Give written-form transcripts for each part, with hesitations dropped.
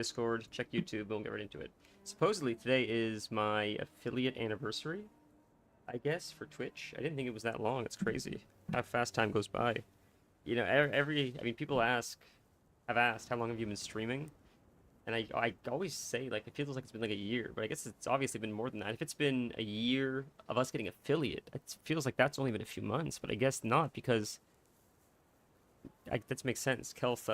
Discord, check YouTube, we'll get right into it. Supposedly today is my affiliate anniversary, I guess, for Twitch. I didn't think it was that long. It's crazy how fast time goes by. You know, I mean, people have asked, how long have you been streaming? And I always say, like, it feels like it's been like a year, but I guess it's obviously been more than that. If it's been a year of us getting affiliate, it feels like that's only been a few months, but I guess not because that makes sense. Kelth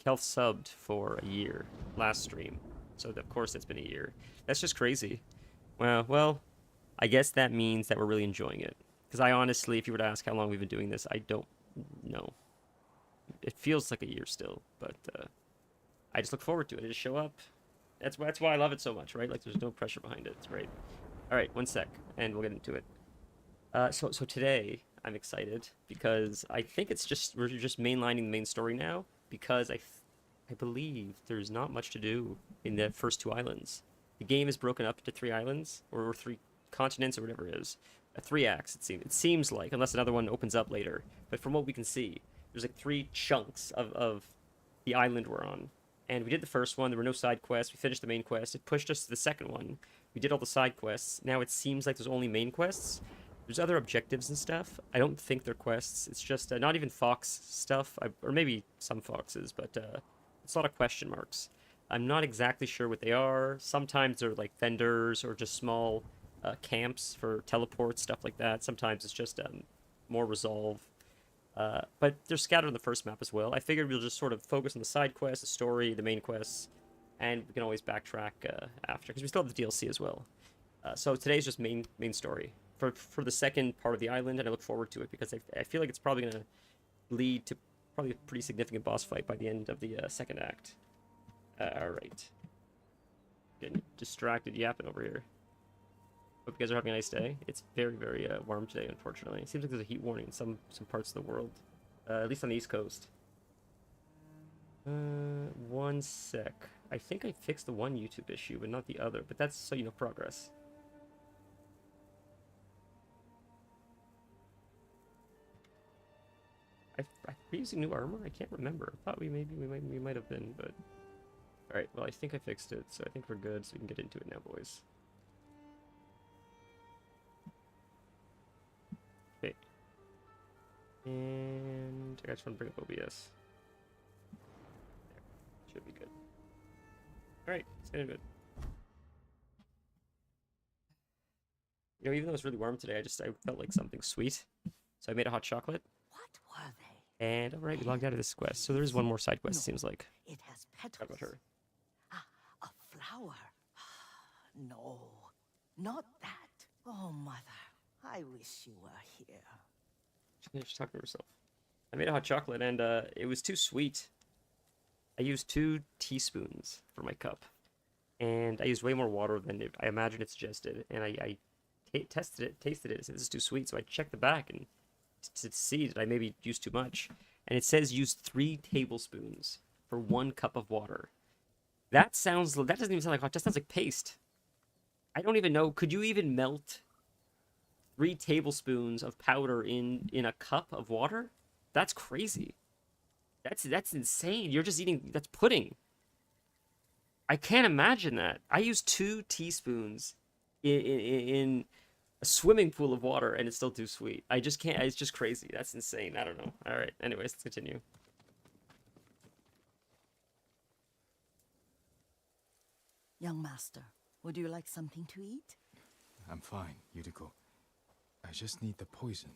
subbed for a year last stream, so of course it's been a year. That's just crazy. Well, I guess that means that we're really enjoying it. Because I honestly, if you were to ask how long we've been doing this, I don't know. It feels like a year still, but I just look forward to it. I just show up. That's why I love it so much, right? Like there's no pressure behind it. It's great. All right, one sec, and we'll get into it. So today I'm excited because I think we're just mainlining the main story now because I believe there's not much to do in the first two islands. The game is broken up into three islands or three continents or whatever it is. Three acts it seems like, unless another one opens up later. But from what we can see, there's like three chunks of the island we're on. And we did the first one. There were no side quests. We finished the main quest. It pushed us to the second one. We did all the side quests. Now it seems like there's only main quests. There's other objectives and stuff. I don't think they're quests. It's just not even fox stuff, or maybe some foxes, but it's a lot of question marks. I'm not exactly sure what they are. Sometimes they're like vendors or just small camps for teleports, stuff like that. Sometimes it's just more resolve. But they're scattered on the first map as well. I figured we'll just sort of focus on the side quests, the story, the main quests, and we can always backtrack after, because we still have the DLC as well. So today's just main story for the second part of the island, and I look forward to it because I feel like it's probably going to lead to probably a pretty significant boss fight by the end of the second act. All right. Getting distracted yapping over here. Hope you guys are having a nice day. It's very, very warm today, unfortunately. It seems like there's a heat warning in some parts of the world, at least on the East Coast. One sec. I think I fixed the one YouTube issue, but not the other. But that's so you know progress. Are we using new armor? I can't remember. I thought we might have been, but all right. Well, I think I fixed it, so I think we're good. So we can get into it now, boys. Okay. And I just want to bring up OBS. There. Should be good. All right, it's getting good. You know, even though it's really warm today, I felt like something sweet, so I made a hot chocolate. What were they? And all right, we logged out of this quest. So there's one more side quest. No, It seems like. It has petals. How about her? Ah, a flower. No, not that. Oh, mother, I wish you were here. She's talking to herself. I made a hot chocolate, and it was too sweet. I used 2 teaspoons for my cup, and I used way more water than I imagine it suggested. And I tasted it, and said this is too sweet. So I checked the back and to see that I maybe used too much, and it says use 3 tablespoons for 1 cup of water. That doesn't even sound like hot. That sounds like paste. I don't even know. Could you even melt 3 tablespoons of powder in a cup of water? That's crazy. That's insane. You're just eating. That's pudding. I can't imagine that. I use 2 teaspoons in a swimming pool of water, and it's still too sweet. I just can't. It's just crazy. That's insane. I don't know. All right. Anyways, let's continue. Young master, would you like something to eat? I'm fine, Yuriko. I just need the poison.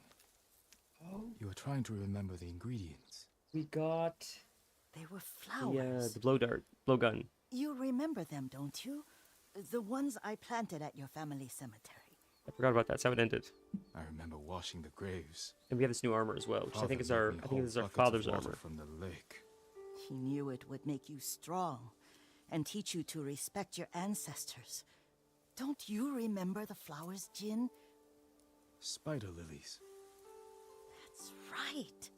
Oh, You are trying to remember the ingredients. we got They were flowers. the blow gun. You remember them, don't you? The ones I planted at your family cemetery. I forgot about that. That's how it ended. I remember washing the graves. And we have this new armor as well, which I think is Father our made me I think hold this is our buckets of father's water armor. from the lake. He knew it would make you strong and teach you to respect your ancestors. Don't you remember the flowers, Jin? Spider lilies. That's right.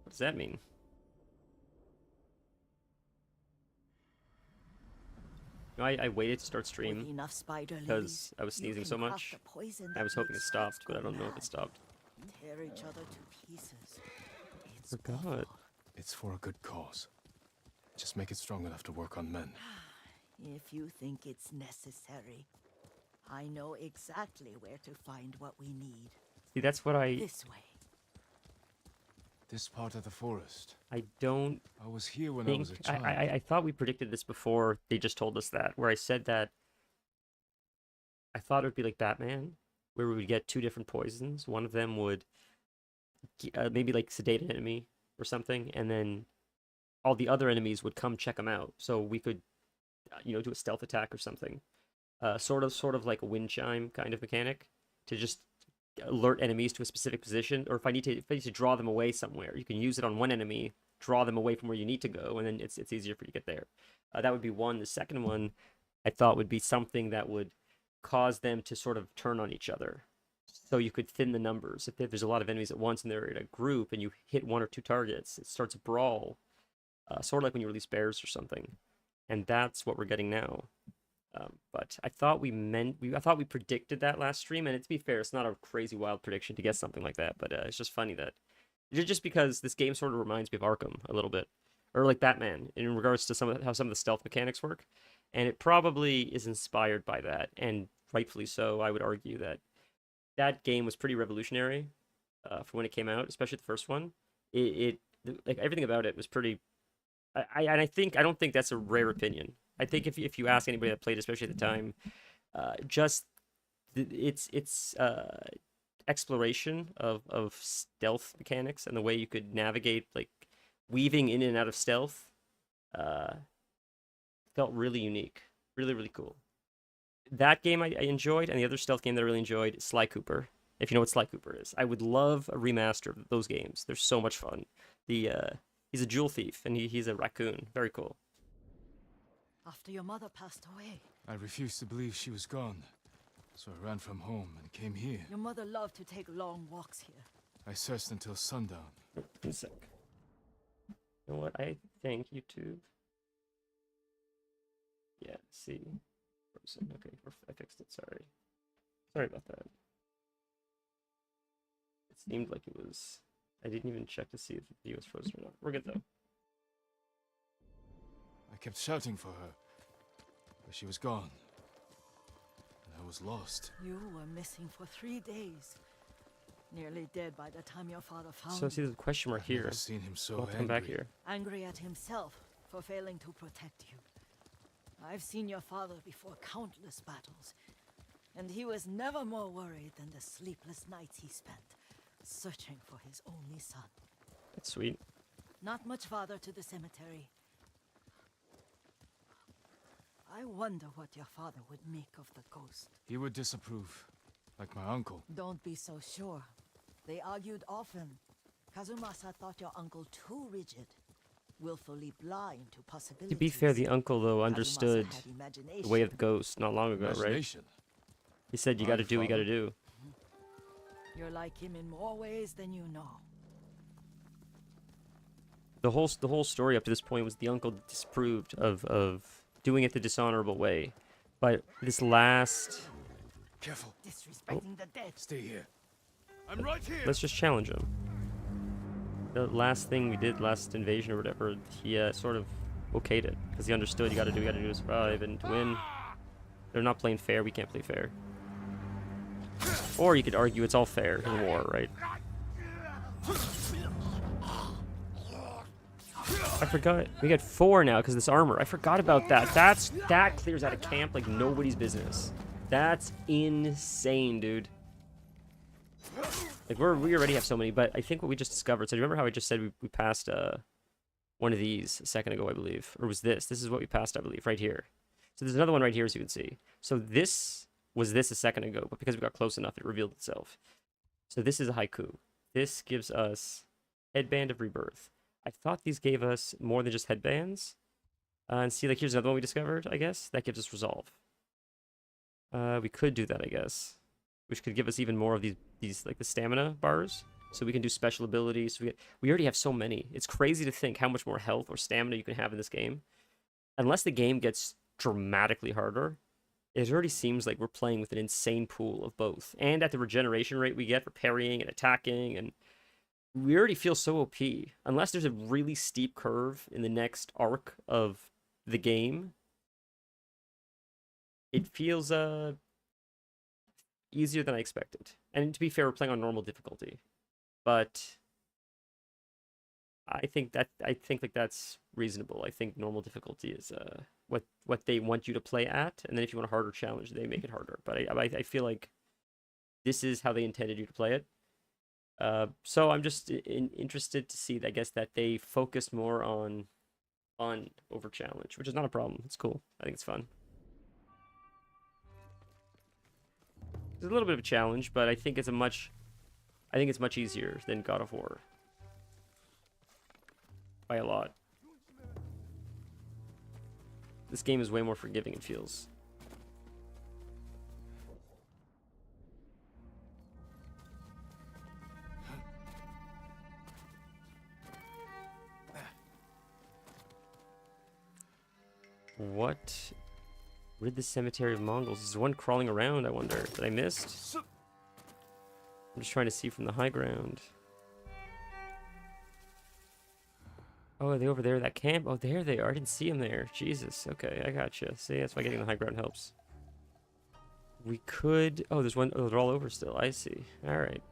What does that mean? No, I waited to start With stream enough spider lilies, because I was you sneezing can so craft much. the poison I that was hoping it makes stopped, hearts but I go don't know if it mad. stopped. Tear each other to pieces. It's Forgot. awful. It's for a good cause. Just make it strong enough to work on men. If you think it's necessary, I know exactly where to find what we need. See, that's what This way. This part of the forest. I don't I was here when I think was a child. I thought we predicted this before they just told us that, where I said that I thought it would be like Batman, where we would get two different poisons. One of them would maybe like sedate an enemy or something, and then all the other enemies would come check them out. So we could, do a stealth attack or something. Sort of like a wind chime kind of mechanic to just alert enemies to a specific position, or if I need to draw them away somewhere, you can use it on one enemy, draw them away from where you need to go, and then it's easier for you to get there. That would be one. The second one I thought would be something that would cause them to sort of turn on each other, so you could thin the numbers. If there's a lot of enemies at once and they're in a group and you hit one or two targets, it starts a brawl, sort of like when you release bears or something, and that's what we're getting now. But I thought I thought we predicted that last stream, and to be fair, it's not a crazy wild prediction to guess something like that. But it's just funny that just because this game sort of reminds me of Arkham a little bit, or like Batman in regards to how some of the stealth mechanics work, and it probably is inspired by that, and rightfully so. I would argue that that game was pretty revolutionary for when it came out, especially the first one. Like everything about it was pretty. I don't think that's a rare opinion. I think if you ask anybody that played, especially at the time, just its exploration of stealth mechanics and the way you could navigate, like weaving in and out of stealth, felt really unique, really cool. That game I enjoyed, and the other stealth game that I really enjoyed, Sly Cooper. If you know what Sly Cooper is, I would love a remaster of those games. They're so much fun. He's a jewel thief, and he's a raccoon. Very cool. After your mother passed away, I refused to believe she was gone. So I ran from home and came here. your mother loved to take long walks here. I searched until sundown. One sec. You know what? I think YouTube. Yeah, see. Frozen. Okay, I fixed it. Sorry about that. It seemed like it was. I didn't even check to see if the video was frozen or not. We're good though. I kept shouting for her, but she was gone. And I was lost. You were missing for 3 days. Nearly dead by the time your father found So see, you. there's a question mark I've here. never seen him so We'll have to angry. come back here. Angry at himself for failing to protect you. I've seen your father before countless battles, and he was never more worried than the sleepless nights he spent searching for his only son. That's sweet. Not much farther to the cemetery. I wonder what your father would make of the ghost. He would disapprove, like my uncle. Don't be so sure. They argued often. Kazumasa thought your uncle too rigid, willfully blind to possibilities. To be fair, the uncle though Kazumasa understood had the imagination. way of the ghost not long ago, right? Imagination. He said you My got to do what you got to father. do. You're like him in more ways than you know. The whole story up to this point was the uncle disapproved of doing it the dishonorable way, but this last. Careful. Disrespecting the dead. Stay here. I'm right here. Let's just challenge him. The last thing we did, last invasion or whatever, he sort of okayed it because he understood you got to do to survive and to win. They're not playing fair. We can't play fair. Or you could argue it's all fair in war, right? I forgot. We got 4 now because this armor. I forgot about that. That clears out of camp like nobody's business. That's insane, dude. Like we already have so many, but I think what we just discovered. So do you remember how I just said we passed one of these a second ago, I believe, or was this? This is what we passed, I believe, right here. So there's another one right here, as you can see. So this was this a second ago, but because we got close enough, it revealed itself. So this is a haiku. This gives us Headband of Rebirth. I thought these gave us more than just headbands. And see, like here's another one we discovered, I guess. That gives us Resolve. We could do that, I guess. Which could give us even more of these like the stamina bars. So we can do special abilities. We already have so many. It's crazy to think how much more health or stamina you can have in this game. Unless the game gets dramatically harder, it already seems like we're playing with an insane pool of both. And at the regeneration rate we get for parrying and attacking, and we already feel so OP. Unless there's a really steep curve in the next arc of the game, it feels easier than I expected. And to be fair, we're playing on normal difficulty. But I think like that's reasonable. I think normal difficulty is what they want you to play at, and then if you want a harder challenge, they make it harder. But I feel like this is how they intended you to play it. So I'm just interested to see, I guess, that they focused more on fun over challenge, which is not a problem. It's cool. I think it's fun. It's a little bit of a challenge, but I think it's much easier than God of War. By a lot. This game is way more forgiving, it feels. What? Rid the cemetery of Mongols. Is there one crawling around, I wonder? That I missed? I'm just trying to see from the high ground. Oh, are they over there, that camp? Oh, there they are. I didn't see them there. Jesus. Okay, I gotcha. See, that's why getting the high ground helps. We could... Oh, there's one... Oh, they're all over still. I see. Alright.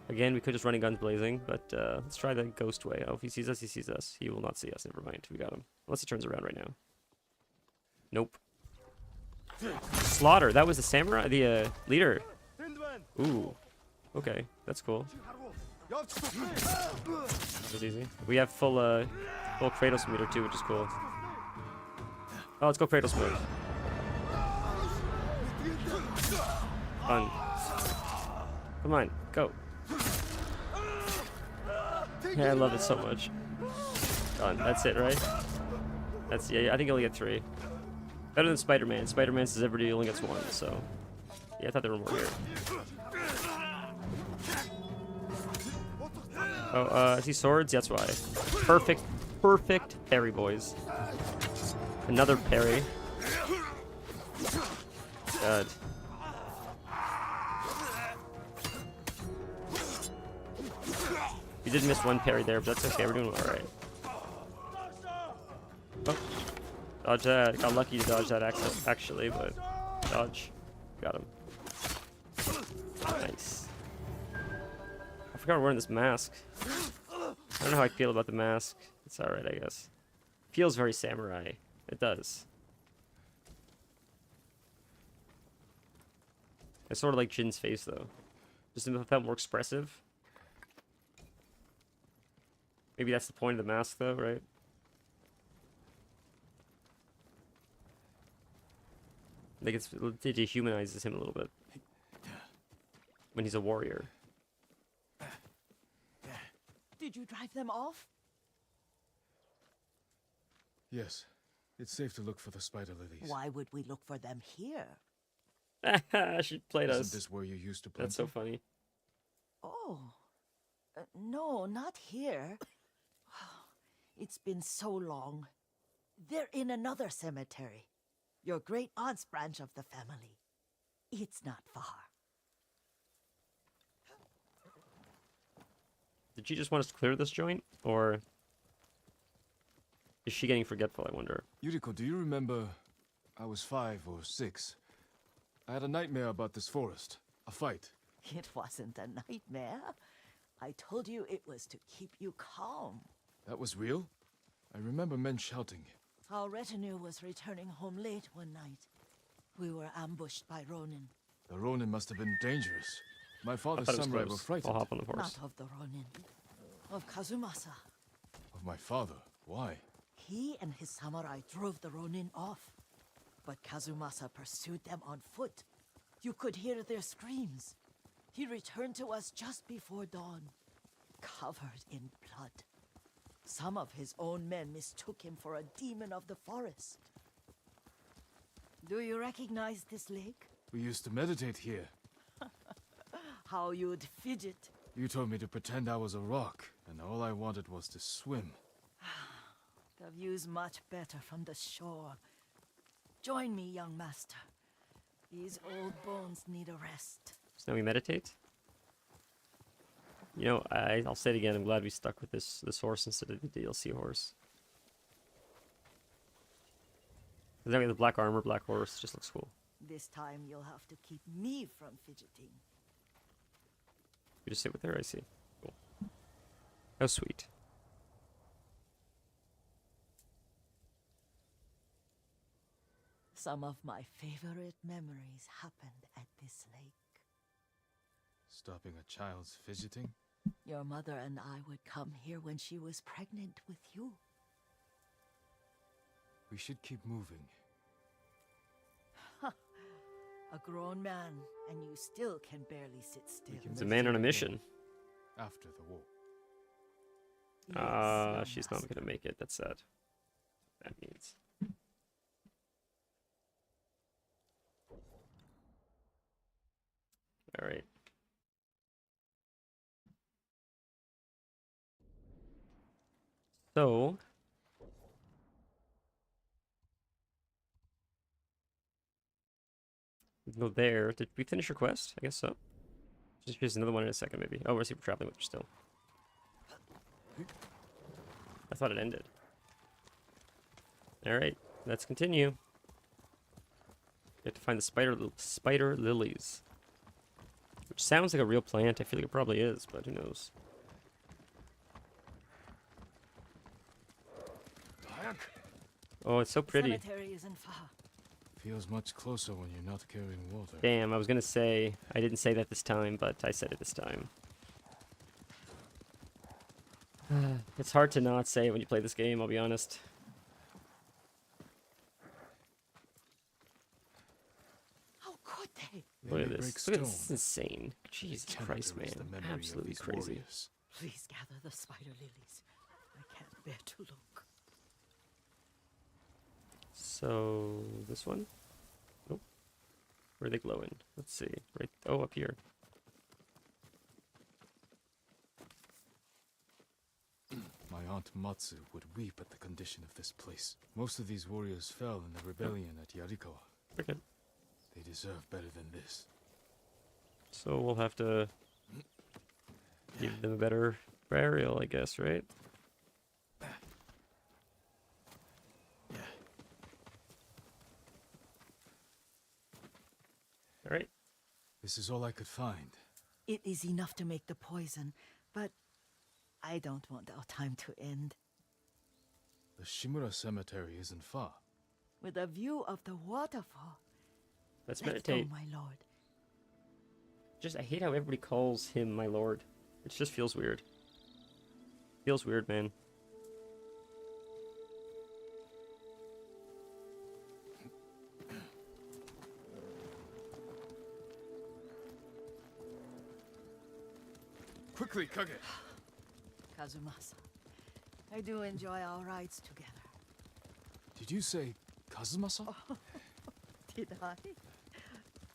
Again, we could just run guns blazing, but let's try the ghost way. Oh, if he sees us, he sees us. He will not see us. Never mind. We got him. Unless he turns around right now. Nope. Slaughter. That was the samurai? The leader. Ooh. Okay. That's cool. That was easy. We have full Kratos meter too, which is cool. Oh, let's go Kratos mode. Fun. Come on, go. Yeah, I love it so much. Done. That's it, right? That's, yeah, I think you only get 3. Better than Spider-Man. Spider-Man says everybody only gets 1, so... Yeah, I thought there were more here. Oh, I see swords? That's why. Perfect, perfect parry, boys. Another parry. God. We did miss one parry there, but that's okay. We're doing alright. Oh. Dodge that. Got lucky to dodge that actually, but... Dodge. Got him. Nice. I forgot we're wearing this mask. I don't know how I feel about the mask. It's alright, I guess. Feels very samurai. It does. I sort of like Jin's face, though. Just it felt more expressive. Maybe that's the point of the mask, though, right? Like it dehumanizes him a little bit. When he's a warrior. Did you drive them off? Yes. It's safe to look for the spider lilies. Why would we look for them here? She played us. Isn't this where you used to play? That's so funny. Oh. No, not here. It's been so long. They're in another cemetery. Your great aunt's branch of the family. It's not far. Did she just want us to clear this joint? Or is she getting forgetful, I wonder? Yuriko, do you remember... I was 5 or 6. I had a nightmare about this forest. A fight. It wasn't a nightmare. I told you it was to keep you calm. That was real? I remember men shouting. Our retinue was returning home late one night. We were ambushed by Ronin. The Ronin must have been dangerous. My I father's thought it was samurai were close. frightened. I'll hop on the horse. Not of the Ronin. Of Kazumasa. Of my father? Why? He and his samurai drove the Ronin off. But Kazumasa pursued them on foot. You could hear their screams. He returned to us just before dawn, covered in blood. Some of his own men mistook him for a demon of the forest. Do you recognize this lake? We used to meditate here. How you'd fidget. You told me to pretend I was a rock, and all I wanted was to swim. The view's much better from the shore. Join me, young master. These old bones need a rest. So now we meditate. You know, I'll say it again. I'm glad we stuck with this horse instead of the DLC horse. Then we have the black armor, black horse. Just looks cool. This time you'll have to keep me from fidgeting. You just sit with her. I see. Cool. How sweet. Some of my favorite memories happened at this lake. Stopping a child's fidgeting? Your mother and I would come here when she was pregnant with you. We should keep moving. A grown man, and you still can barely sit still. can It's a man on a mission. After the war. Yes, She's not gonna make it. That's sad. That means. All right. So. We can go there. Did we finish your quest? I guess so. Here's another one in a second, maybe. Oh, we're traveling with her still. I thought it ended. All right, let's continue. We have to find the spider lilies, which sounds like a real plant. I feel like it probably is, but who knows? Oh, it's so pretty. Cemetery isn't far. Feels much closer when you're not carrying water. Damn, I was gonna say I didn't say that this time, but I said it this time. It's hard to not say it when you play this game, I'll be honest. How could they? Look at They this. break Look at this. stone. This is insane. They Jesus cannot Christ, erase the man. memory of Absolutely these crazy. warriors. Please gather the spider lilies. I can't bear to look. So, this one? Nope. Where are they glowing? Let's see. Right. Oh, up here. My aunt Matsu would weep at the condition of this place. Most of these warriors fell in the rebellion at Yarikawa. Okay. They deserve better than this. So we'll have to give them a better burial, I guess, right? All right. This is all I could find. It is enough to make the poison, but I don't want our time to end. The Shimura cemetery isn't far. With a view of the waterfall. Let's Let's go, meditate. my lord. Just, I hate how everybody calls him my lord. It just feels weird. Feels weird, man. Quickly, Kage! Kazumasa, I do enjoy our rides together. Did you say Kazumasa? Did I?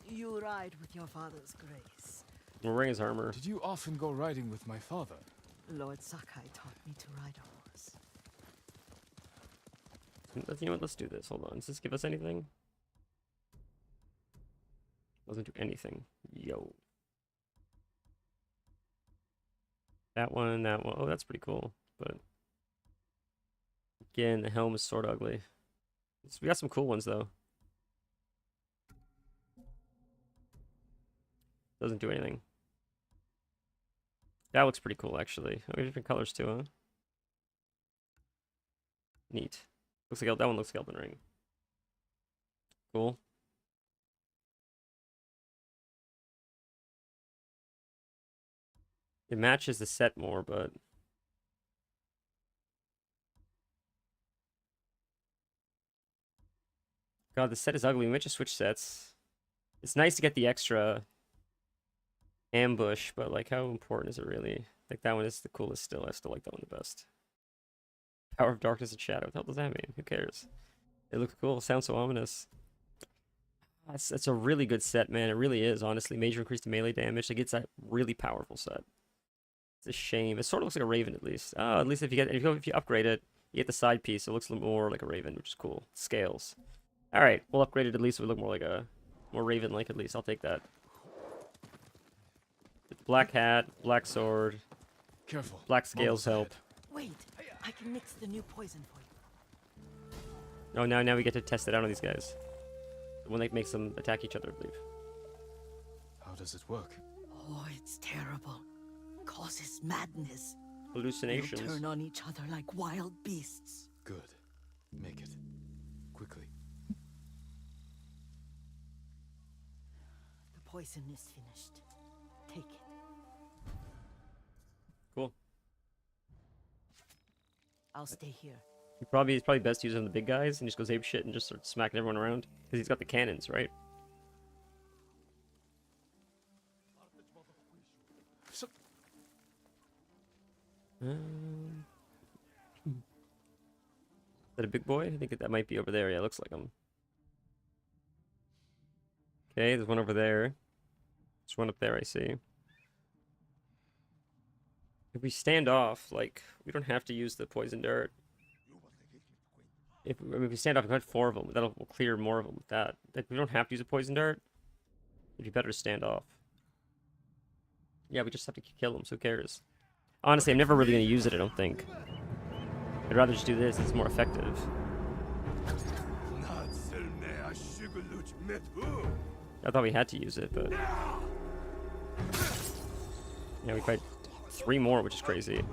You ride with your father's grace. We're wearing his armor. Did you often go riding with my father? Lord Sakai taught me to ride a horse. You know what? Let's do this. Hold on. Does this give us anything? Doesn't do anything. Yo. That one, that one. Oh, that's pretty cool. But again, the helm is sort of ugly. We got some cool ones though. Doesn't do anything. That looks pretty cool actually. Oh, different colors too, huh? Neat. Looks like that one looks like Elden Ring. Cool. It matches the set more, but God, the set is ugly. We might just switch sets. It's nice to get the extra ambush, but like, how important is it really? Like, that one is the coolest still. I still like that one the best. Power of Darkness and Shadow. What the hell does that mean? Who cares? It looks cool. It sounds so ominous. That's a really good set, man. It really is, honestly. Major increase to melee damage. Like, it's a really powerful set. It's a shame. It sort of looks like a Raven, at least. Oh, at least if you upgrade it, You get the side piece, so it looks a little more like a raven, which is cool. Scales. All right, we'll upgrade it at least so we look more like a more raven-like at least. I'll take that. Black hat, black sword, Careful. black scales help. Wait, I can mix the new poison for you. Oh, now we get to test it out on these guys. When they makes them attack each other, I believe. How does it work? Oh, it's terrible. Causes madness. Hallucinations. We'll turn on each other like wild beasts. Good. Make it. Quickly. The poison is finished. Take it. Cool. I'll stay here. It's probably best to use it on the big guys and just goes ape shit and just starts smacking everyone around because he's got the cannons, right? So Is that a big boy? I think that might be over there. Yeah, it looks like him. Okay, there's one over there. There's one up there, I see. If we stand off, like, we don't have to use the poison dart. If we stand off, we've got 4 of them. That'll we'll clear more of them with that. Like, we don't have to use a poison dart. It'd be better to stand off. Yeah, we just have to kill them, so who cares? Honestly, I'm never really going to use it, I don't think. I'd rather just do this, it's more effective. I thought we had to use it, but... Yeah, we fight 3 more, which is crazy.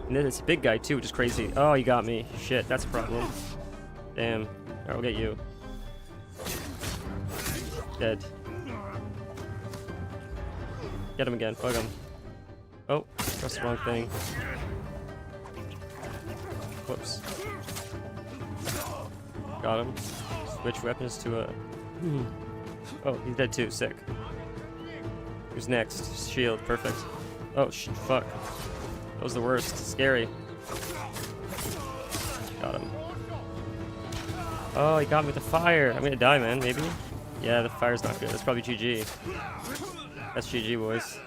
And then it's a big guy, too, which is crazy. Oh, you got me. Shit, that's a problem. Damn. Alright, we'll get you. Dead. Get him again. Fuck him. Oh, pressed the wrong thing. Whoops. Got him. Switch weapons to a... Oh, he's dead too. Sick. Who's next? Shield. Perfect. Oh, fuck. That was the worst. Scary. Got him. Oh, he got me with the fire. I'm gonna die, man. Maybe? Yeah, the fire's not good. That's probably GG. That's GG, boys.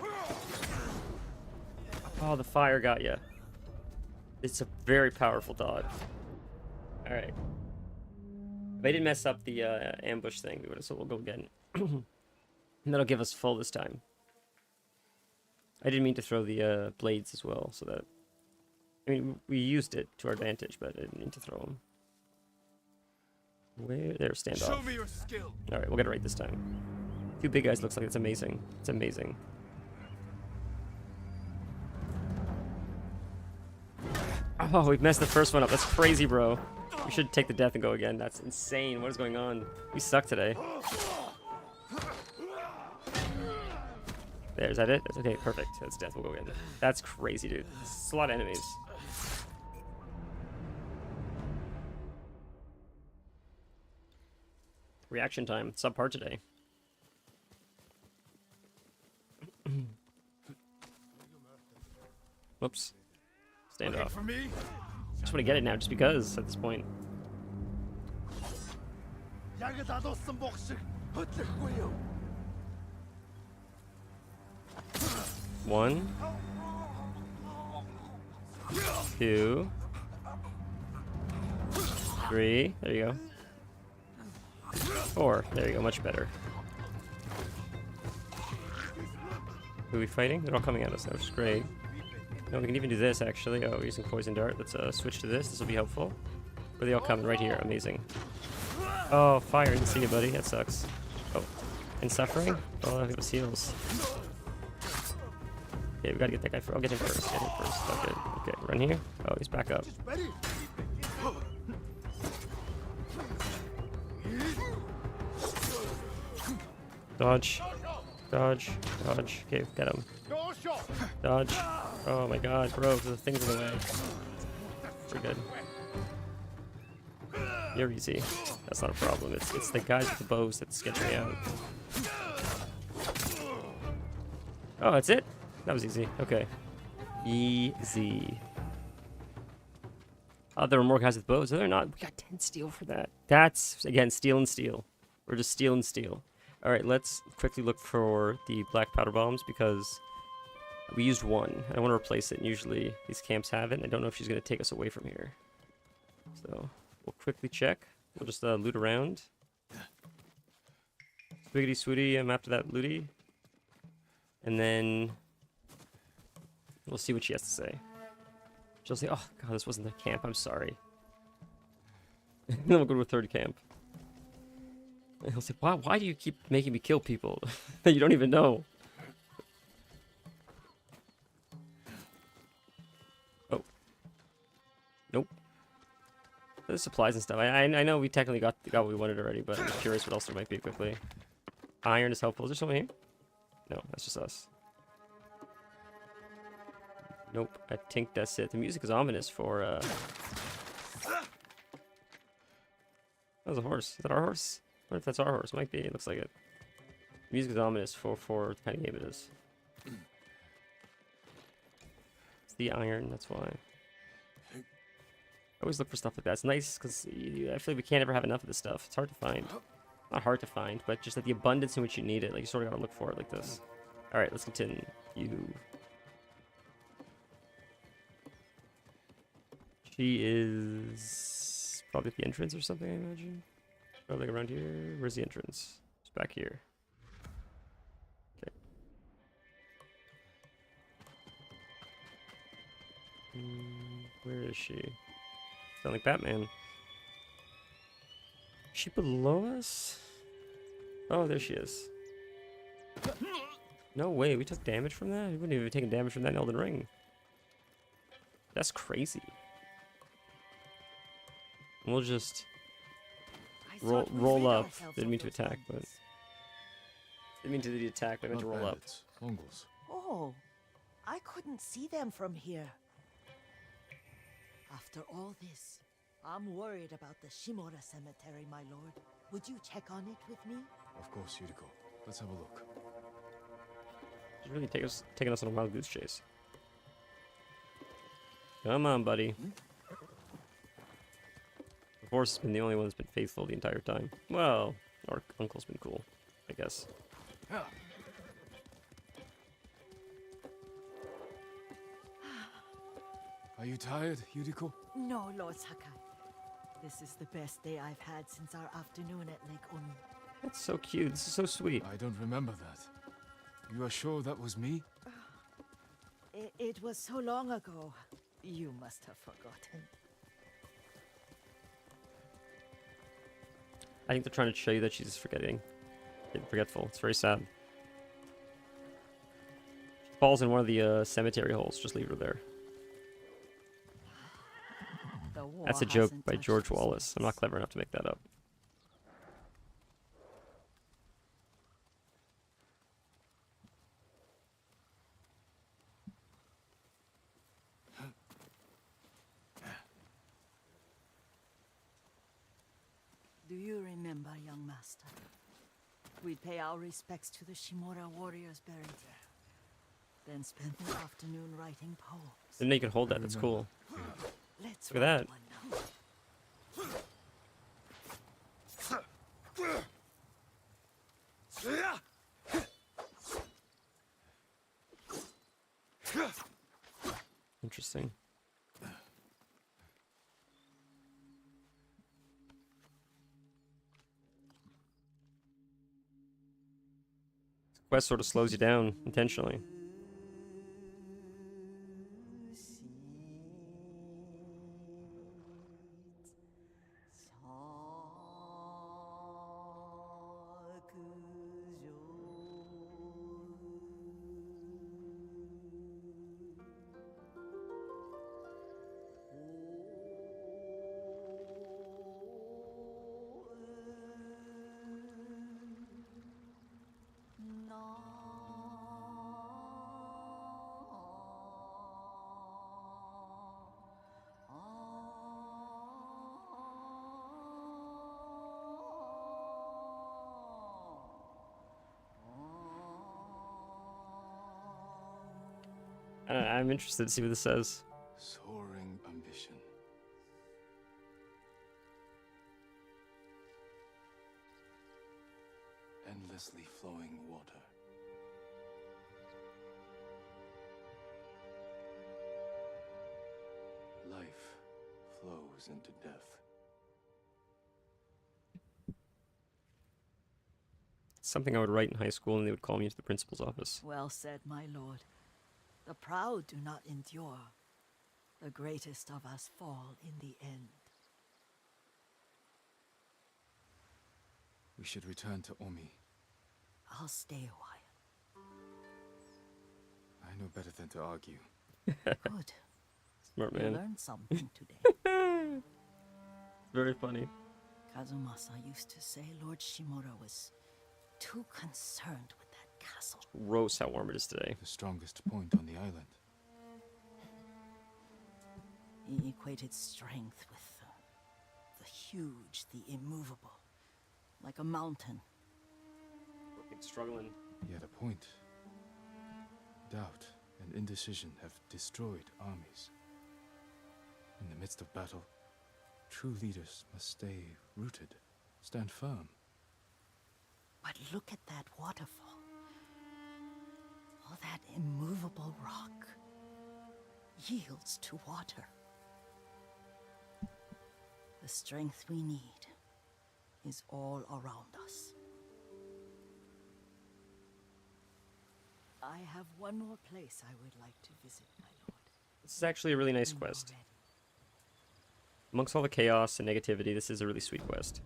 Oh, the fire got ya. It's a very powerful dog. Alright. If I didn't mess up the ambush thing, we would have, so we'll go again. And that'll give us full this time. I didn't mean to throw the blades as well, so that... I mean, we used it to our advantage, but I didn't mean to throw them. Where? There, stand off. show me your skill. Alright, we'll get it right this time. 2 big guys looks like it's amazing. It's amazing. Oh, we messed the first one up. That's crazy, bro. We should take the death and go again. That's insane. What is going on? We suck today. There, is that it? That's okay, perfect. That's death. We'll go again. That's crazy, dude. It's a lot of enemies. Reaction time. Subpar today. Whoops. Stand off. For me? Just want to get it now, just because at this point. One, 2, 3. There you go. 4. There you go. Much better. Who are we fighting? They're all coming at us now, which is great. No, we can even do this, actually. Oh, we're using poison dart. Let's switch to this. This will be helpful. Where are they all coming? Right here. Amazing. Oh, fire. Didn't see you, buddy. That sucks. Oh. And suffering? Oh, I think it was heals. Okay, we gotta get that guy first. I'll get him first. Get him first. Oh, good. Okay, run here. Oh, he's back up. Dodge. Dodge. Dodge. Okay, get him. Dodge. Oh my god, bro, the thing's in the way. We're good. You're easy. That's not a problem. It's the guys with the bows that sketch me out. Oh, that's it? That was easy. Okay. Easy. Oh, there were more guys with bows. No, they're not. We got 10 steel for that. That's, again, steel and steel. We're just steel and steel. Alright, let's quickly look for the black powder bombs because We used one. I want to replace it. And usually these camps have it. And I don't know if she's going to take us away from here. So we'll quickly check. We'll just loot around. Swiggity swooty, I'm after that looty. And then we'll see what she has to say. She'll say, oh god, this wasn't the camp, I'm sorry. Then we'll go to a third camp. And he'll say, why do you keep making me kill people that you don't even know? Oh. Nope. There's supplies and stuff. I know we technically got what we wanted already, but I'm curious what else there might be quickly. Iron is helpful. Is there someone here? No, that's just us. Nope, I think that's it. The music is ominous for, That was a horse. Is that our horse? What if that's our horse? Might be. It looks like it. The music is ominous for the kind of game it is. It's the iron, that's why. I always look for stuff like that. It's nice, because I feel like we can't ever have enough of this stuff. It's hard to find. Not hard to find, but just like the abundance in which you need it. Like, you sort of gotta look for it like this. Alright, let's continue. She is probably at the entrance or something, I imagine. Probably around here. Where's the entrance? It's back here. Okay. Where is she? Sound like Batman. Is she below us? Oh, there she is. No way, we took damage from that? We wouldn't even have taken damage from that in Elden Ring. That's crazy. We'll just roll up. Didn't mean to attack, but didn't mean to do the attack, but I meant to roll up. Mongols. Oh, I couldn't see them from here. After all this, I'm worried about the Shimura cemetery, my lord. Would you check on it with me? Of course, Yuriko. Let's have a look. She's really taking us on a wild goose chase. Come on, buddy. The horse has been the only one that's been faithful the entire time. Well, our uncle's been cool, I guess. Are you tired, Yuriko? No, Lord Sakai. This is the best day I've had since our afternoon at Lake Oni. That's so cute. This is so sweet. I don't remember that. You are sure that was me? It was so long ago. You must have forgotten. I think they're trying to show you that she's getting forgetful. It's very sad. She falls in one of the cemetery holes. Just leave her there. That's a joke by George Wallace. I'm not clever enough to make that up. Do you remember, young master? We'd pay our respects to the Shimura warriors buried there. Then spend the afternoon writing poems. Didn't know you could hold that. That's cool. Let's Look at that. one now. Interesting. This quest sort of slows you down intentionally. I'm interested to see what this says. Soaring ambition. Endlessly flowing water. others into death. Something I would write in high school, and they would call me into the principal's office. Well said, my lord. The proud do not endure. The greatest of us fall in the end. We should return to Omi. I'll stay a while. I know better than to argue. Good. Smart You man. learned something today. Very funny. Kazumasa used to say Lord Shimura was too concerned with that castle. Gross how warm it is today. The strongest point on the island. He equated strength with the huge, the immovable. Like a mountain. Looking struggling. He had a point. Doubt and indecision have destroyed armies. In the midst of battle, true leaders must stay rooted, stand firm. But look at that waterfall. All that immovable rock yields to water. The strength we need is all around us. I have one more place I would like to visit, my lord. This is actually a really nice When quest. you're ready. Amongst all the chaos and negativity, this is a really sweet quest.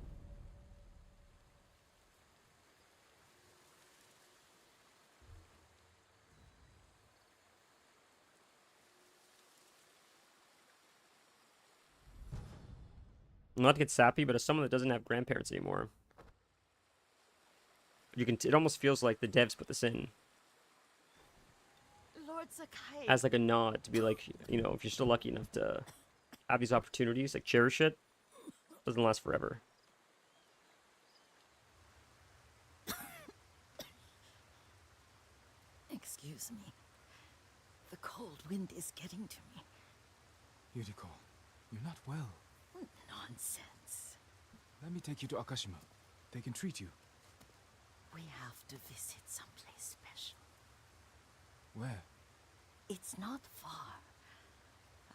Not to get sappy, but as someone that doesn't have grandparents anymore, you can. It almost feels like the devs put this in Lord Sakai. as like a nod to be like, you know, if you're still lucky enough to have these opportunities, like cherish it. Doesn't last forever. Excuse me. The cold wind is getting to me. Yuriko, you're not well. Nonsense. Let me take you to Akashima. They can treat you. We have to visit someplace special. Where? It's not far.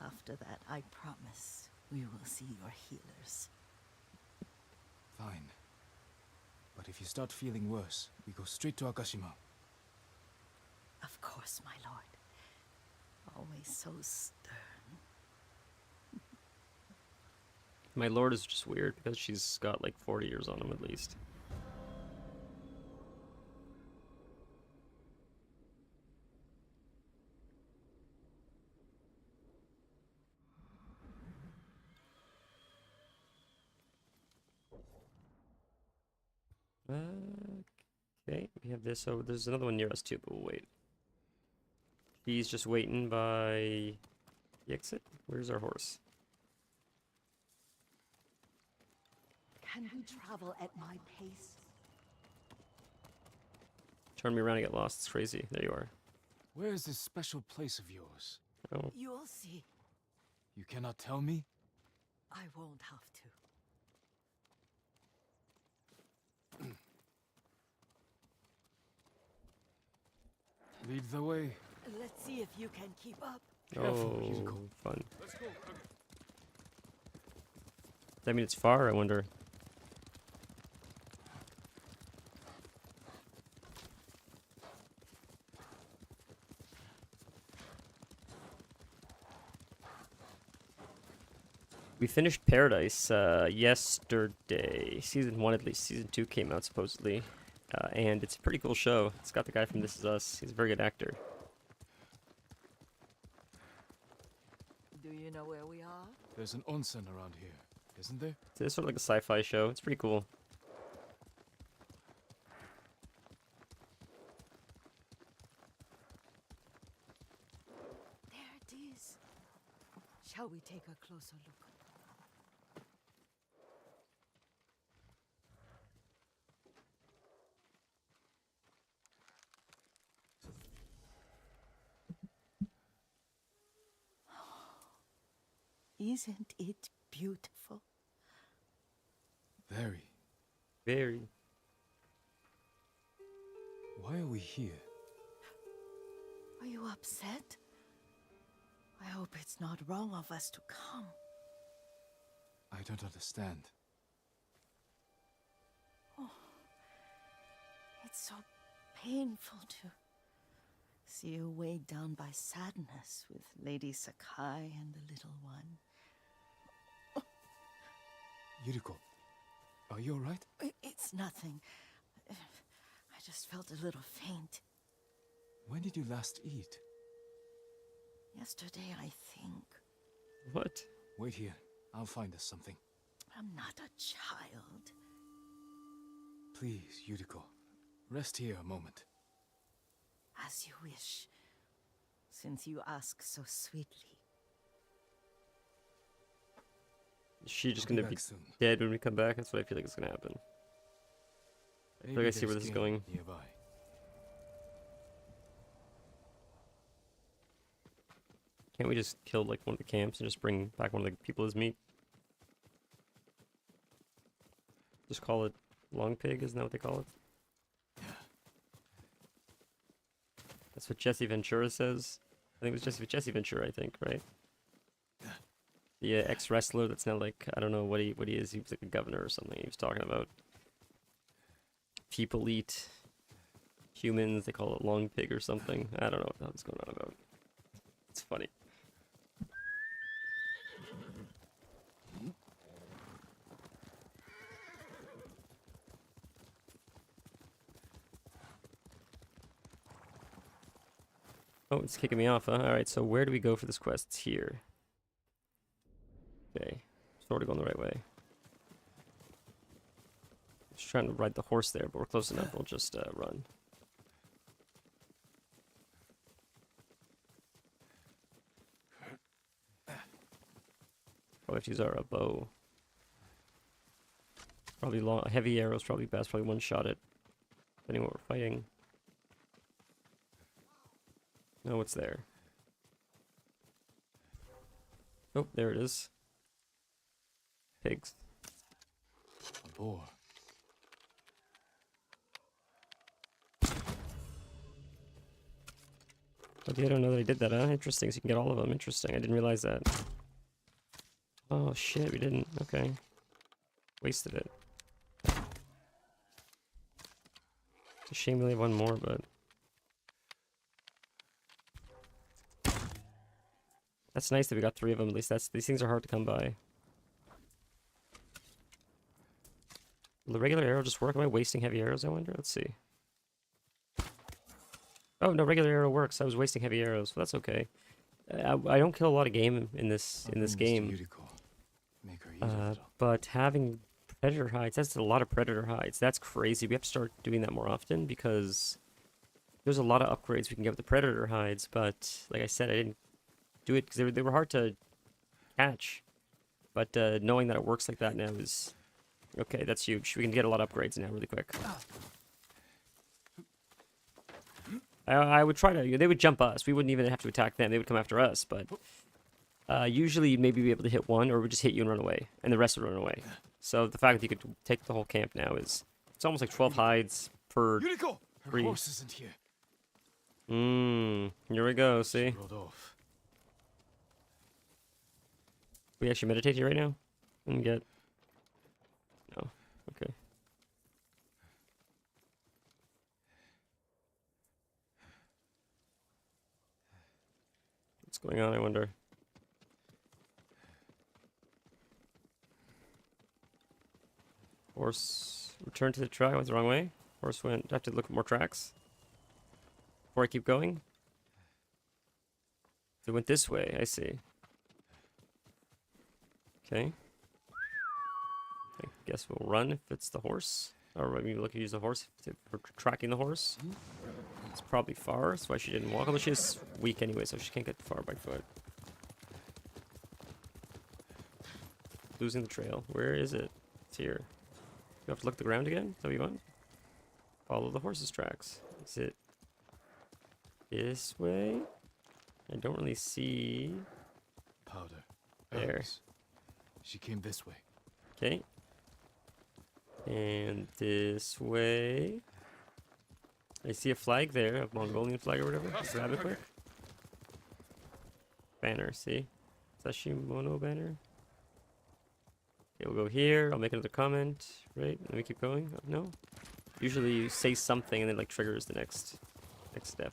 After that, I promise we will see your healers. Fine. But if you start feeling worse, we go straight to Akashima. Of course, my lord. Always so stern. My lord is just weird because she's got like 40 years on him at least. Okay, we have this. Oh, there's another one near us too, but we'll wait. He's just waiting by the exit. Where's our horse? Can we travel at my pace? Turn me around and get lost. It's crazy. There you are. Where is this special place of yours? Oh, You'll see. You cannot tell me? I won't have to. Lead the way. Let's see if you can keep up. Careful, oh, Yuriko. fun. Let's go. Does that mean it's far? I wonder. We finished Paradise yesterday. Season 1 at least. Season 2 came out supposedly. And it's a pretty cool show. It's got the guy from This Is Us. He's a very good actor. Do you know where we are? There's an onsen around here, isn't there? It's sort of like a sci-fi show. It's pretty cool. There it is. Shall we take a closer look? Isn't it beautiful? Very. Very. Why are we here? Are you upset? I hope it's not wrong of us to come. I don't understand. It's so painful to see you weighed down by sadness with Lady Sakai and the little one. Yuriko, are you alright? It's nothing. I just felt a little faint. When did you last eat? Yesterday, I think. What? Wait here. I'll find us something. I'm not a child. Please, Yuriko. Rest here a moment. As you wish, since you ask so sweetly. Is she just I'll gonna be back soon. dead when we come back? That's what I feel like is gonna happen. I feel like I see where there's this is game going. Nearby. Can't we just kill like one of the camps and just bring back one of the people as meat? Just call it long pig, isn't that what they call it? That's what Jesse Ventura says. I think it was Jesse Ventura, I think, right? The ex-wrestler that's now like, I don't know what he is. He was like a governor or something. He was talking about people eat humans. They call it long pig or something. I don't know what the hell's going on about. It's funny. Oh, it's kicking me off, huh? Alright, so where do we go for this quest? It's here. Okay. Sort of going the right way. Just trying to ride the horse there, but we're close enough. We'll just run. Probably have to use our bow. Probably long, heavy arrows, probably best. Probably one shot it. Depending on what we're fighting. No, it's there. Oh, there it is. Pigs. A boar. Oh, yeah, I don't know that I did that, huh? Interesting, so you can get all of them. Interesting, I didn't realize that. Oh, shit, we didn't. Okay. Wasted it. It's a shame we only have one more, but... That's nice that we got 3 of them, at least. These things are hard to come by. Will the regular arrow just work? Am I wasting heavy arrows, I wonder? Let's see. Oh, no, regular arrow works. I was wasting heavy arrows, so that's okay. I don't kill a lot of game in this game. Yuriko. Make her eat a little. But having predator hides, that's a lot of predator hides. That's crazy. We have to start doing that more often because there's a lot of upgrades we can get with the predator hides. But like I said, I didn't do it because they were hard to catch. But knowing that it works like that now is okay. That's huge. We can get a lot of upgrades now really quick. I would try to. They would jump us. We wouldn't even have to attack them. They would come after us. But usually you'd maybe be able to hit one, or it would just hit you and run away, and the rest would run away. So the fact that you could take the whole camp now is it's almost like 12 hides per. Yuriko! Her Three. horse isn't here. Here we go. See, She rode off. we actually meditate here right now, and get. No, okay. What's going on? I wonder. Horse returned to the track. I went the wrong way. Horse went. I have to look at more tracks before I keep going. It went this way. I see. Okay. I guess we'll run if it's the horse. Or maybe look at use the horse for tracking the horse. It's probably far. That's why she didn't walk. Although she's weak anyway, so she can't get far by foot. Losing the trail. Where is it? It's here. You have to look at the ground again? Is that what you want? Follow the horse's tracks. Is it this way? I don't really see. Powder. There. Arrows. She came this way. Okay. And this way. I see a flag there, a Mongolian flag or whatever. Just grab it quick. Banner, see? Sashimono banner. Okay, we'll go here. I'll make another comment. Right? Let me keep going. Oh, no. Usually you say something and then like triggers the next step.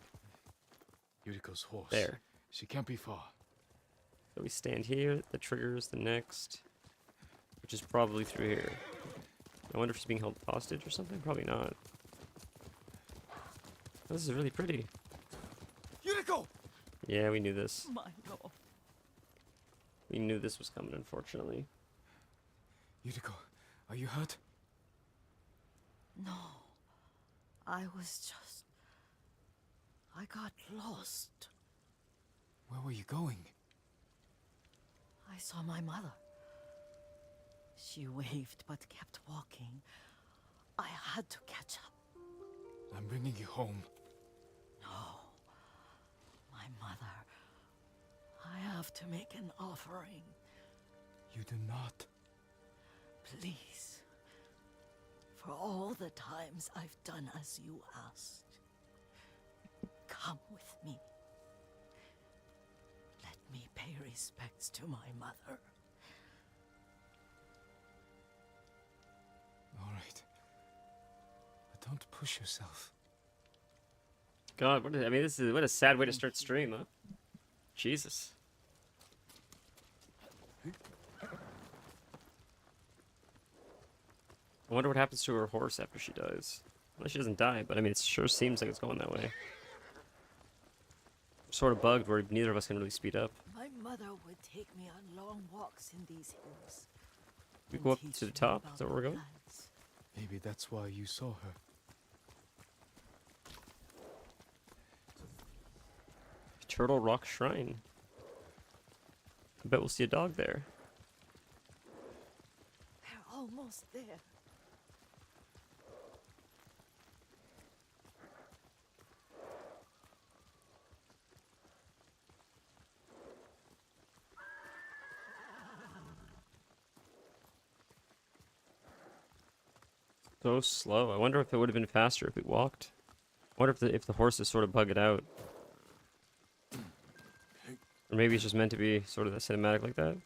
Yuriko's horse. There. She can't be far. So we stand here. That triggers the next, which is probably through here. I wonder if she's being held hostage or something. Probably not. Oh, this is really pretty. Yuriko! Yeah, we knew this. My lord. We knew this was coming, unfortunately. Yuriko, are you hurt? No. I got lost. Where were you going? I saw my mother. She waved but kept walking. I had to catch up. I'm bringing you home. No. My mother. I have to make an offering. You do not. Please. For all the times I've done as you asked. Come with me. Let me pay respects to my mother. All right. But don't push yourself. God, what a sad way to start stream, huh? Jesus. I wonder what happens to her horse after she dies. Well, she doesn't die, but I mean, it sure seems like it's going that way. Sort of bugged where neither of us can really speed up. My mother would take me on long walks in these hills. We and go up teach to the me top? about Is that where we're the going? plants. Maybe that's why you saw her. Turtle Rock Shrine. I bet we'll see a dog there. We're almost there. So slow. I wonder if it would have been faster if we walked. I wonder if the horses sort of bug it out. Or maybe it's just meant to be sort of the cinematic like that.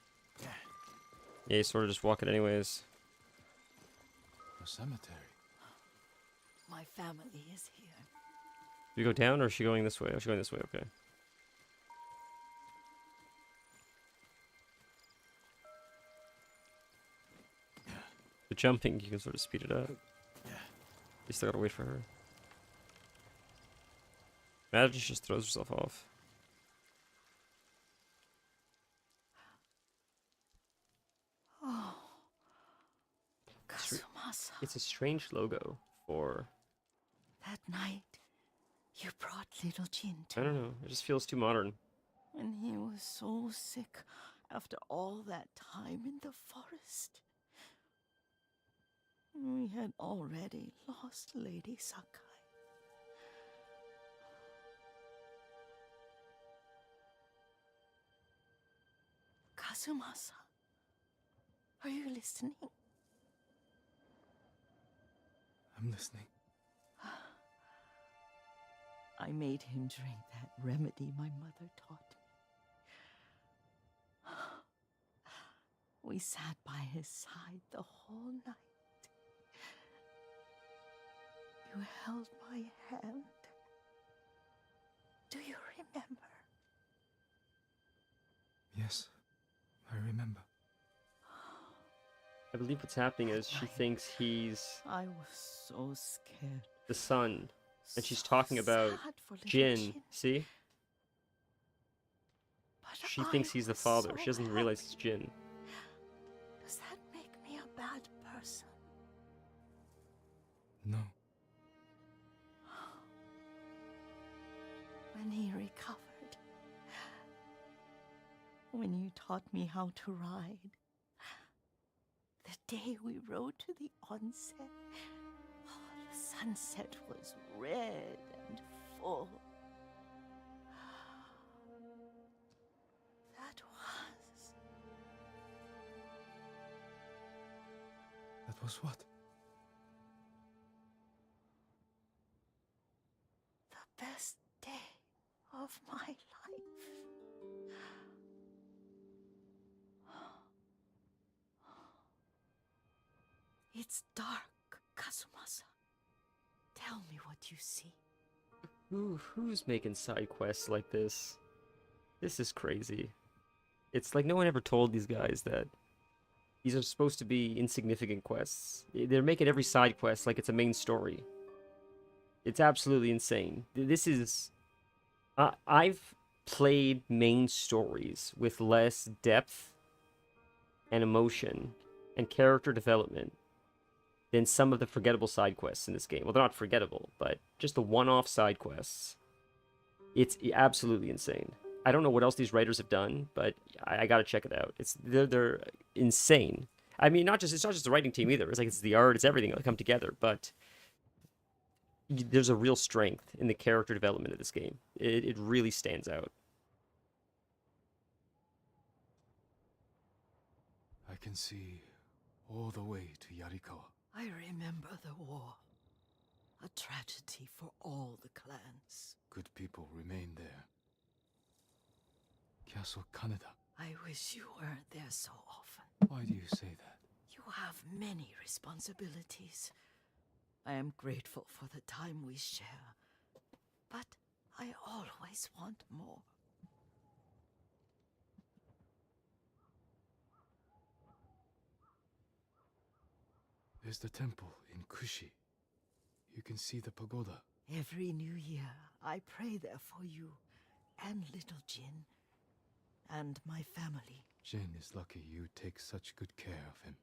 Yeah, you sort of just walk it anyways. A cemetery. My family is here. Do we go down or is she going this way? Oh, she's going this way, okay. The jumping, you can sort of speed it up. You still gotta wait for her. Imagine she just throws herself off. Oh. Stre- Kazumasa. It's a strange logo for... That night, you brought little Jin to I don't me. know, it just feels too modern. And he was so sick after all that time in the forest. We had already lost Lady Sakai. Kazumasa, are you listening? I'm listening. I made him drink that remedy my mother taught me. We sat by his side the whole night. You held my hand. Do you remember? Yes, I remember. I believe what's happening is she thinks he's I was so scared. the son. And she's So talking about sad for little Jin, see? But She I thinks he's the was father. so She doesn't realize it's happy. Jin. Does that make me a bad person? No. When he recovered, when you taught me how to ride, the day we rode to the onset, the sunset was red and full. That Was what? the best day of my life. It's dark, Kazumasa. Tell me what you see. Who's making side quests like this? This is crazy. It's like no one ever told these guys that these are supposed to be insignificant quests. They're making every side quest like it's a main story. It's absolutely insane. This is... I've played main stories with less depth and emotion and character development than some of the forgettable side quests in this game. Well, they're not forgettable, but just the one-off side quests. It's absolutely insane. I don't know what else these writers have done, but I gotta check it out. They're insane. I mean, it's not just the writing team either. It's the art, it's everything that come together. But there's a real strength in the character development of this game. It really stands out. I can see all the way to Yarikawa. I remember the war. A tragedy for all the clans. Good people remain there. Castle Kaneda. I wish you weren't there so often. Why do you say that? You have many responsibilities. I am grateful for the time we share, but I always want more. There's the temple in Kushi. You can see the pagoda. Every new year, I pray there for you, and little Jin, and my family. Jin is lucky you take such good care of him.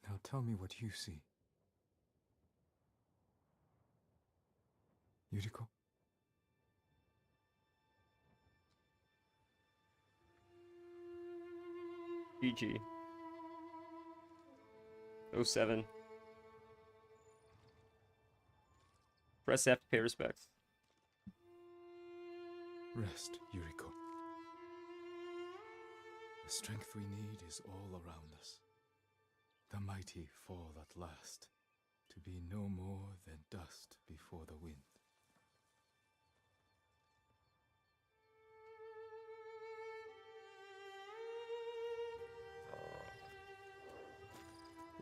Now tell me what you see. Yuriko? GG. 07. Press F to pay respects. Rest, Yuriko. The strength we need is all around us. The mighty fall at last, to be no more than dust before the wind.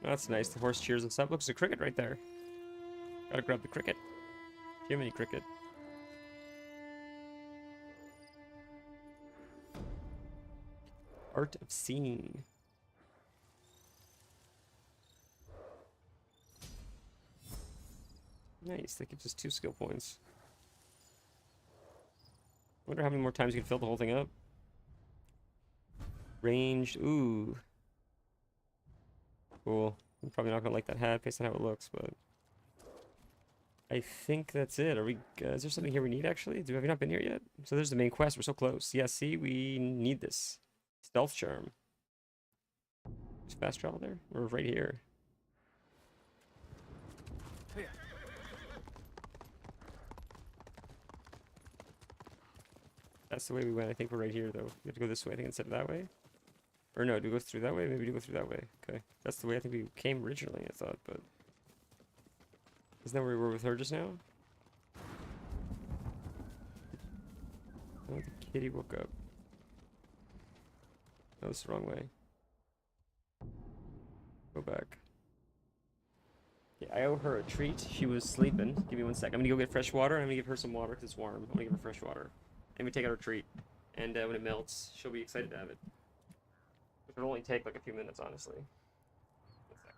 That's nice. The horse cheers us up. Looks like a cricket right there. Gotta grab the cricket. Jiminy cricket. Art of seeing. Nice. That gives us 2 skill points. Wonder how many more times you can fill the whole thing up. Ranged. Ooh. Cool. I'm probably not gonna like that hat based on how it looks, but I think that's it. Are we? Is there something here we need actually? Have we not been here yet? So there's the main quest. We're so close. Yeah. See, we need this stealth charm. Is fast travel there? We're right here. That's the way we went. I think we're right here though. We have to go this way. I think instead of that way. Or no, do we go through that way? Maybe we do go through that way. Okay. That's the way I think we came originally, I thought, but... Isn't that where we were with her just now? Oh, the kitty woke up. No, it's the wrong way. Go back. Yeah, I owe her a treat. She was sleeping. Give me 1 sec. I'm gonna go get fresh water. I'm gonna give her some water because it's warm. I'm gonna give her fresh water. And we take out her treat. And when it melts, she'll be excited to have it. It would only take like a few minutes, honestly. 1 sec.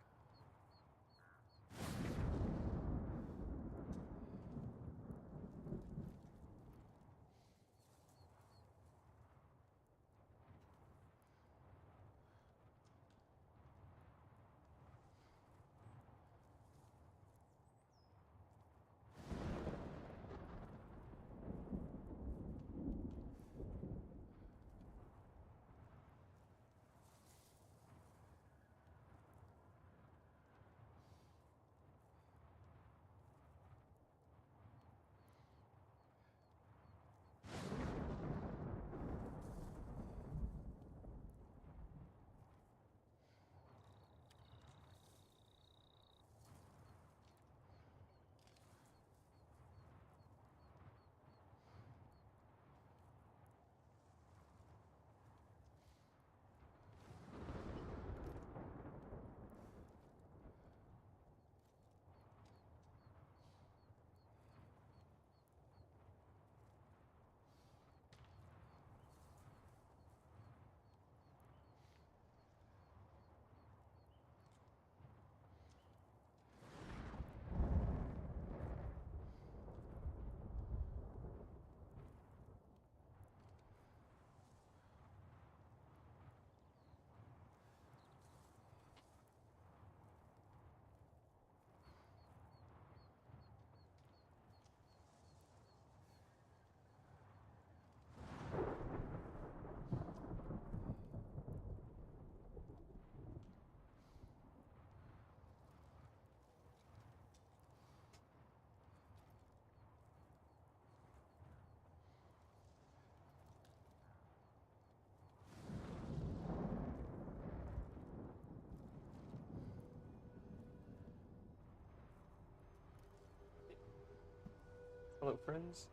Hello, friends.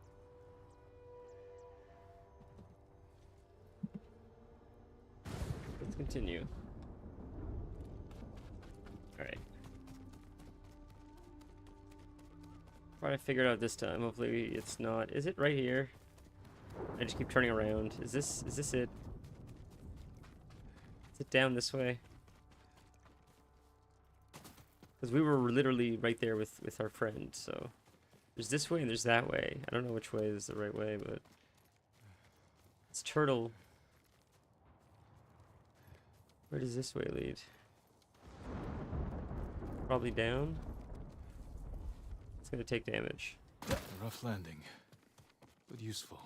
Let's continue. Alright. Try to figure it out this time. Hopefully it's not. Is it right here? I just keep turning around. Is this it? Is it down this way? Because we were literally right there with our friend, so there's this way and there's that way. I don't know which way is the right way, but it's turtle. Where does this way lead? Probably down. It's gonna take damage. A rough landing, but useful.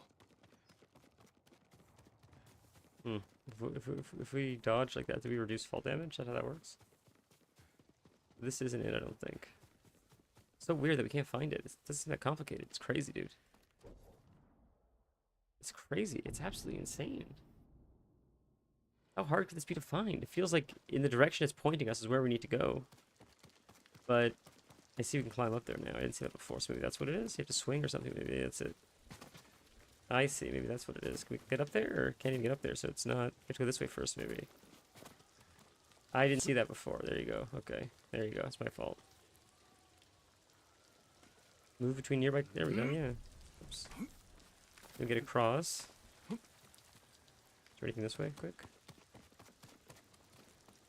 If we dodge like that, do we reduce fall damage? Is that how that works? This isn't it, I don't think. It's so weird that we can't find it. It doesn't seem that complicated. It's crazy, dude. It's crazy. It's absolutely insane. How hard could this be to find? It feels like in the direction it's pointing us is where we need to go. But I see we can climb up there now. I didn't see that before, so maybe that's what it is? You have to swing or something. Maybe that's it. I see. Maybe that's what it is. Can we get up there? Or can't even get up there, so it's not... We have to go this way first, maybe. I didn't see that before. There you go. Okay. There you go. It's my fault. Move between nearby... There we go, yeah. Oops. We get across. Is there anything this way? Quick.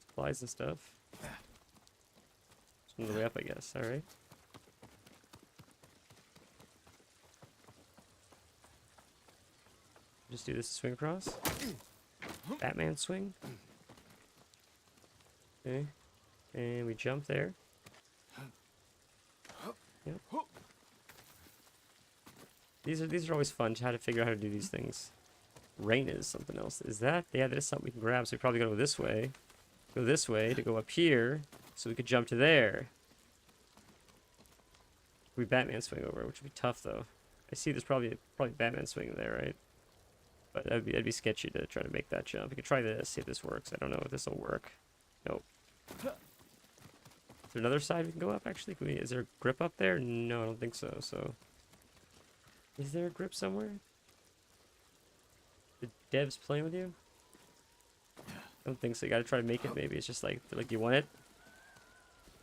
Supplies and stuff. Just on the way up, I guess. Alright. Just do this to swing across. Batman swing. Okay. And we jump there. Yep. These are always fun to how to figure out how to do these things. Rain is something else. Is that? Yeah, that is something we can grab. So we probably gotta go this way. Go this way to go up here. So we could jump to there. We Batman swing over, which would be tough though. I see there's probably Batman swing there, right? But that'd be sketchy to try to make that jump. We could try this, see if this works. I don't know if this will work. Nope. Is there another side we can go up, actually? Is there a grip up there? No, I don't think so, so... Is there a grip somewhere? The devs playing with you? I don't think so. You gotta try to make it, maybe. It's just like, they're like, you want it?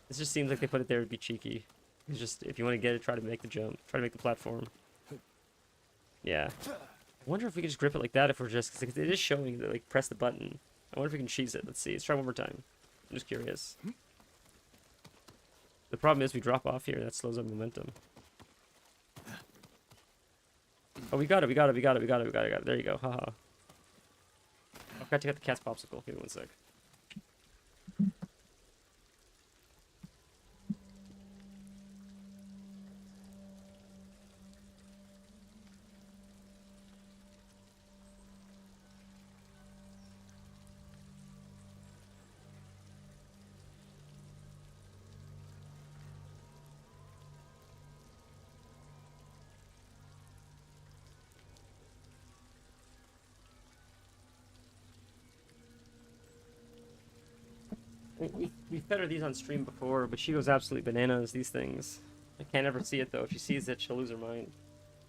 This just seems like they put it there to be cheeky. It's just, if you want to get it, try to make the jump. Try to make the platform. Yeah. I wonder if we can just grip it like that if we're just... Cause it is showing that, like, press the button. I wonder if we can cheese it. Let's see. Let's try one more time. I'm just curious. The problem is we drop off here. That slows up momentum. Oh, we got it. There you go. Haha. I forgot to get the cat's popsicle. Give me one sec. We've fed her these on stream before, but she goes absolutely bananas, these things. I can't ever see it, though. If she sees it, she'll lose her mind.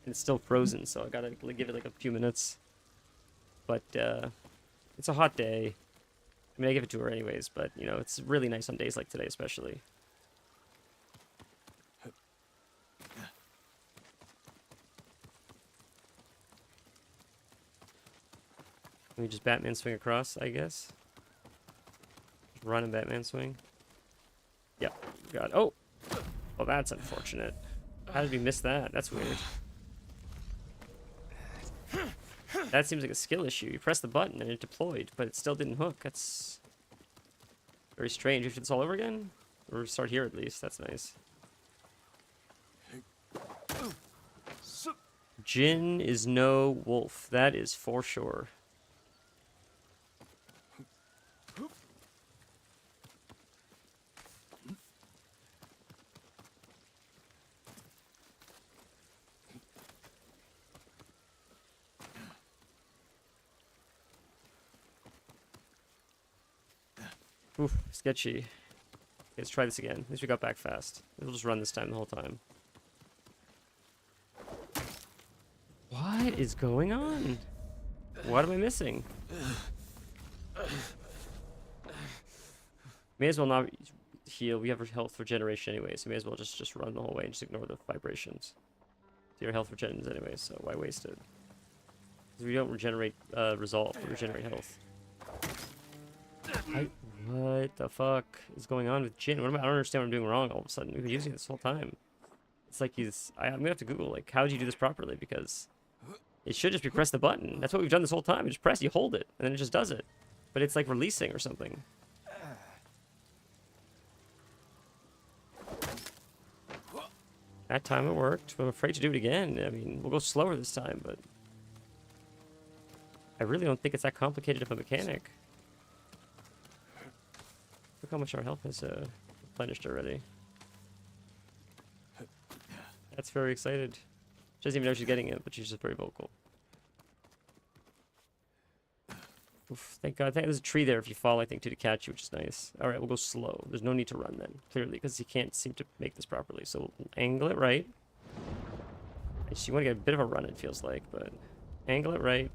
And it's still frozen, so I gotta give it like a few minutes. But, it's a hot day. I mean, I give it to her anyways, but, you know, it's really nice on days like today, especially. Let me just Batman swing across, I guess. Run and Batman swing. Yep, got. Oh, well, that's unfortunate. How did we miss that? That's weird. That seems like a skill issue. You press the button and it deployed, but it still didn't hook. That's very strange. We should do this all over again, or start here at least. That's nice. Jin is no wolf. That is for sure. Oof, sketchy. Okay, let's try this again. At least we got back fast. We'll just run this time the whole time. What is going on? What am I missing? May as well not heal. We have health regeneration anyway, so may as well just run the whole way and just ignore the vibrations. So your health regens anyway, so why waste it? Because we don't regenerate resolve, we regenerate health. What the fuck is going on with Jin? I don't understand what I'm doing wrong all of a sudden. We've been using it this whole time. It's like I'm gonna have to Google, like, how do you do this properly? Because it should just be press the button. That's what we've done this whole time. You just press, you hold it, and then it just does it. But it's like releasing or something. That time it worked. I'm afraid to do it again. I mean, we'll go slower this time, but I really don't think it's that complicated of a mechanic. Look how much our health has replenished already. That's very excited. She doesn't even know she's getting it, but she's just very vocal. Oof, thank God. There's a tree there if you fall, I think, too, to catch you, which is nice. Alright, we'll go slow. There's no need to run then, clearly, because he can't seem to make this properly. So we'll angle it right. You want to get a bit of a run, it feels like, but angle it right.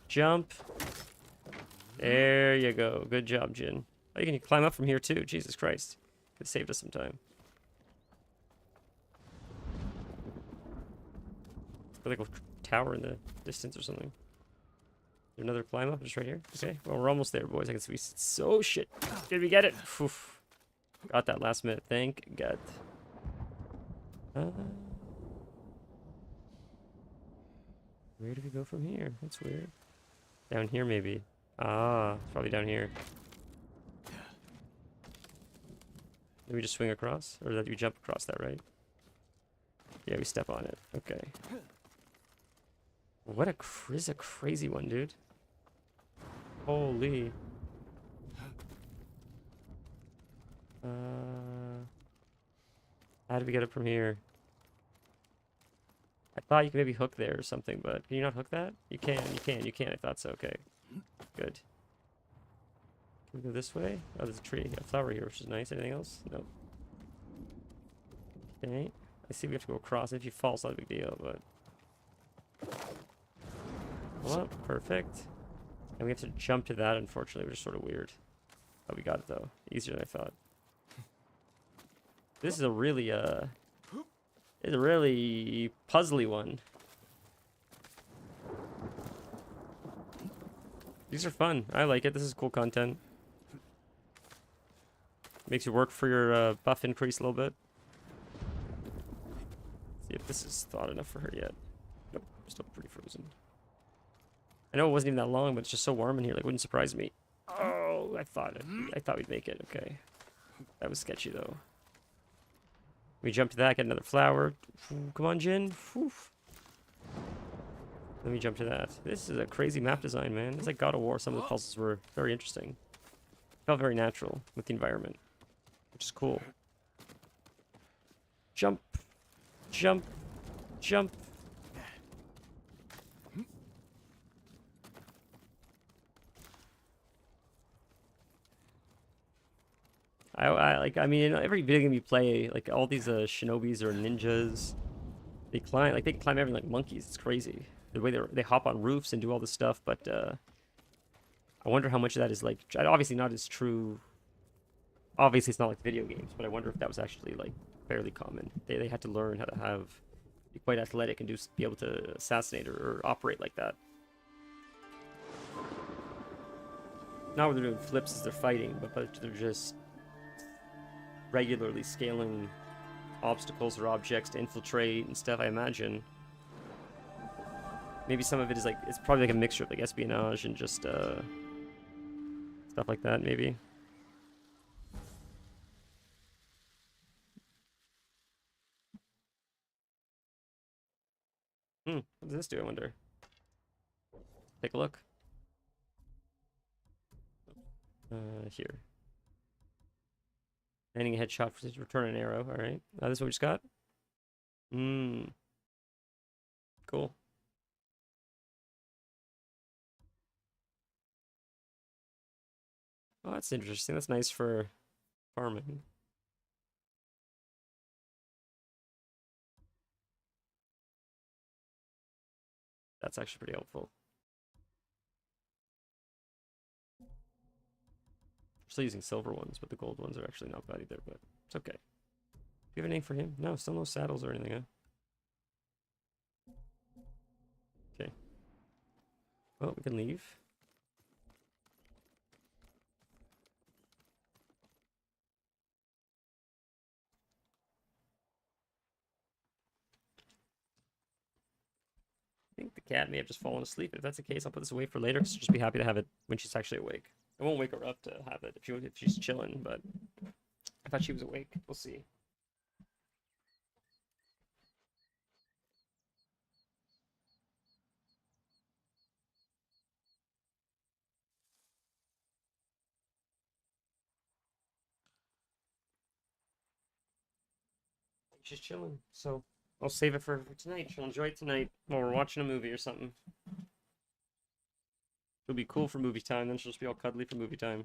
Jump. There you go. Good job, Jin. Oh, you can climb up from here, too. Jesus Christ. Could have saved us some time. Like a tower in the distance or something. Is there another climb up just right here? Okay, well, we're almost there, boys. I can see. So shit. Did we get it? Oof. Got that last minute. Thank God. Where do we go from here? That's weird. Down here, maybe. Ah, it's probably down here. Did we just swing across? Or did we jump across that, right? Yeah, we step on it. Okay. What a crazy one, dude. Holy. How do we get up from here? I thought you could maybe hook there or something, but can you not hook that? You can. I thought so. Okay. Good. Can we go this way? Oh, there's a tree. A flower here, which is nice. Anything else? Nope. Okay. I see we have to go across. If you fall, it's not a big deal, but... Well, perfect. And we have to jump to that, unfortunately, which is sort of weird. Oh, we got it, though. Easier than I thought. This is a really, puzzly one. These are fun. I like it. This is cool content. Makes you work for your buff increase a little bit. See if this is thought enough for her yet. Nope, still pretty frozen. I know it wasn't even that long, but it's just so warm in here. Like, wouldn't surprise me. Oh, I thought we'd make it. Okay, that was sketchy though. We jump to that, get another flower. Come on, Jin. Whew. Let me jump to that. This is a crazy map design, man. It's like God of War. Some of the puzzles were very interesting. Felt very natural with the environment, which is cool. Jump, jump, jump. I mean, in every video game you play, like all these shinobis or ninjas, they climb everything like monkeys. It's crazy the way they hop on roofs and do all this stuff. But I wonder how much of that is like obviously not as true. Obviously, it's not like video games, but I wonder if that was actually like fairly common. They had to learn how to be quite athletic and be able to assassinate or operate like that. Not when they're doing flips as they're fighting, but they're just regularly scaling obstacles or objects to infiltrate and stuff, I imagine. Maybe some of it is like, it's probably like a mixture of like espionage and just stuff like that, maybe. What does this do, I wonder? Take a look. Here. Landing a headshot for return an arrow. All right. This is what we just got. Cool. Oh, that's interesting. That's nice for farming. That's actually pretty helpful. We're still using silver ones, but the gold ones are actually not bad either, but it's okay. Do you have a name for him? No, still no saddles or anything, huh? Okay. Well, we can leave. I think the cat may have just fallen asleep. If that's the case, I'll put this away for later. So just be happy to have it when she's actually awake. I won't wake her up to have it if she's chilling, but I thought she was awake. We'll see. She's chilling, so I'll save it for tonight. She'll enjoy it tonight while we're watching a movie or something. It'll be cool for movie time, then she'll just be all cuddly for movie time.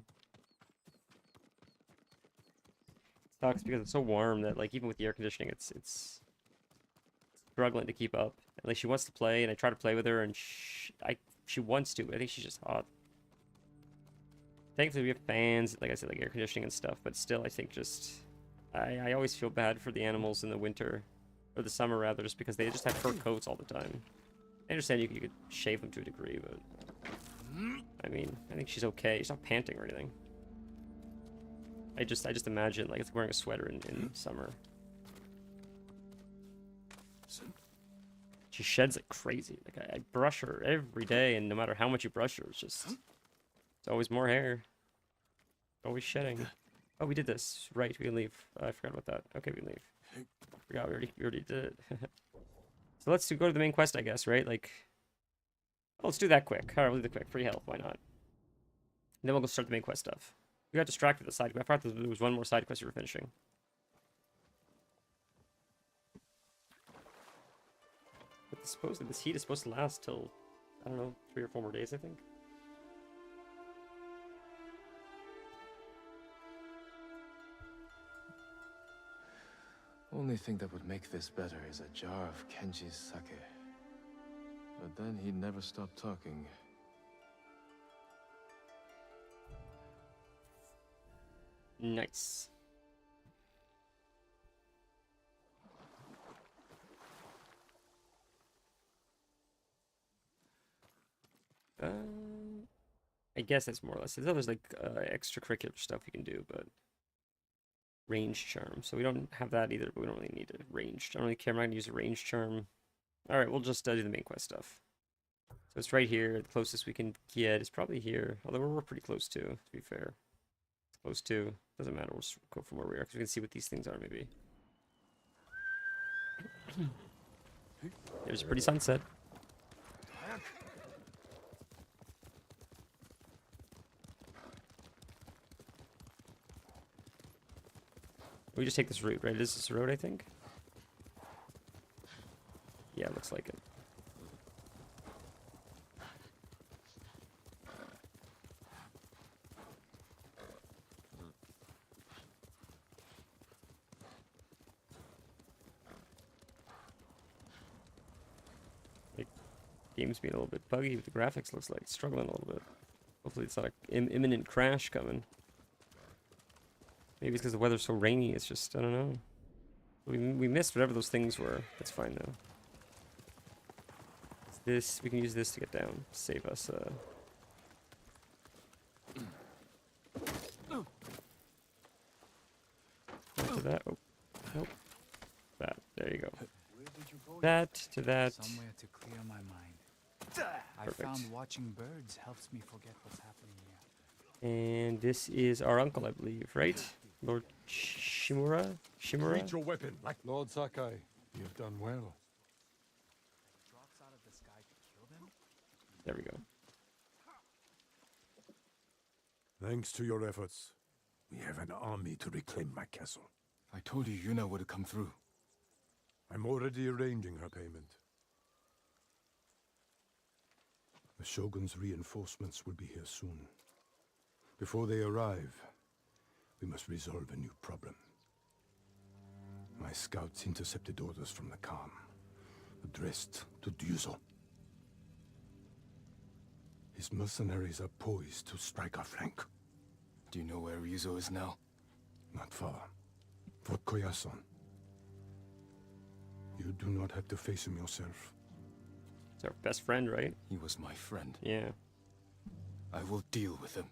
It sucks because it's so warm that, like, even with the air conditioning, it's struggling to keep up. And, like, she wants to play, and I try to play with her, and she wants to, but I think she's just hot. Thankfully, we have fans, like I said, like air conditioning and stuff, but still, I think just... I always feel bad for the animals in the winter, or the summer rather, just because they just have fur coats all the time. I understand you could shave them to a degree, but I mean, I think she's okay. She's not panting or anything. I just imagine like it's wearing a sweater in summer. She sheds like crazy. Like I brush her every day, and no matter how much you brush her, it's always more hair. Always shedding. Oh, we did this. Right, we can leave. I forgot about that. Okay, we can leave. Forgot we already did it. So let's go to the main quest, I guess, right? Like, oh, let's do that quick. All right, we'll do the quick. Free health, why not? And then we'll go start the main quest stuff. We got distracted with the side quest. I thought there was one more side quest we were finishing. But supposedly this heat is supposed to last till, I don't know, 3 or 4 more days, I think. Only thing that would make this better is a jar of Kenji's sake. But then he'd never stop talking. Nice. I guess that's more or less it. There's like extracurricular stuff you can do, but range charm. So we don't have that either, but we don't really need a range. I don't really care. I'm not gonna use a range charm. All right, we'll just do the main quest stuff. So it's right here. The closest we can get is probably here. Although we're pretty close to be fair. Close to. Doesn't matter. We'll just go from where we are because we can see what these things are maybe. There's a pretty sunset. We just take this route, right? Is this a road, I think? Yeah, it looks like it. Like, game's being a little bit buggy with the graphics, looks like it's struggling a little bit. Hopefully it's not an imminent crash coming. Maybe it's because the weather's so rainy, it's just, I don't know. We missed whatever those things were. That's fine, though. It's this, we can use this to get down. Save us, to that, oh, nope. That, there you go. That, to that. Somewhere to clear my mind. I Perfect. found watching birds helps me forget what's happening here. And this is our uncle, I believe, right? Lord Shimura? Reach your weapon, like Lord Sakai. You've done well. Drops out of the sky to kill them? There we go. Thanks to your efforts, we have an army to reclaim my castle. I told you Yuna would come through. I'm already arranging her payment. The Shogun's reinforcements will be here soon. Before they arrive, we must resolve a new problem. My scouts intercepted orders from the Khan, addressed to Ryuzo. His mercenaries are poised to strike our flank. Do you know where Ryuzo is now? Not far. Fort Koyasan. You do not have to face him yourself. He's our best friend, right? He was my friend. Yeah. I will deal with him.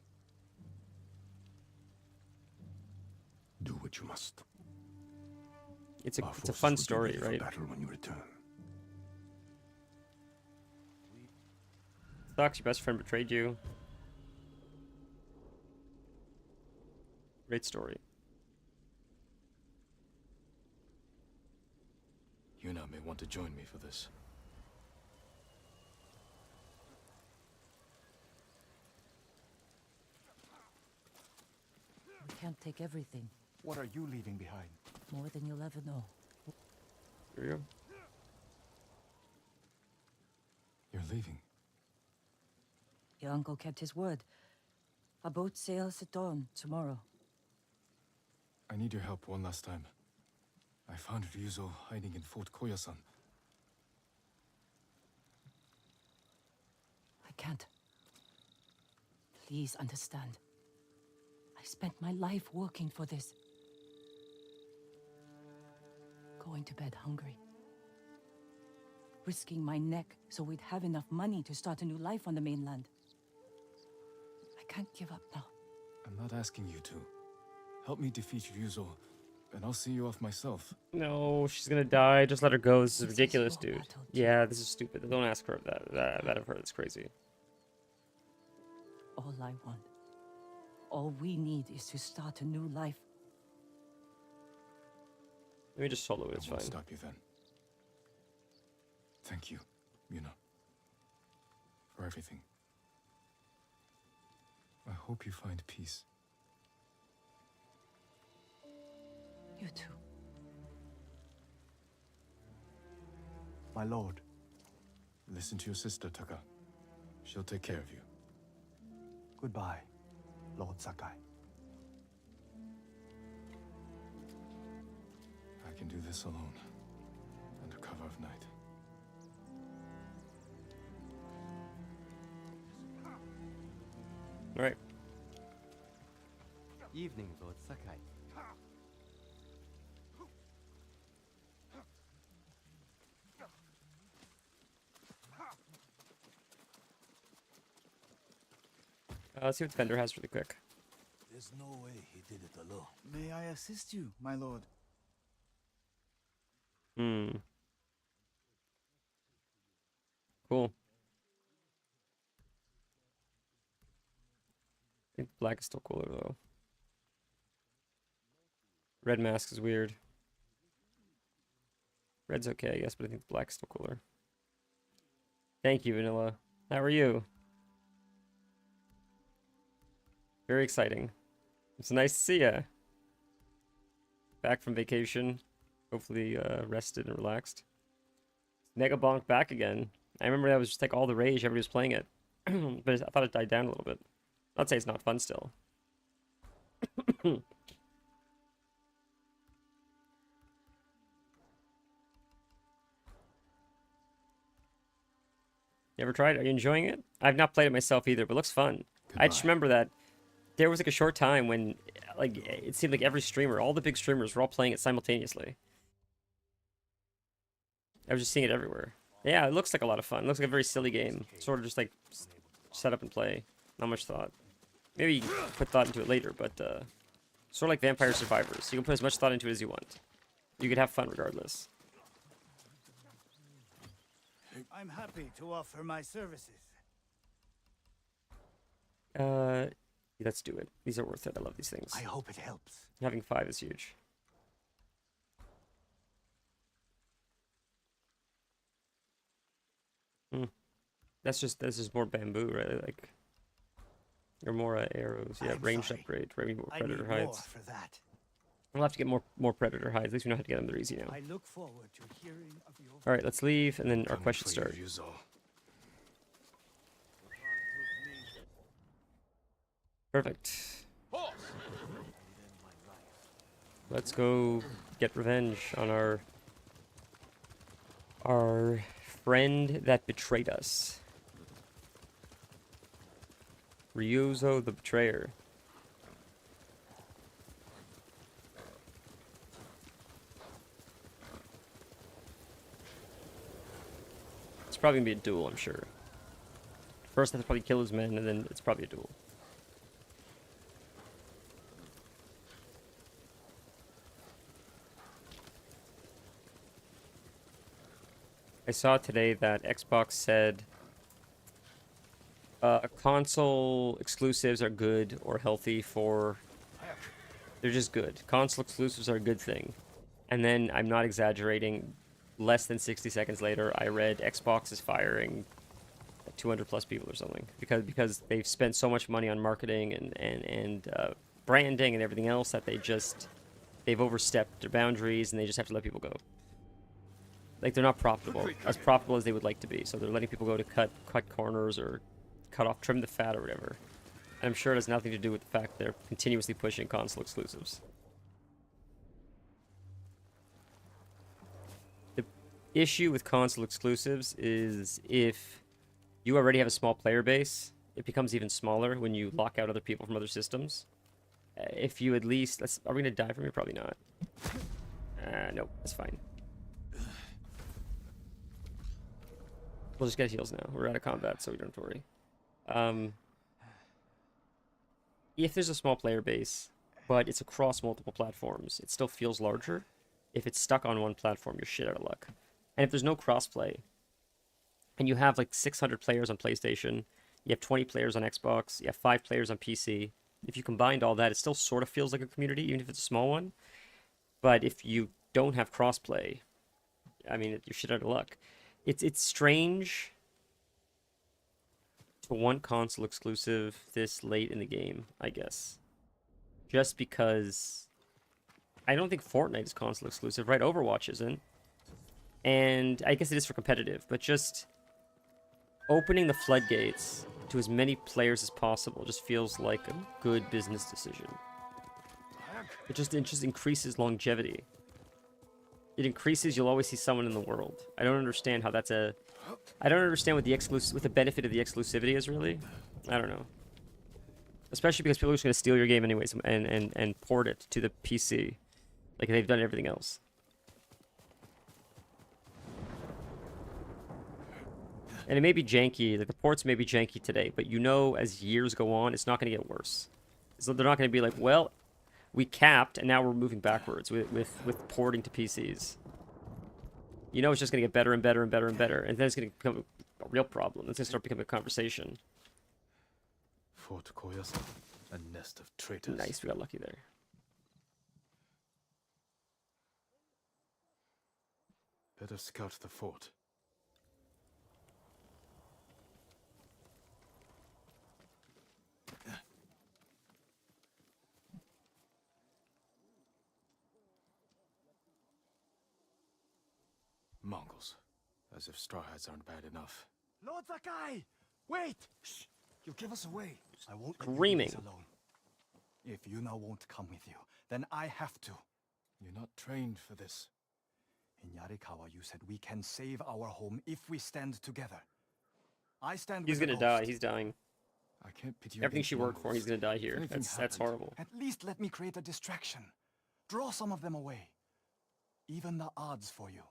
Do what you must. It's Our a forces fun will be story, ready for right? battle when you return. Sucks, your best friend betrayed you. Great story. Yuna may want to join me for this. We can't take everything. What are you leaving behind? More than you'll ever know. Here you go. You're leaving. Your uncle kept his word. Our boat sails at dawn tomorrow. I need your help one last time. I found Ryuzo hiding in Fort Koyasan. I can't. Please understand. I spent my life working for this. Going to bed hungry. Risking my neck so we'd have enough money to start a new life on the mainland. I can't give up now. I'm not asking you to. Help me defeat Ryuzo, and I'll see you off myself. No, she's gonna die. Just let her go. This is This is ridiculous, your dude. battle, too. Yeah, this is stupid. Don't ask her that of her. That's crazy. All I want. All we need is to start a new life. Let me just solo it. It's I won't fine. stop you then. Thank you, Yuna, for everything. I hope you find peace. You too. My lord. Listen to your sister, Taka. She'll take care of you. Goodbye, Lord Sakai. I can do this alone, under cover of night. All right. Evening, Lord Sakai. Let's see what the vendor has really quick. There's no way he did it alone. May I assist you, my lord? Hmm. Cool. I think black is still cooler though. Red mask is weird. Red's okay, I guess, but I think black's still cooler. Thank you, Vanilla. How are you? Very exciting. It's nice to see ya. Back from vacation. Hopefully rested and relaxed. Mega Bonk back again. I remember that was just like all the rage. Everybody was playing it. But I thought it died down a little bit. I'd say it's not fun still. You ever tried it? Are you enjoying it? I've not played it myself either, but it looks fun. I just remember that there was like a short time when like it seemed like every streamer, all the big streamers were all playing it simultaneously. I was just seeing it everywhere. Yeah, it looks like a lot of fun. It looks like a very silly game. Sort of just like set up and play. Not much thought. Maybe you can put thought into it later, but sort of like Vampire Survivors. You can put as much thought into it as you want. You could have fun regardless. I'm happy to offer my services. Let's do it. These are worth it. I love these things. I hope it helps. Having 5 is huge. This is more bamboo, right? Like, or more arrows. Yeah, I'm ranged sorry. upgrade. Maybe more I predator need more hides. for that. We'll have to get more predator hides. At least we know how to get them. They're easy now. I look forward to hearing of your. All right, let's leave, and then our Coming questions for you, start. Ryuzo. Perfect. Let's go get revenge on our friend that betrayed us. Ryuzo the Betrayer. It's probably gonna be a duel, I'm sure. First, I have to probably kill his men, and then it's probably a duel. I saw today that Xbox said console exclusives are good or healthy for... They're just good. Console exclusives are a good thing. And then, I'm not exaggerating, less than 60 seconds later, I read Xbox is firing 200 plus people or something. Because they've spent so much money on marketing and branding and everything else that they've overstepped their boundaries and they just have to let people go. Like, they're not profitable, as profitable as they would like to be. So they're letting people go to cut corners or trim the fat or whatever. And I'm sure it has nothing to do with the fact they're continuously pushing console exclusives. The issue with console exclusives is if you already have a small player base, it becomes even smaller when you lock out other people from other systems. If you at least... are we going to die from here? Probably not. Nope, that's fine. We'll just get heals now. We're out of combat, so we don't have to worry. If there's a small player base, but it's across multiple platforms, it still feels larger. If it's stuck on one platform, you're shit out of luck. And if there's no crossplay, and you have like 600 players on PlayStation, you have 20 players on Xbox, you have 5 players on PC, if you combined all that, it still sort of feels like a community, even if it's a small one. But if you don't have crossplay, I mean, you're shit out of luck. It's strange to want console exclusive this late in the game, I guess. Just because I don't think Fortnite is console exclusive, right? Overwatch isn't. And I guess it is for competitive, but just opening the floodgates to as many players as possible just feels like a good business decision. It just increases longevity. It increases, you'll always see someone in the world. I don't understand how that's a... I don't understand what the benefit of the exclusivity is, really. I don't know. Especially because people are just going to steal your game anyways and port it to the PC. Like they've done everything else. And it may be janky, like the ports may be janky today, but you know as years go on, it's not going to get worse. So they're not going to be like, well, we capped and now we're moving backwards with porting to PCs. You know it's just going to get better and better and better and better, and then it's going to become a real problem. It's going to start becoming a conversation. Fort Koyasan, a nest of traitors. Nice, we got lucky there. Better scout the fort. Mongols. As if straw hats aren't bad enough. Lord Sakai! Wait! Shh! You give us away. I won't let you Screaming. leave us alone. If Yuna won't come with you, then I have to. You're not trained for this. In Yarikawa, you said we can save our home if we stand together. I stand He's with going the to die, ghost. he's dying. I can't pity you. Everything against she worked for, he's Mongols. going to die here. Anything That's happened. horrible. At least let me create a distraction. Draw some of them away. Even the odds for you.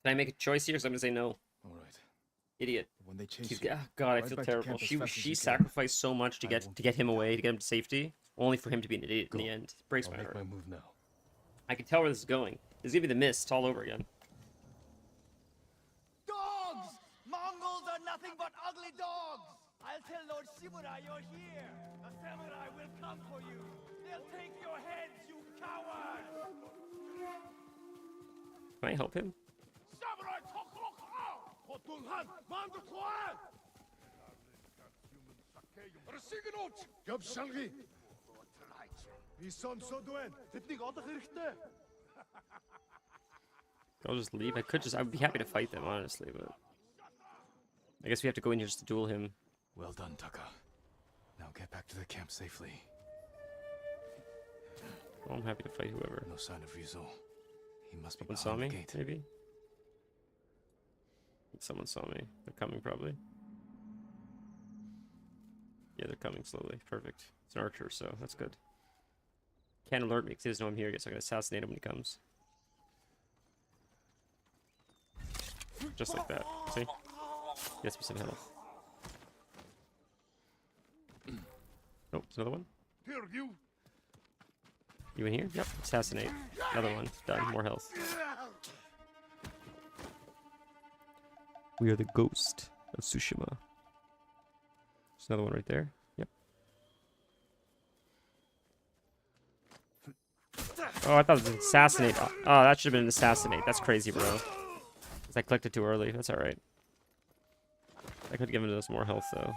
Can I make a choice here? Because I'm going to say no. All right. Idiot. When they chase He's, you, God, I right feel back to terrible. camp as fast as She you can. sacrificed so much to I get won't him forget away, that. to get him to safety, only for him to be an idiot in Go. the end. Breaks I'll my make heart. my move now. I can tell where this is going. This is going to be the mist all over again. Dogs! Mongols are nothing but ugly dogs! I'll tell Lord Shimura you're here. The samurai will come for you. They'll take your heads, you coward! Can I help him? Samurai I'll just leave. I would be happy to fight them, honestly, but... I guess we have to go in here just to duel him. Well done, Taka. Now get back to the camp safely. Well, I'm happy to fight whoever. No sign of Ryuzo. He must be Someone saw behind me, the gate. maybe? Someone saw me. They're coming, probably. Yeah, they're coming slowly. Perfect. It's an archer, so that's good. Can't alert me because he doesn't know I'm here yet, so I'm gonna assassinate him when he comes. Just like that. See? Gets me some health. Oh, there's another one. Here, you. You in here? Yep. Assassinate. Another one. Done. More health. We are the ghost of Tsushima. There's another one right there. Yep. Oh, I thought it was an assassinate. Oh, that should have been an assassinate. That's crazy, bro. 'Cause I clicked it too early. That's alright. I could have given us more health, though.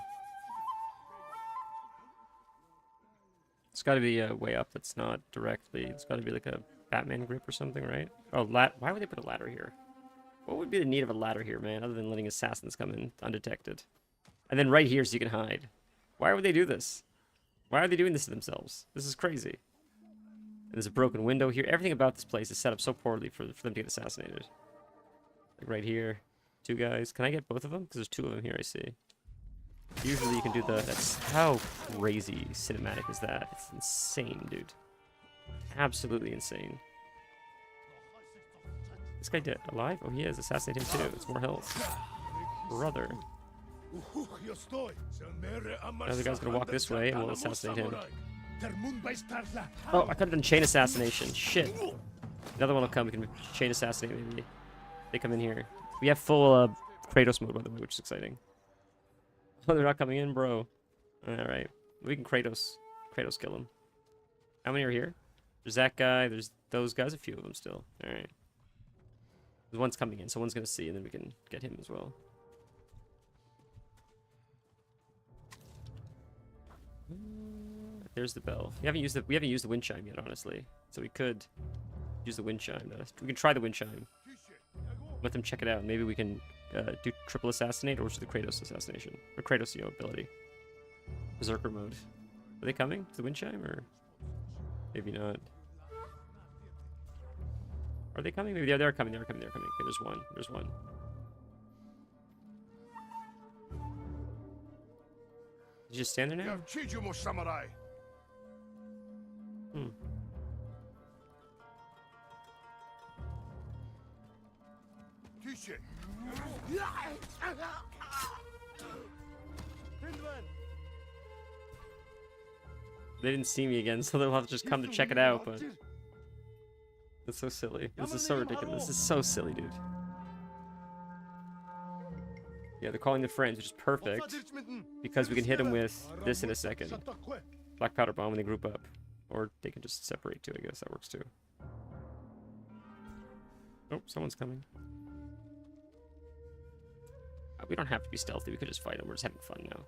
It's got to be a way up that's not directly. It's got to be like a Batman grip or something, right? Oh, why would they put a ladder here? What would be the need of a ladder here, man, other than letting assassins come in undetected? And then right here so you can hide. Why would they do this? Why are they doing this to themselves? This is crazy. And there's a broken window here. Everything about this place is set up so poorly for them to get assassinated. Like right here. 2 guys. Can I get both of them? Because there's 2 of them here, I see. Usually you can do that's how crazy cinematic is that? It's insane, dude. Absolutely insane. This guy dead? Alive? Oh, he is. Assassinate him too. It's more health. Brother. Now the guy's gonna walk this way and we'll assassinate him. Oh, I could have done chain assassination. Shit. Another one will come. We can chain assassinate maybe. They come in here. We have full Kratos mode, by the way, which is exciting. Oh, they're not coming in, bro. Alright. We can Kratos kill him. How many are here? There's that guy. There's those guys. A few of them still. Alright. There's one's coming in, so one's gonna see, and then we can get him as well. There's the bell. We haven't used the wind chime yet, honestly. So we could use the wind chime. We can try the wind chime. Let them check it out. Maybe we can do triple assassinate or just the Kratos assassination or Kratos ability. Berserker mode. Are they coming to the wind chime or maybe not? Are they coming? Maybe they're coming. They're coming. Okay, there's one. There's one. Did you just stand there now? Hmm. They didn't see me again, so they'll have to just come to check it out, but it's so silly. This is so ridiculous. This is so silly, dude. Yeah, they're calling the friends, which is perfect because we can hit them with this in a second. Black powder bomb when they group up. Or they can just separate too, I guess. That works too. Oh, someone's coming. We don't have to be stealthy. We could just fight them. We're just having fun now.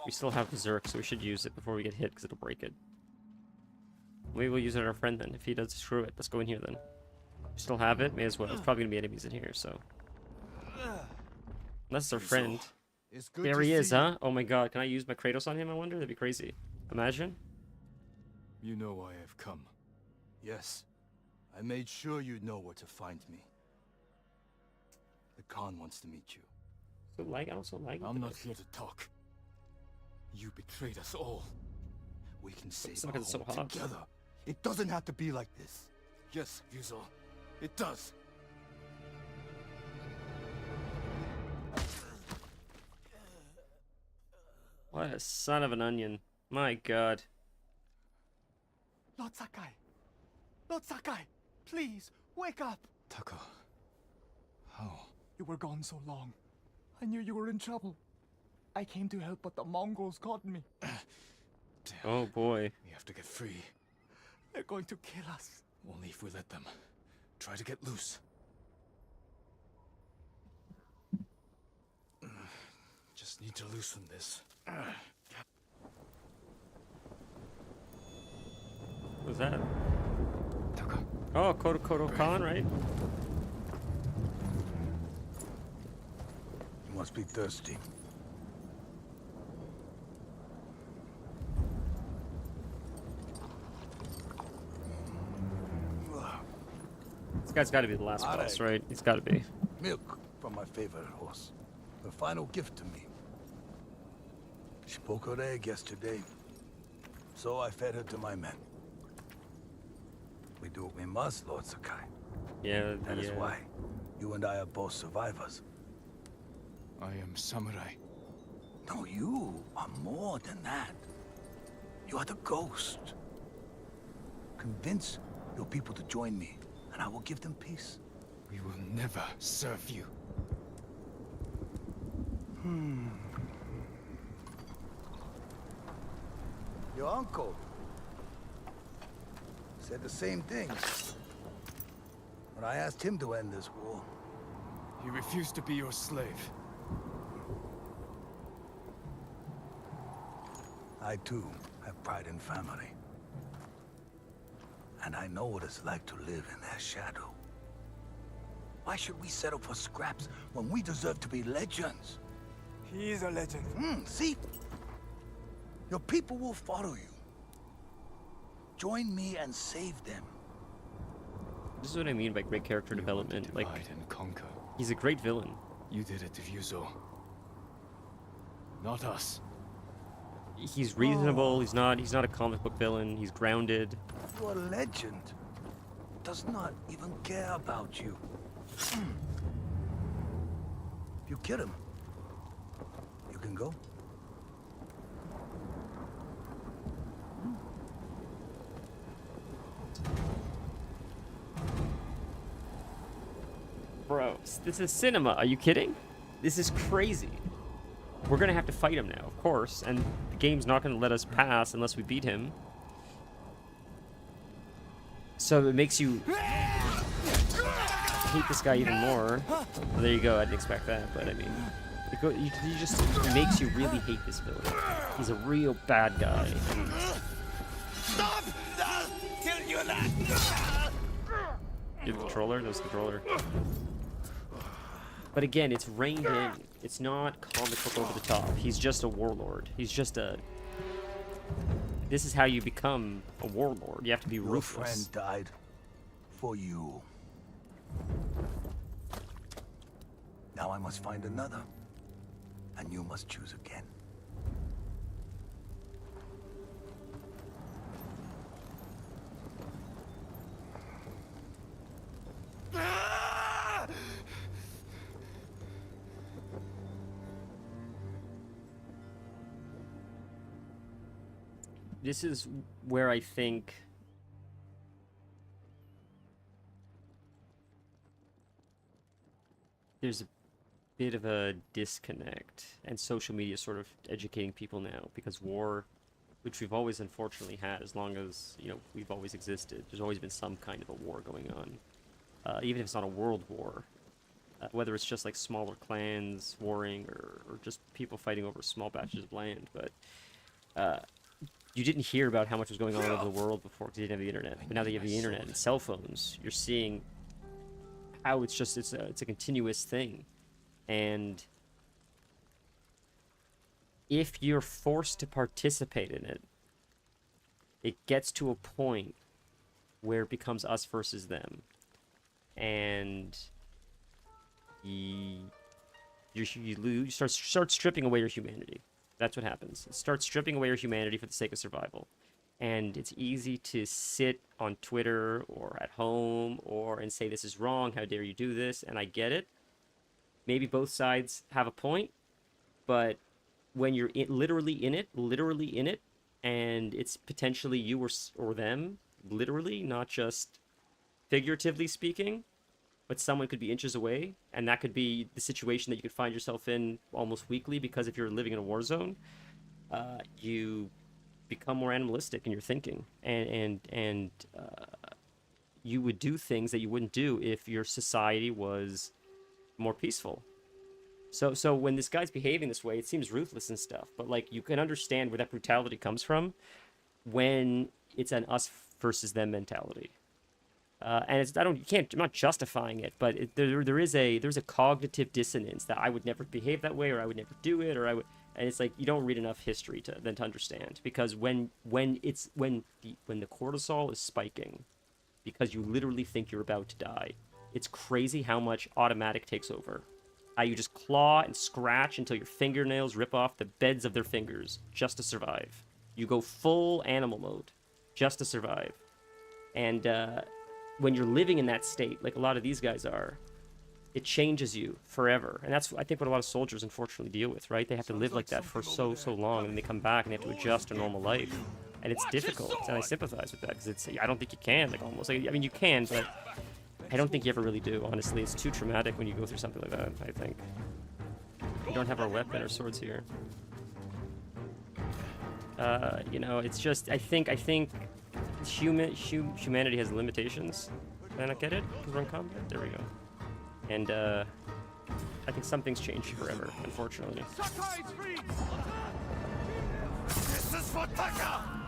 We still have Berserk, so we should use it before we get hit, because it'll break it. Maybe we'll use it on our friend then. If he does, screw it. Let's go in here then. We still have it. May as well. It's probably going to be enemies in here, so. Unless it's our friend. There he is, huh? Oh my god. Can I use my Kratos on him, I wonder? That'd be crazy. Imagine. You know why I've come. Yes. I made sure you'd know where to find me. The Khan wants to meet you. So I also like I'm not here to talk. You betrayed us all. We can save It's not our 'cause it's so home hot. together. It doesn't have to be like this. Yes, Ryuzo. It does. What a son of an onion. My god. Lord Sakai! Lord Sakai! Please, wake up! Taka. How? You were gone so long. I knew you were in trouble. I came to help, but the Mongols caught me. Damn. Oh boy. We have to get free. They're going to kill us. Only if we let them. Try to get loose. Just need to loosen this. What's that? Taka. Oh, Kodo Khan, right? You must be thirsty. This guy's got to be the last boss, right? He's got to be. Milk from my favorite horse. The final gift to me. She broke her egg yesterday, so I fed her to my men. We do what we must, Lord Sakai. Yeah, That is why you and I are both survivors. I am samurai. No, you are more than that. You are the ghost. Convince your people to join me, and I will give them peace. We will never serve you. Your uncle said the same thing when I asked him to end this war. He refused to be your slave. I too have pride in family. And I know what it's like to live in their shadow. Why should we settle for scraps when we deserve to be legends? He is a legend. See? Your people will follow you. Join me and save them. This is what I mean by great character development. Like, Divide and conquer. he's a great villain. You did it to Ryuzo. Not us. He's reasonable. He's not a comic book villain. He's grounded. Your legend does not even care about you. If you kill him, you can go. Bro, this is cinema. Are you kidding? This is crazy. We're gonna have to fight him now, of course, and the game's not gonna let us pass unless we beat him. So it makes you hate this guy even more. Well, there you go. I didn't expect that, but I mean, it makes you really hate this villain. He's a real bad guy. And Stop! Kill you that! you're the controller. That was the controller. But again, it's reined in. It's not comic book over the top. He's just a warlord. He's just a... This is how you become a warlord. You have to be Your ruthless. friend died for you. Now I must find another. And you must choose again. This is where I think there's a bit of a disconnect, and social media is sort of educating people now, because war, which we've always unfortunately had as long as, you know, we've always existed, there's always been some kind of a war going on, even if it's not a world war, whether it's just like smaller clans warring or just people fighting over small patches of land. But you didn't hear about how much was going on all over the world before because you didn't have the internet. But now that you have the internet and cell phones, you're seeing how it's a continuous thing. And if you're forced to participate in it, it gets to a point where it becomes us versus them. And you start stripping away your humanity. That's what happens. Start stripping away your humanity for the sake of survival. And it's easy to sit on Twitter or at home and say, this is wrong, how dare you do this? And I get it. Maybe both sides have a point, but when you're literally in it, and it's potentially you or them, literally, not just figuratively speaking, but someone could be inches away, and that could be the situation that you could find yourself in almost weekly, because if you're living in a war zone, you become more animalistic in your thinking, and you would do things that you wouldn't do if your society was more peaceful. So when this guy's behaving this way, it seems ruthless and stuff, but like you can understand where that brutality comes from when it's an us versus them mentality. And I'm not justifying it, but there's a cognitive dissonance that I would never behave that way, or I would never do it, and it's like you don't read enough history to understand, because when the cortisol is spiking, because you literally think you're about to die. It's crazy how much automatic takes over. How you just claw and scratch until your fingernails rip off the beds of their fingers just to survive. You go full animal mode just to survive. And when you're living in that state, like a lot of these guys are, it changes you forever. And that's, I think, what a lot of soldiers unfortunately deal with, right? They have to live like that for so long, and they come back and they have to adjust to normal life. And it's difficult, and I sympathize with that, because it's, I don't think you can, like, almost. I mean, you can, but I don't think you ever really do, honestly. It's too traumatic when you go through something like that, I think. We don't have our weapon or swords here. You know, it's just, I think humanity has limitations. Did I not get it? Run combat? There we go. And, I think some things change forever, unfortunately. This is for Taka!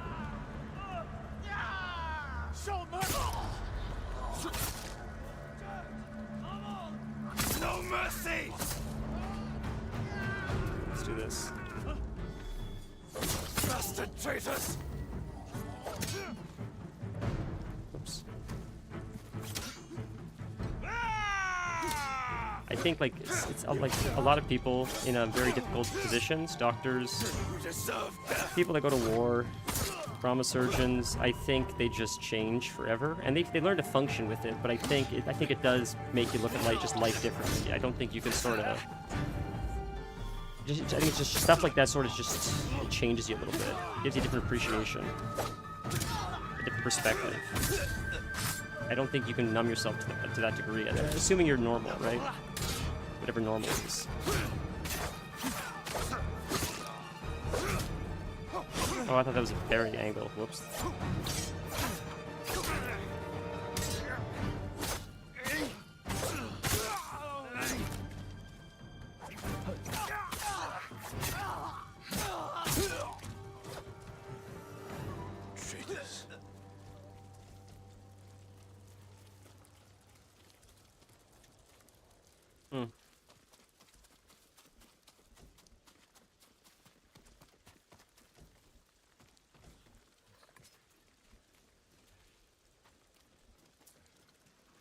Show no mercy! Let's do this. Bastard traitors! Oops. I think, like, it's like a lot of people in a very difficult positions, doctors, people that go to war, trauma surgeons, I think they just change forever, and they learn to function with it, but I think it does make you look at life differently. I don't think you can sort of, I think it's just stuff like that sort of just, it changes you a little bit, gives you a different appreciation, a different perspective. I don't think you can numb yourself to that degree, assuming you're normal, right? Whatever normal is. Oh, I thought that was a parry angle. Whoops. Traitors.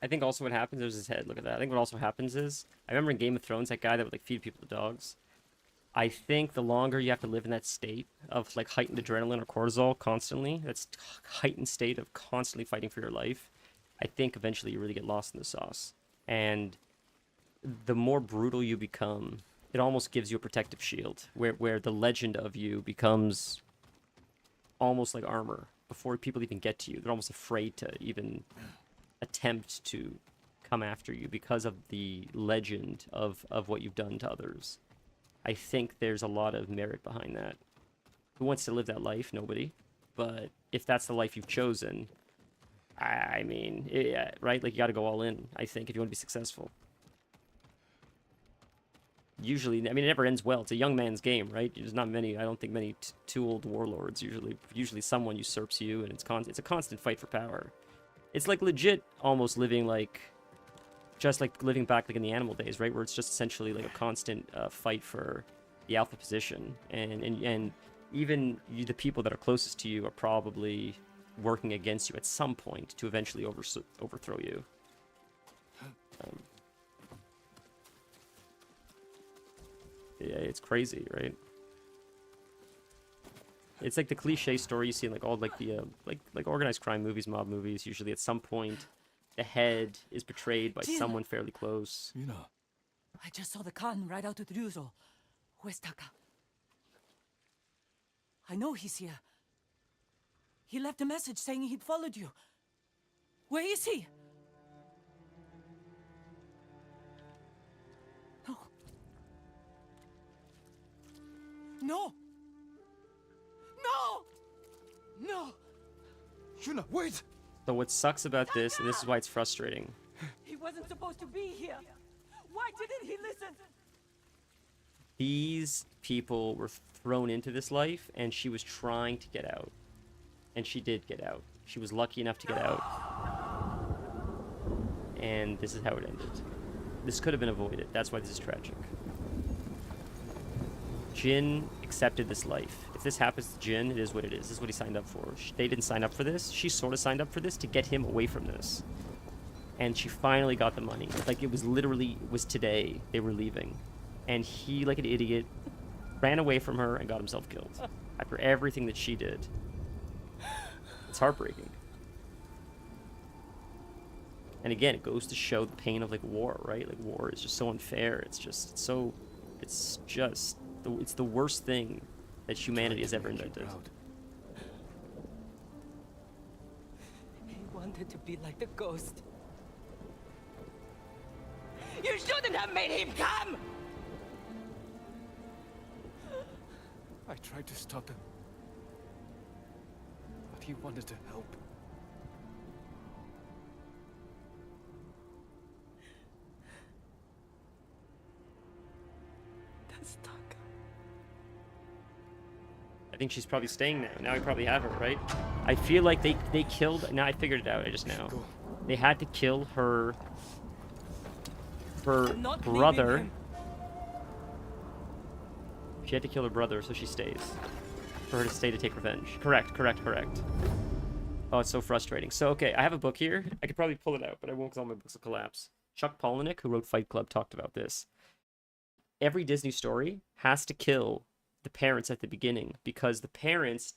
I think also what happens, there's his head, look at that. I think what also happens is, I remember in Game of Thrones, that guy that would like feed people to dogs. I think the longer you have to live in that state of like heightened adrenaline or cortisol constantly, that's heightened state of constantly fighting for your life, I think eventually you really get lost in the sauce. And the more brutal you become, it almost gives you a protective shield, where the legend of you becomes almost like armor. Before people even get to you, they're almost afraid to even attempt to come after you because of the legend of what you've done to others. I think there's a lot of merit behind that. Who wants to live that life? Nobody. But if that's the life you've chosen, I mean, yeah, right? Like, you got to go all in, I think, if you want to be successful. Usually, I mean, it never ends well. It's a young man's game, right? There's not many, I don't think many two old warlords usually. Usually someone usurps you, and it's a constant fight for power. It's like legit almost living like, just like living back like in the animal days, right? Where it's just essentially like a constant fight for the alpha position. And even the people that are closest to you are probably working against you at some point to eventually overthrow you. Yeah, it's crazy, right? It's like the cliche story you see in like all like the like organized crime movies, mob movies. Usually, at some point, the head is betrayed by someone fairly close. You know. I just saw the Khan ride out with Ryuzo. Where's Taka? I know he's here. He left a message saying he'd followed you. Where is he? No. No! No! No! Yuna, wait! So what sucks about this, and this is why it's frustrating, He wasn't supposed to be here. Why didn't he listen? these people were thrown into this life, and she was trying to get out. And she did get out. She was lucky enough to get out. And this is how it ended. This could have been avoided. That's why this is tragic. Jin accepted this life. If this happens to Jin, it is what it is. This is what he signed up for. They didn't sign up for this. She sort of signed up for this to get him away from this. And she finally got the money. Like, it was literally, it was today they were leaving. And he, like an idiot, ran away from her and got himself killed. After everything that she did. It's heartbreaking. And again, it goes to show the pain of, like, war, right? Like, war is just so unfair. It's just it's the worst thing that humanity has ever invented. He wanted to be like the ghost. You shouldn't have made him come! I tried to stop him. But he wanted to help. That's Taka. I think she's probably staying now. Now we probably have her, right? I feel like they killed... Now I figured it out, I just now. They had to kill her brother. She had to kill her brother, so she stays. For her to stay to take revenge. Correct. Oh, it's so frustrating. So, okay, I have a book here. I could probably pull it out, but I won't because all my books will collapse. Chuck Palahniuk, who wrote Fight Club, talked about this. Every Disney story has to kill the parents at the beginning because the parents,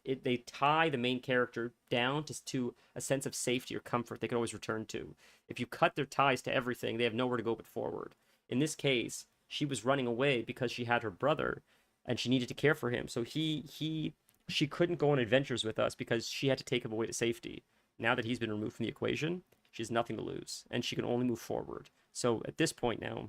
they tie the main character down to a sense of safety or comfort they can always return to. If you cut their ties to everything, they have nowhere to go but forward. In this case, she was running away because she had her brother and she needed to care for him. So she couldn't go on adventures with us because she had to take him away to safety. Now that he's been removed from the equation, she has nothing to lose and she can only move forward. So at this point now,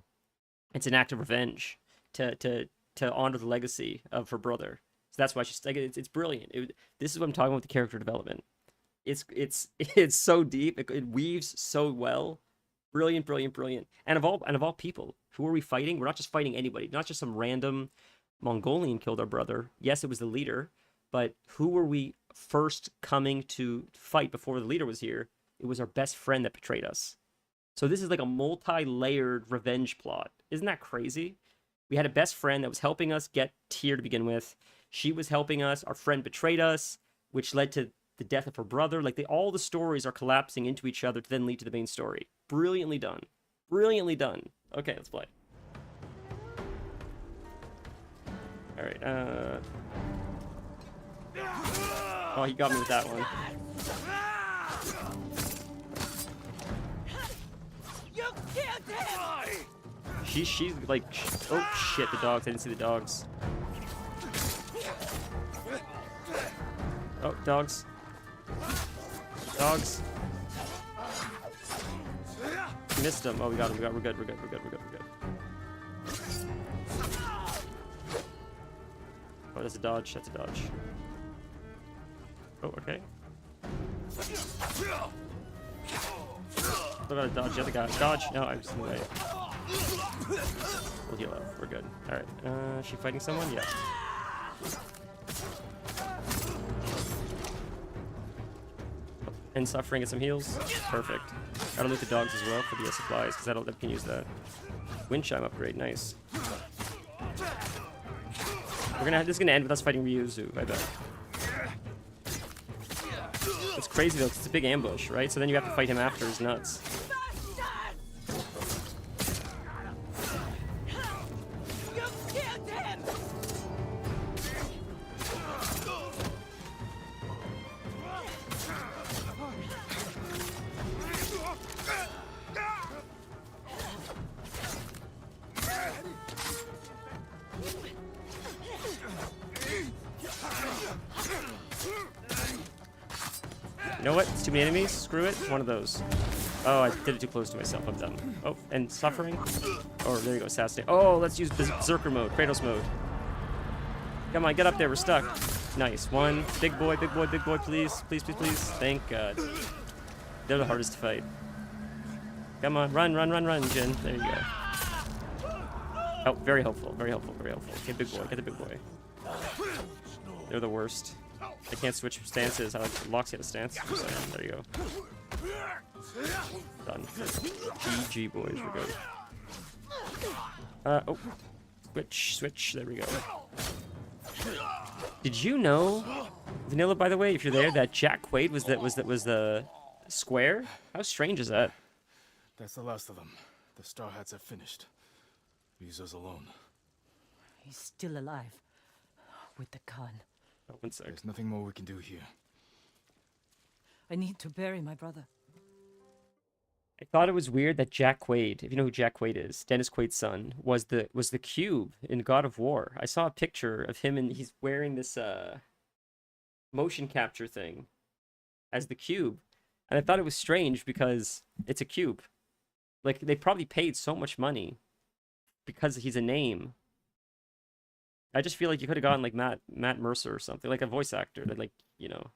it's an act of revenge to honor the legacy of her brother. So that's why she's like, it's brilliant. This is what I'm talking about with the character development. It's so deep. It weaves so well. Brilliant. And of all people, who are we fighting? We're not just fighting anybody. Not just some random Mongolian killed our brother. Yes, it was the leader, but who were we first coming to fight before the leader was here? It was our best friend that betrayed us. So this is like a multi-layered revenge plot. Isn't that crazy? We had a best friend that was helping us get Tyr to begin with. She was helping us. Our friend betrayed us, which led to the death of her brother. Like, all the stories are collapsing into each other to then lead to the main story. Brilliantly done. Okay, let's play. All right. Oh, he got me with that one. You killed him! She's like, oh shit, the dogs. I didn't see the dogs. Oh, dogs. Missed him. Oh, we got him. We're good. Oh, that's a dodge. Oh, okay. Still gotta dodge the other guy. Dodge! No, I was in the way. We'll heal up. We're good. Alright. Is she fighting someone? Yeah. And suffering, get some heals. Perfect. Gotta loot the dogs as well for the supplies, because that can use that. Wind chime upgrade, nice. This is gonna end with us fighting Ryuzu, I bet. It's crazy though, 'cause it's a big ambush, right? So then you have to fight him after his nuts. You killed him! You know what? It's too many enemies. Screw it. One of those. Oh, I did it too close to myself. I'm done. Oh, and suffering. Oh, there you go. Assassinate. Oh, let's use Berserker mode. Kratos mode. Come on, get up there. We're stuck. Nice. One. Big boy, please. Please. Thank God. They're the hardest to fight. Come on. Run, Jin. There you go. Oh, very helpful. Get big boy. Get the big boy. They're the worst. I can't switch stances. Locks you out of stance. There you go. Done. GG, boys. We're good. Oh. Switch. There we go. Did you know, Vanilla, by the way, if you're there, that Jack Quaid was the square? How strange is that? That's the last of them. The Star Hats have finished. Leaves us alone. He's still alive. With the Khan. Oh, one sec. There's nothing more we can do here. I need to bury my brother. I thought it was weird that Jack Quaid, if you know who Jack Quaid is, Dennis Quaid's son, was the cube in God of War. I saw a picture of him and he's wearing this motion capture thing as the cube. And I thought it was strange because it's a cube. Like they probably paid so much money because he's a name. I just feel like you could have gotten like Matt Mercer or something, like a voice actor that like, you know.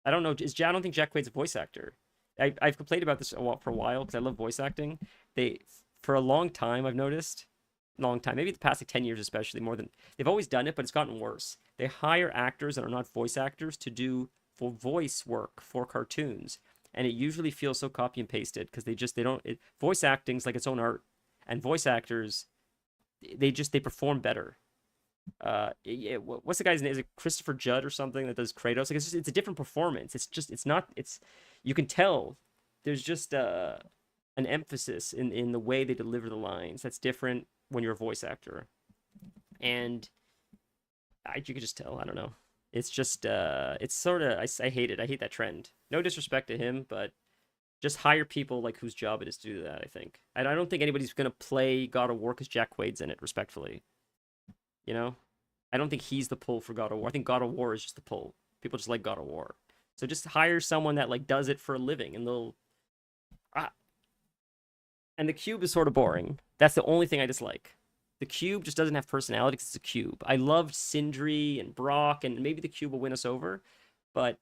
I don't know, I don't think Jack Quaid's a voice actor. I've complained about this for a while because I love voice acting. For a long time, I've noticed, maybe the past like 10 years especially, more than, they've always done it, but it's gotten worse. They hire actors that are not voice actors to do voice work for cartoons. And it usually feels so copy and pasted because voice acting's like its own art. And voice actors, they perform better. What's the guy's name? Is it Christopher Judd or something that does Kratos? Like it's a different performance. You can tell there's just an emphasis in the way they deliver the lines that's different when you're a voice actor, and you could just tell. I don't know. It's just it's sort of I hate it. I hate that trend. No disrespect to him, but just hire people like whose job it is to do that. I think, and I don't think anybody's gonna play God of War because Jack Quaid's in it. Respectfully. You know, I don't think he's the pull for God of War. I think God of War is just the pull. People just like God of War. So just hire someone that like does it for a living, and they'll. And the cube is sort of boring. That's the only thing I dislike. The cube just doesn't have personality because it's a cube. I loved Sindri and Brock, and maybe the cube will win us over, but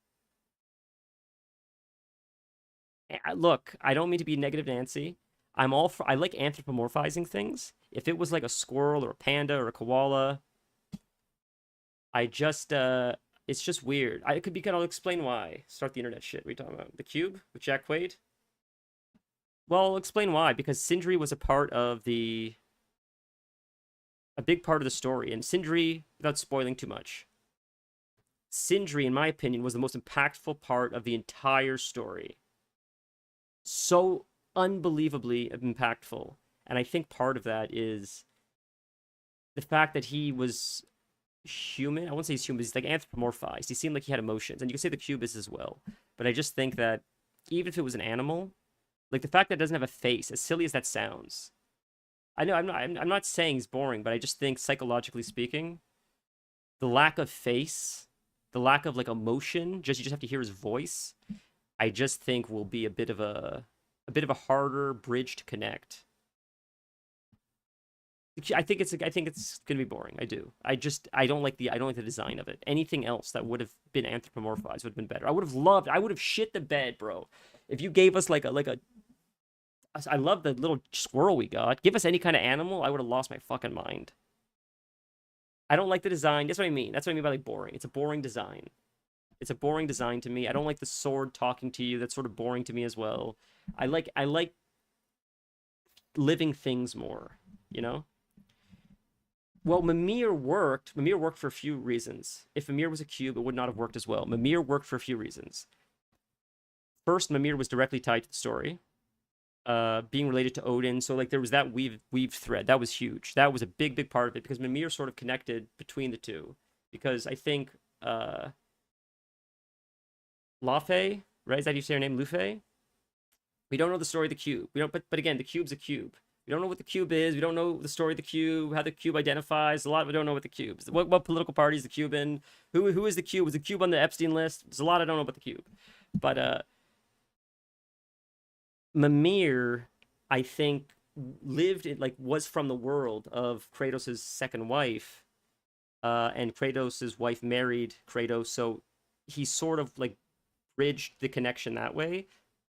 look, I don't mean to be negative Nancy. I like anthropomorphizing things. If it was like a squirrel or a panda or a koala, it's just weird. I'll explain why. Start the internet shit. What are you talking about? The cube with Jack Quaid? Well, I'll explain why. Because Sindri was a big part of the story. And Sindri, without spoiling too much, Sindri, in my opinion, was the most impactful part of the entire story. So unbelievably impactful. And I think part of that is the fact that he was human. I won't say he's human, but he's like anthropomorphized. He seemed like he had emotions. And you can say the cube is as well. But I just think that even if it was an animal, like the fact that it doesn't have a face, as silly as that sounds. I know I'm not saying he's boring, but I just think psychologically speaking, the lack of face, the lack of like emotion, you just have to hear his voice, I just think will be a bit of a harder bridge to connect. I think it's gonna be boring. I do. I don't like the design of it. Anything else that would have been anthropomorphized would have been better. I would have shit the bed, bro. If you gave us I love the little squirrel we got. Give us any kind of animal, I would have lost my fucking mind. I don't like the design. That's what I mean. That's what I mean by like boring. It's a boring design. It's a boring design to me. I don't like the sword talking to you. That's sort of boring to me as well. I like living things more, you know? Well, Mimir worked for a few reasons. If Mimir was a cube, it would not have worked as well. Mimir worked for a few reasons. First, Mimir was directly tied to the story. Being related to Odin. So like there was that weave thread. That was huge. That was a big part of it because Mimir sort of connected between the two. Because I think Laufey, right? Is that how you say her name? Lufey? We don't know the story of the cube. We don't but again, the cube's a cube. We don't know what the cube is. We don't know the story of the cube, how the cube identifies. A lot we don't know what the cube is. What political party is the cube in? Who is the cube? Was the cube on the Epstein list? There's a lot I don't know about the cube. But Mimir, I think, was from the world of Kratos' second wife. And Kratos' wife married Kratos, so he sort of like bridged the connection that way.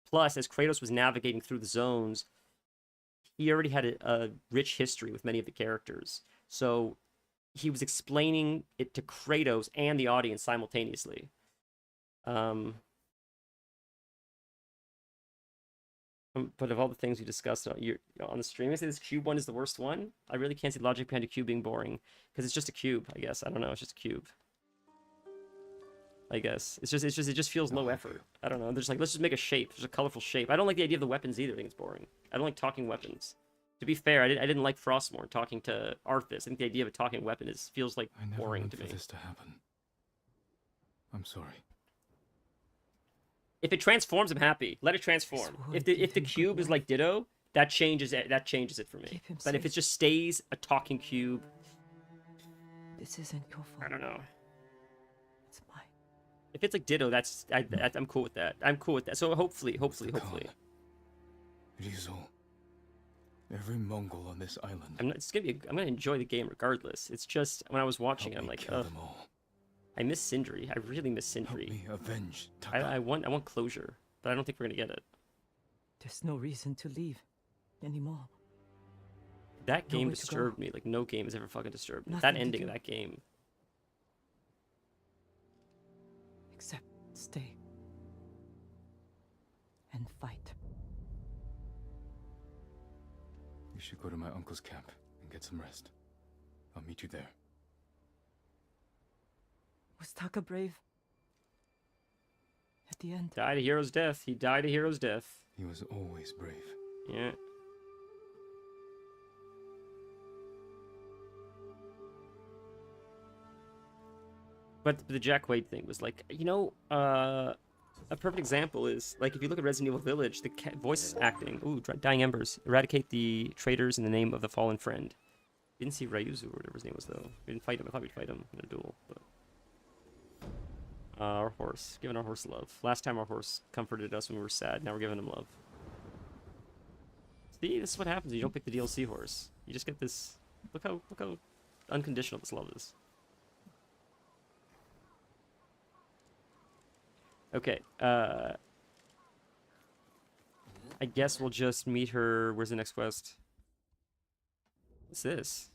Plus, as Kratos was navigating through the zones, he already had a rich history with many of the characters. So he was explaining it to Kratos and the audience simultaneously. But of all the things we discussed on the stream, I say this cube one is the worst one. I really can't see the logic behind a cube being boring because it's just a cube. I guess I don't know. It's just a cube. I guess it just feels low effort. I don't know. They're just like, let's just make a shape. There's a colorful shape. I don't like the idea of the weapons either. I think it's boring. I don't like talking weapons. To be fair, I didn't like Frostmourne talking to Arthas. I think the idea of a talking weapon feels like I never boring meant to for me. this to happen. I'm sorry. If it transforms, I'm happy. Let it transform. sword If gave the him cube good is like Ditto, that changes it for me. Keep him But if it safe. just stays a talking cube, This isn't your I fault. don't know. It's mine. If it's like Ditto, I'm cool with that. I'm cool with that. So hopefully. Khan, Rizal, every Mongol on this island. I'm gonna enjoy the game regardless. It's just when I was watching it, Help I'm me like, kill ugh. them all. I miss Sindri. I really miss Help Sindri. me avenge I Taka. want closure, but I don't think we're gonna get it. There's no reason to leave anymore. That game Nowhere to go. disturbed me. Like no game has ever fucking disturbed me. Nothing That to ending do. of that game. Except stay. And fight. You should go to my uncle's camp and get some rest. I'll meet you there. Was Taka brave? At the end? Died a hero's death. He died a hero's death. He was always brave. Yeah. But the Jack Quaid thing was like, a perfect example is, like, if you look at Resident Evil Village, the voice acting, Dying Embers, eradicate the traitors in the name of the fallen friend. Didn't see Ryuzu or whatever his name was, though. We didn't fight him. I thought we'd fight him in a duel, but... our horse. Giving our horse love. Last time our horse comforted us when we were sad. Now we're giving him love. See, this is what happens when you don't pick the DLC horse. You just get this... Look how unconditional this love is. Okay, I guess we'll just meet her... Where's the next quest? What's this?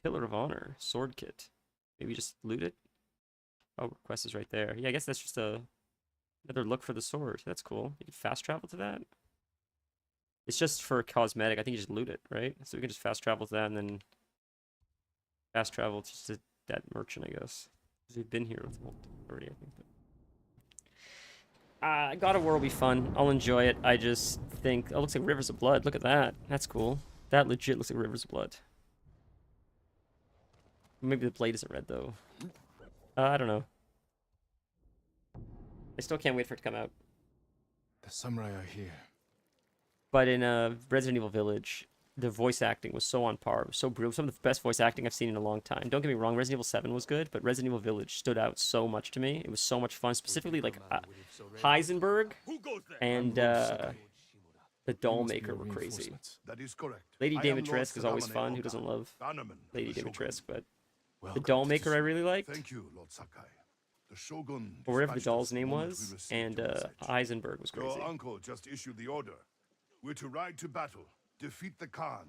Pillar of Honor. Sword kit. Maybe just loot it? Oh, quest is right there. Yeah, I guess that's just another look for the sword. That's cool. You can fast travel to that? It's just for cosmetic. I think you just loot it, right? So we can just fast travel to that and then fast travel to that merchant, I guess. We've been here already, I think. God of War will be fun. I'll enjoy it. I just think... Oh, it looks like Rivers of Blood. Look at that. That's cool. That legit looks like Rivers of Blood. Maybe the blade isn't red, though. I don't know. I still can't wait for it to come out. The samurai are here. But in Resident Evil Village, the voice acting was so on par. It was so brutal. Some of the best voice acting I've seen in a long time. Don't get me wrong, Resident Evil 7 was good, but Resident Evil Village stood out so much to me. It was so much fun. Specifically, like, Heisenberg and the Dollmaker were crazy. Reinforcements. That is correct. Lady I am Lord Dimitrescu is always Sadamane fun. Who Oka, doesn't love Bannerman of Lady the Shogun. Dimitrescu? But the Welcome to Dollmaker I Tsushima. really liked, Thank you, Lord Sakai. The Shogun. or whatever the dispatched doll's us the name moment was, we received and your message. Heisenberg was crazy. Your uncle just issued the order. We're to ride to battle, defeat the Khan,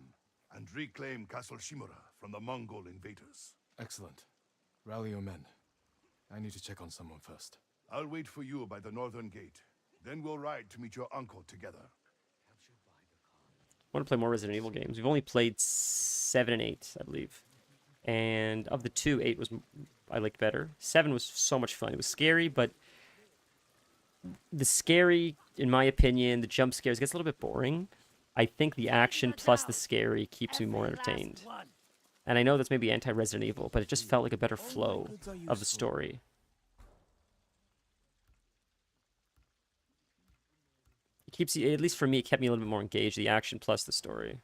and reclaim Castle Shimura from the Mongol invaders. Excellent. Rally your men. I need to check on someone first. I'll wait for you by the northern gate. Then we'll ride to meet your uncle together. I want to play more Resident Evil games. We've only played 7 and 8, I believe. And of the two, 8 was I liked better. 7 was so much fun. It was scary, but the scary, in my opinion, the jump scares gets a little bit boring. I think the action plus the scary keeps me more entertained. And I know that's maybe anti-Resident Evil, but it just felt like a better flow of the story. It keeps you, at least for me, it kept me a little bit more engaged, the action plus the story.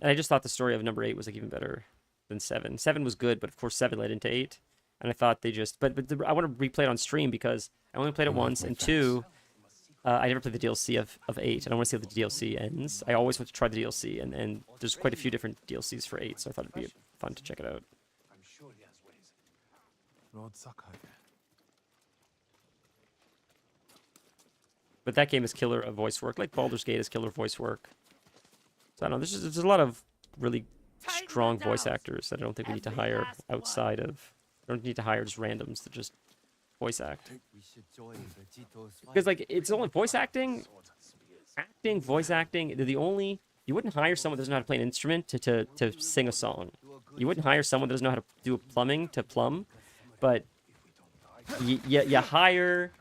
And I just thought the story of number 8 was like even better than 7. 7 was good, but of course 7 led into 8. And I thought they just... But I want to replay it on stream because I only played it once, and 2... I never played the DLC of 8, and I want to see how the DLC ends. I always want to try the DLC, and there's quite a few different DLCs for 8, so I thought it'd be fun to check it out. I'm sure he has ways. Lord Sakai. But that game is killer of voice work, like Baldur's Gate is killer voice work. So I don't know, there's a lot of really strong voice actors that I don't think we need to hire outside of... I don't need to hire just randoms to just voice act. We should join Vegito's fight. Because like it's only voice acting, voice acting. They're the only. You wouldn't hire someone that doesn't know how to play an instrument to sing a song. You wouldn't hire someone that doesn't know how to do plumbing to plumb, but you hire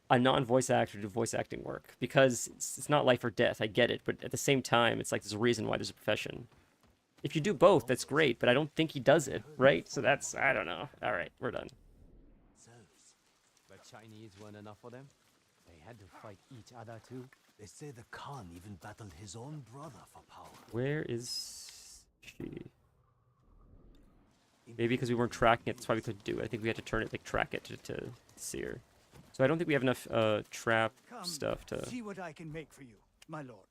a non-voice actor to do voice acting work because it's not life or death. I get it, but at the same time, it's like there's a reason why there's a profession. If you do both, that's great, but I don't think he does it, right? So that's, I don't know. All right, we're done. But Chinese weren't enough for them. They had to fight each other too. They say the Khan even battled his own brother for power. Where is she? Maybe because we weren't tracking it, that's why we couldn't do it. I think we had to turn it, like track it to see her. So I don't think we have enough trap stuff to... See what I can make for you, my lord.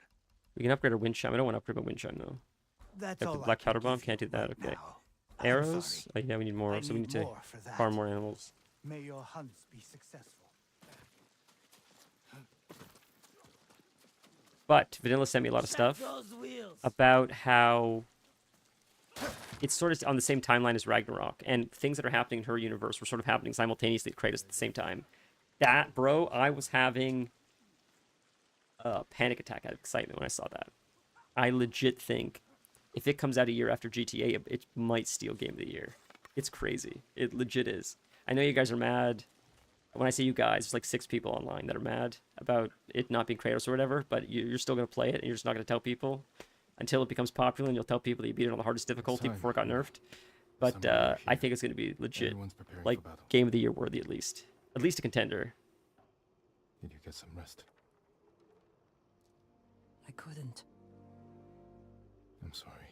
We can upgrade our wind chime. I don't want to upgrade my wind chime, though. That's Have all the I black can powder bomb? give Can't do you that, right okay. now. I'm Arrows? sorry. Oh, yeah, we need more. I So we need to more for that. farm more animals. May your hunts be successful. But Vanilla sent me a lot of stuff about how it's sort of on the same timeline as Ragnarok, and things that are happening in her universe were sort of happening simultaneously to Kratos at the same time. That, bro, I was having a panic attack out of excitement when I saw that. I legit think if it comes out a year after GTA, it might steal Game of the Year. It's crazy. It legit is. I know you guys are mad. When I say you guys, there's like 6 people online that are mad about it not being Kratos or whatever, but you're still going to play it, and you're just not going to tell people until it becomes popular, and you'll tell people that you beat it on the hardest difficulty before it got nerfed. But I think it's going to be legit, like Game of the Year worthy at least. At least a contender. Need you get some rest? I couldn't. I'm sorry.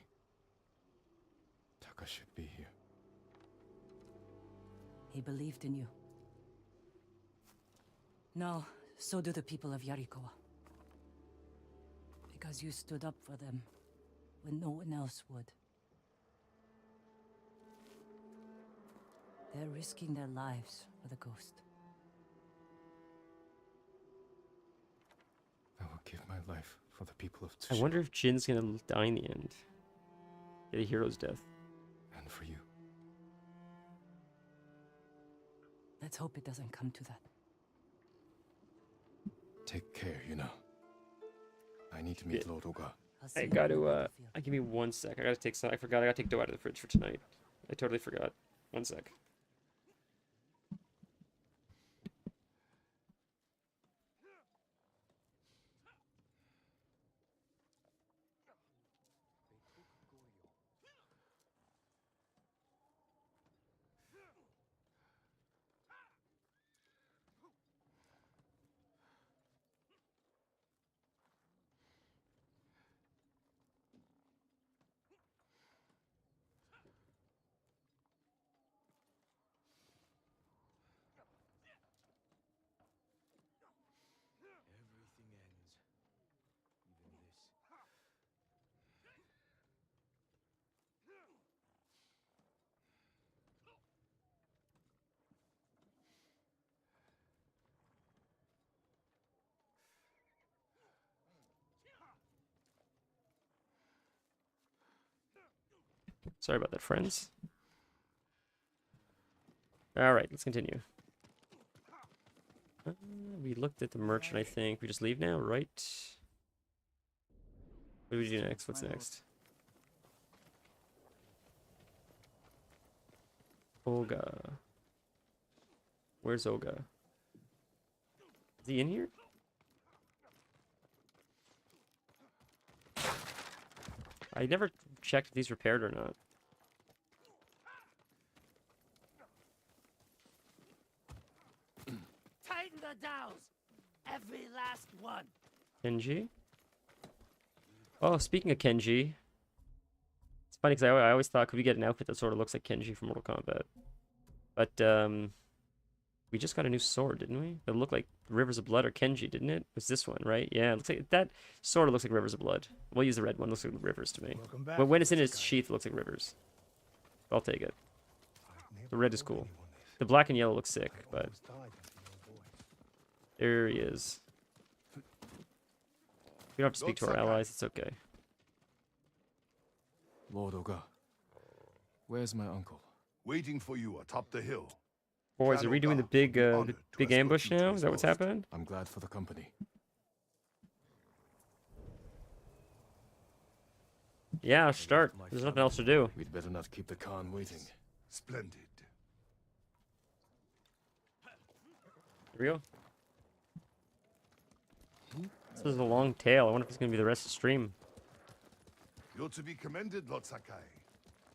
Taka should be here. He believed in you. No, so do the people of Yarikawa. Because you stood up for them when no one else would. They're risking their lives for the ghost. I will give my life for the people of I Tsushima. wonder if Jin's going to die in the end. Get a hero's death. And for you. Let's hope it doesn't come to that. Take care, you know. I need to meet Yeah. Lord Oga. I'll see I you got on the to, battlefield. give me 1 sec. I got to take some, I forgot, I got to take dough out of the fridge for tonight. I totally forgot. 1 sec. Everything ends. Even this. Sorry about that, friends. Alright, let's continue. We looked at the merchant, I think. We just leave now, right? What do we do next? What's next? Olga. Where's Olga? Is he in here? I never checked if these repaired or not. Tighten the dows! Every last one! Kenji? Oh, speaking of Kenji. It's funny because I always thought, could we get an outfit that sort of looks like Kenji from Mortal Kombat? But, we just got a new sword, didn't we? It looked like Rivers of Blood or Kenji, didn't it? It was this one, right? Yeah, it looks like that sort of looks like Rivers of Blood. We'll use the red one. Looks like Rivers to me. Welcome back, But when it's in Mr. its Sky. sheath, it looks like Rivers. I'll take it. I've never The red is told cool. anyone this. The black and yellow looks sick, I but almost died after your voice. there he is. We don't have to speak to our Lord Sakai. allies. It's okay. Lord Oga. Where's my uncle? Waiting for you atop the hill. Boys, are we doing the big ambush now? Is that what's happening? I'm glad for the company. Yeah, start. There's nothing else to do. We'd better not keep the Khan waiting. Splendid. Here we go. This is a long tail. I wonder if it's gonna be the rest of the stream. You're to be commended, Lord Sakai.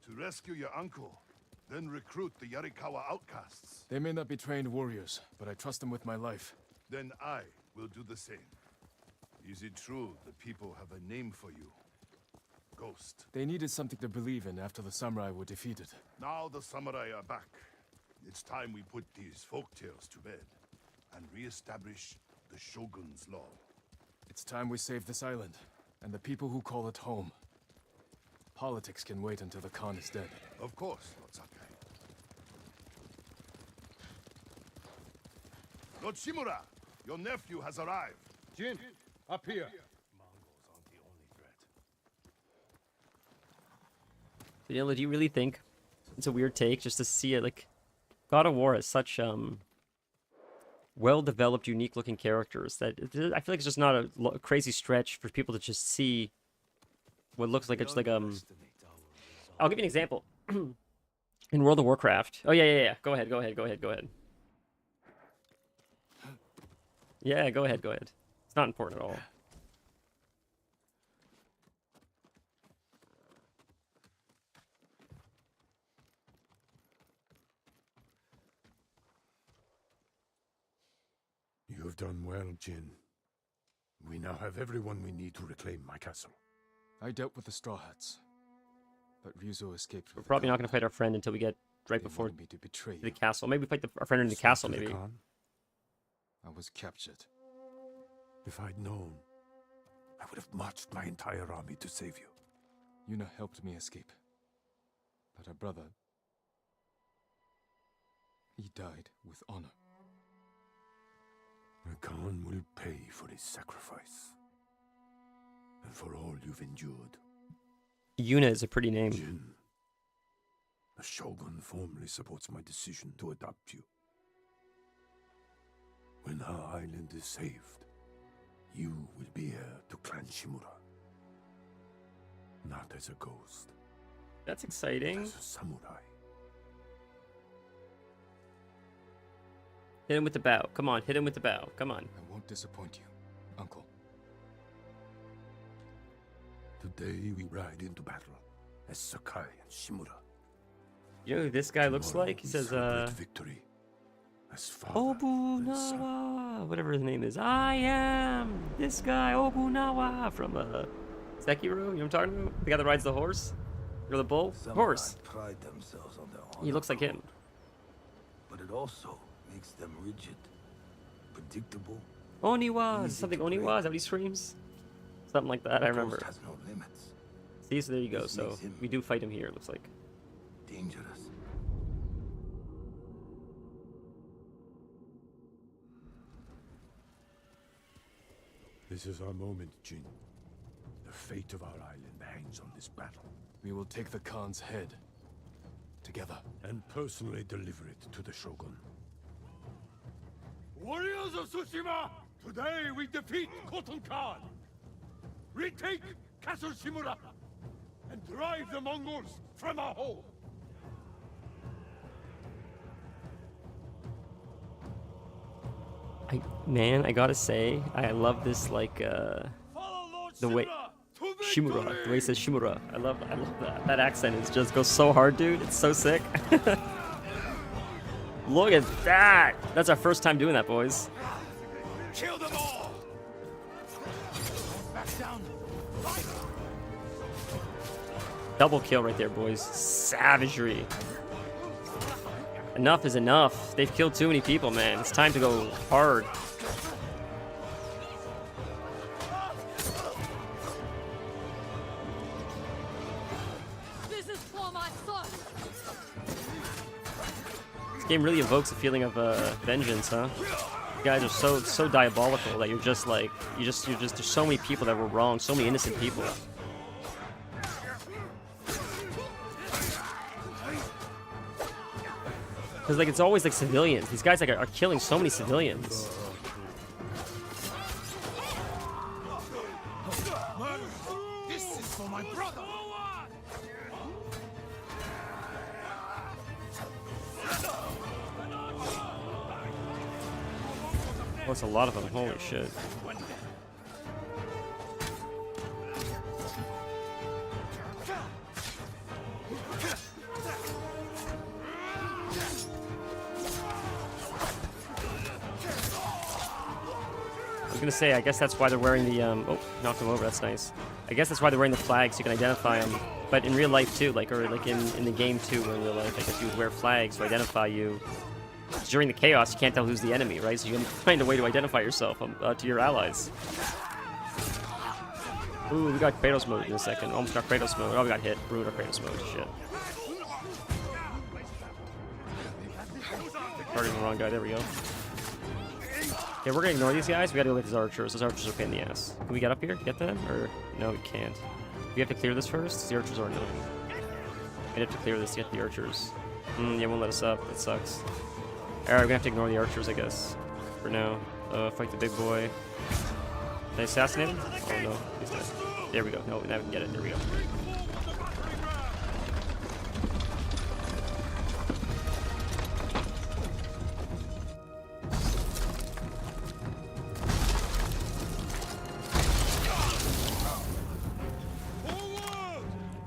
To rescue your uncle, then recruit the Yarikawa outcasts. They may not be trained warriors, but I trust them with my life. Then I will do the same. Is it true the people have a name for you? Ghost. They needed something to believe in after the samurai were defeated. Now the samurai are back. It's time we put these folktales to bed and re-establish the Shogun's law. It's time we save this island, and the people who call it home. Politics can wait until the Khan is dead. Of course, Lord Sakai. Lord Shimura, your nephew has arrived. Jin, up here. Mongols aren't the only threat. Vanilla, do you really think it's a weird take just to see it? Like, God of War has such well-developed, unique-looking characters that I feel like it's just not a crazy stretch for people to just see what looks like it's like I'll give you an example. In World of Warcraft. Oh yeah. Go ahead. Yeah, go ahead. It's not important at all. You have done well, Jin. We now have everyone we need to reclaim my castle. I dealt with the Straw Hats, but Ryuzo escaped. We're probably not going to fight our friend until we get right before me to betray the you. castle. Maybe fight our friend in the castle, maybe. I was captured. If I'd known, I would have marched my entire army to save you. Yuna helped me escape. But her brother, he died with honor. The Khan will pay for his sacrifice. And for all you've endured. Yuna is a pretty name. Jin, the Shogun formally supports my decision to adopt you. When our island is saved, you will be heir to Clan Shimura. Not as a ghost, That's but exciting. as a samurai. Hit him with the bow. Come on, hit him with the bow. Come on. I won't disappoint you, Uncle. Today we ride into battle as Sakai and Shimura. You know who this guy looks Tomorrow like? He we says, celebrate victory as father and son. Obunawa, whatever his name is. I am this guy, Obunawa, from Sekiro. You know what I'm talking about? The guy that rides the horse? Or the bull? Horse. Pride themselves on their He looks like him. But it also makes them rigid, predictable. Oniwa. Is it Easy something to Oniwa? break. Is that what he screams? Something like that, I remember. Ghost has no limits. See, so there you go. This So makes him- we do fight him here, it looks like. Dangerous. This is our moment, Jin. The fate of our island hangs on this battle. We will take the Khan's head. Together. And personally deliver it to the Shogun. Warriors of Tsushima! Today we defeat Khotun Khan! Retake Castle Shimura! And drive the Mongols from our home! Man, I gotta say, I love this, like, Follow Lord the way to Shimura, victory! the way he says Shimura. I love that. That accent is just goes so hard, dude. It's so sick. Look at that. That's our first time doing that, boys. Kill them all! Back down! Double kill right there, boys. Savagery. Enough is enough. They've killed too many people, man. It's time to go hard. This is for my son. This game really evokes a feeling of vengeance, huh? You guys are so diabolical that you're just like you're just there's so many people that were wrong, so many innocent people. Because like it's always like civilians. These guys like are killing so many civilians. This is for my brother. Oh, it's a lot of them. Holy shit. I was gonna say, I guess that's why they're wearing the, oh, knocked him over, that's nice. I guess that's why they're wearing the flags, so you can identify them. But in real life too, like, or like in the game too, in real life, I guess you would wear flags to identify you. During the chaos, you can't tell who's the enemy, right? So you have to find a way to identify yourself to your allies. Ooh, we got Kratos mode in a second. Almost got Kratos mode. Oh, we got hit. Ruined our Kratos mode. Shit. Targeting the wrong guy. There we go. Okay, we're gonna ignore these guys. We gotta go get these archers. Those archers are a pain in the ass. Can we get up here? Get them? Or no, we can't. We have to clear this first. The archers are annoying. We have to clear this to get the archers. Yeah, won't let us up. That sucks. Alright, we're gonna have to ignore the archers, I guess. For now. Fight the big boy. Did I assassinate him? Oh no, he's dead. There we go. No, now we can get it. There we go.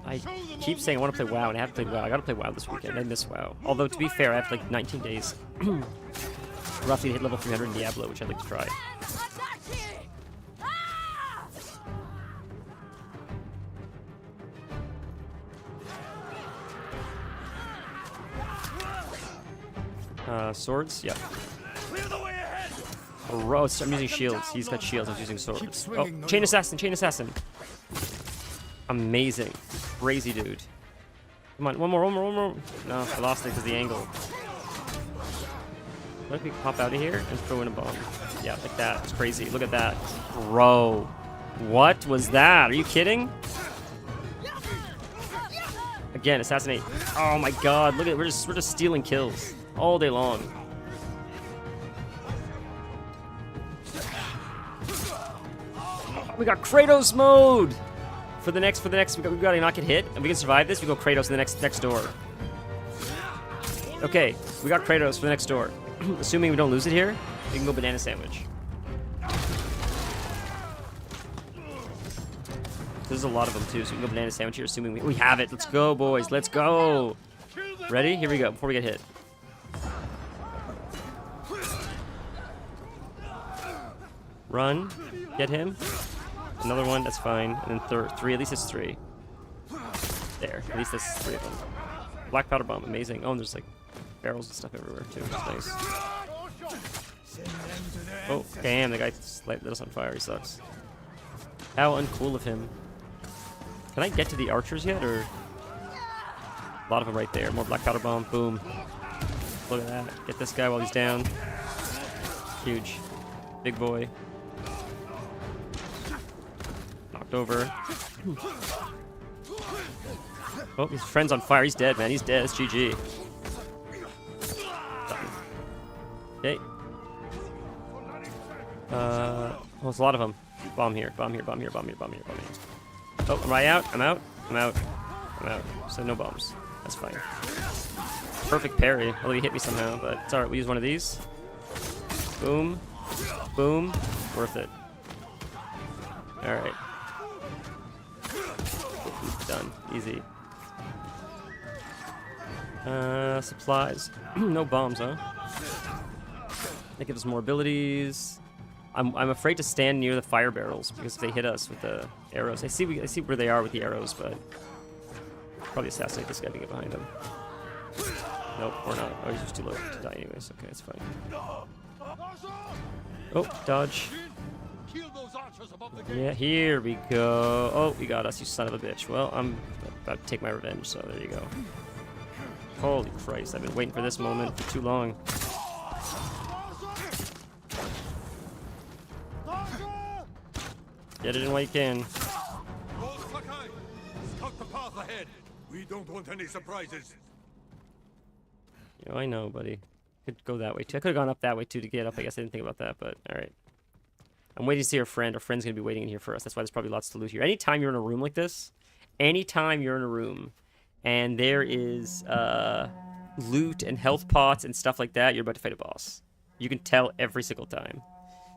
I keep saying I want to play WoW, and I haven't played WoW. I gotta play WoW this weekend. I miss WoW. Although, to be fair, I have like 19 days roughly to hit level 300 in Diablo, which I'd like to try. Swords? Yeah. Oh, roast. I'm using shields. He's got shields. I was using swords. Oh, chain assassin, chain assassin. Amazing. Crazy dude. Come on, one more. No, I lost it because of the angle. Let me pop out of here and throw in a bomb. Yeah, like that. It's crazy. Look at that. Bro. What was that? Are you kidding? Again, assassinate. Oh my god. Look at it. We're just stealing kills all day long. Oh, we got Kratos mode! For the next, we gotta not get hit, and we can survive this. We go Kratos in the next door. Okay, we got Kratos for the next door. Assuming we don't lose it here, we can go banana sandwich. There's a lot of them too, so we can go banana sandwich here. Assuming we have it. Let's go, boys. Let's go. Ready? Here we go. Before we get hit. Run. Get him. Another one, that's fine. And then three, at least it's three. There, at least that's three of them. Black powder bomb, amazing. Oh, and there's like barrels and stuff everywhere too, which is nice. Oh, damn, the guy lit us on fire, he sucks. How uncool of him. Can I get to the archers yet, or? A lot of them right there. More black powder bomb, boom. Look at that. Get this guy while he's down. Huge. Big boy. Over. Oh, his friend's on fire. He's dead, man. He's dead. It's GG. Okay. Oh, there's a lot of them. Bomb here. Bomb here. Bomb here. Bomb here. Bomb here. Bomb here. Oh, am I out? I'm out. I'm out. I'm out. So no bombs. That's fine. Perfect parry. Although he hit me somehow, but it's alright. We use one of these. Boom. Boom. Worth it. Alright. Done. Easy. Supplies. No bombs, huh? That gives us more abilities. I'm afraid to stand near the fire barrels because if they hit us with the arrows, I see where they are with the arrows, but probably assassinate this guy to get behind him. Nope, or not. Oh, he's just too low to die anyways. Okay, it's fine. Oh, dodge. Yeah, here we go. Oh, you got us, you son of a bitch. Well, I'm about to take my revenge, so there you go. Holy Christ, I've been waiting for this moment for too long. Get it in while you can. Scout the path ahead. We don't want any surprises. Oh, I know, buddy. Could go that way too. I could have gone up that way too to get up. I guess I didn't think about that, but all right. I'm waiting to see our friend. Our friend's gonna be waiting in here for us. That's why there's probably lots to loot here. Anytime you're in a room like this, anytime you're in a room, and there is loot and health pots and stuff like that, you're about to fight a boss. You can tell every single time.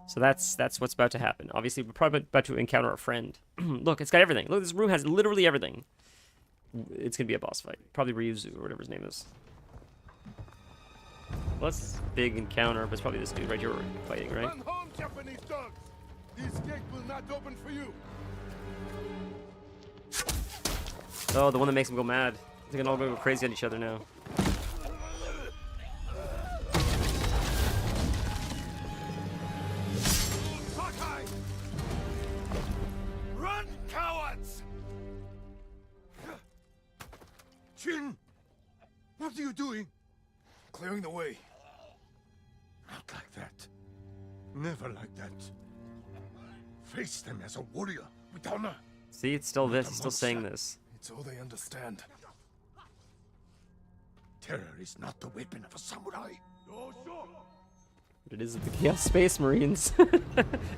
So that's what's about to happen. Obviously, we're probably about to encounter our friend. Look, it's got everything. Look, this room has literally everything. It's gonna be a boss fight. Probably Ryuzu or whatever his name is. Well, that's a big encounter, but it's probably this dude right here we're fighting, right? Run home, Japanese dogs! This gate will not open for you. Oh, the one that makes them go mad. They're gonna all go crazy on each other now. Run, cowards! Chin! What are you doing? Clearing the way. Not like that. Never like that. Face them as a warrior with honor. See, it's still this. Not a It's still saying monster. this. It's all they understand. Terror is not the weapon of a samurai. But it is the Chaos Space Marines.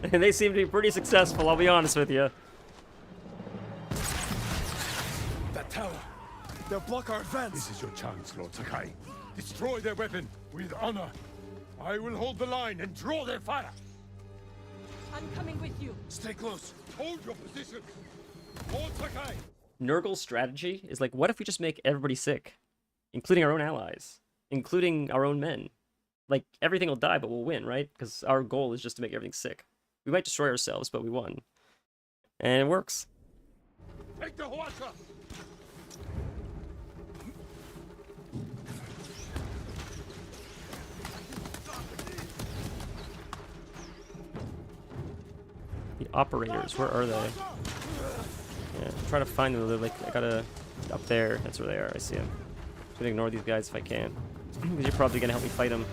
And they seem to be pretty successful, I'll be honest with you. That tower. They'll block our advance. This is your chance, Lord Sakai. Destroy their weapon with honor. I will hold the line and draw their fire. I'm coming with you. Stay close. Hold your position. Lord Sakai. Nurgle's strategy is like, what if we just make everybody sick? Including our own allies. Including our own men. Like, everything will die, but we'll win, right? Because our goal is just to make everything sick. We might destroy ourselves, but we won. And it works. Take the Huasha. The operators, where are they? Yeah, try to find them. They're like, I gotta... Up there, that's where they are, I see them. I'm gonna ignore these guys if I can. Because you're probably gonna help me fight them.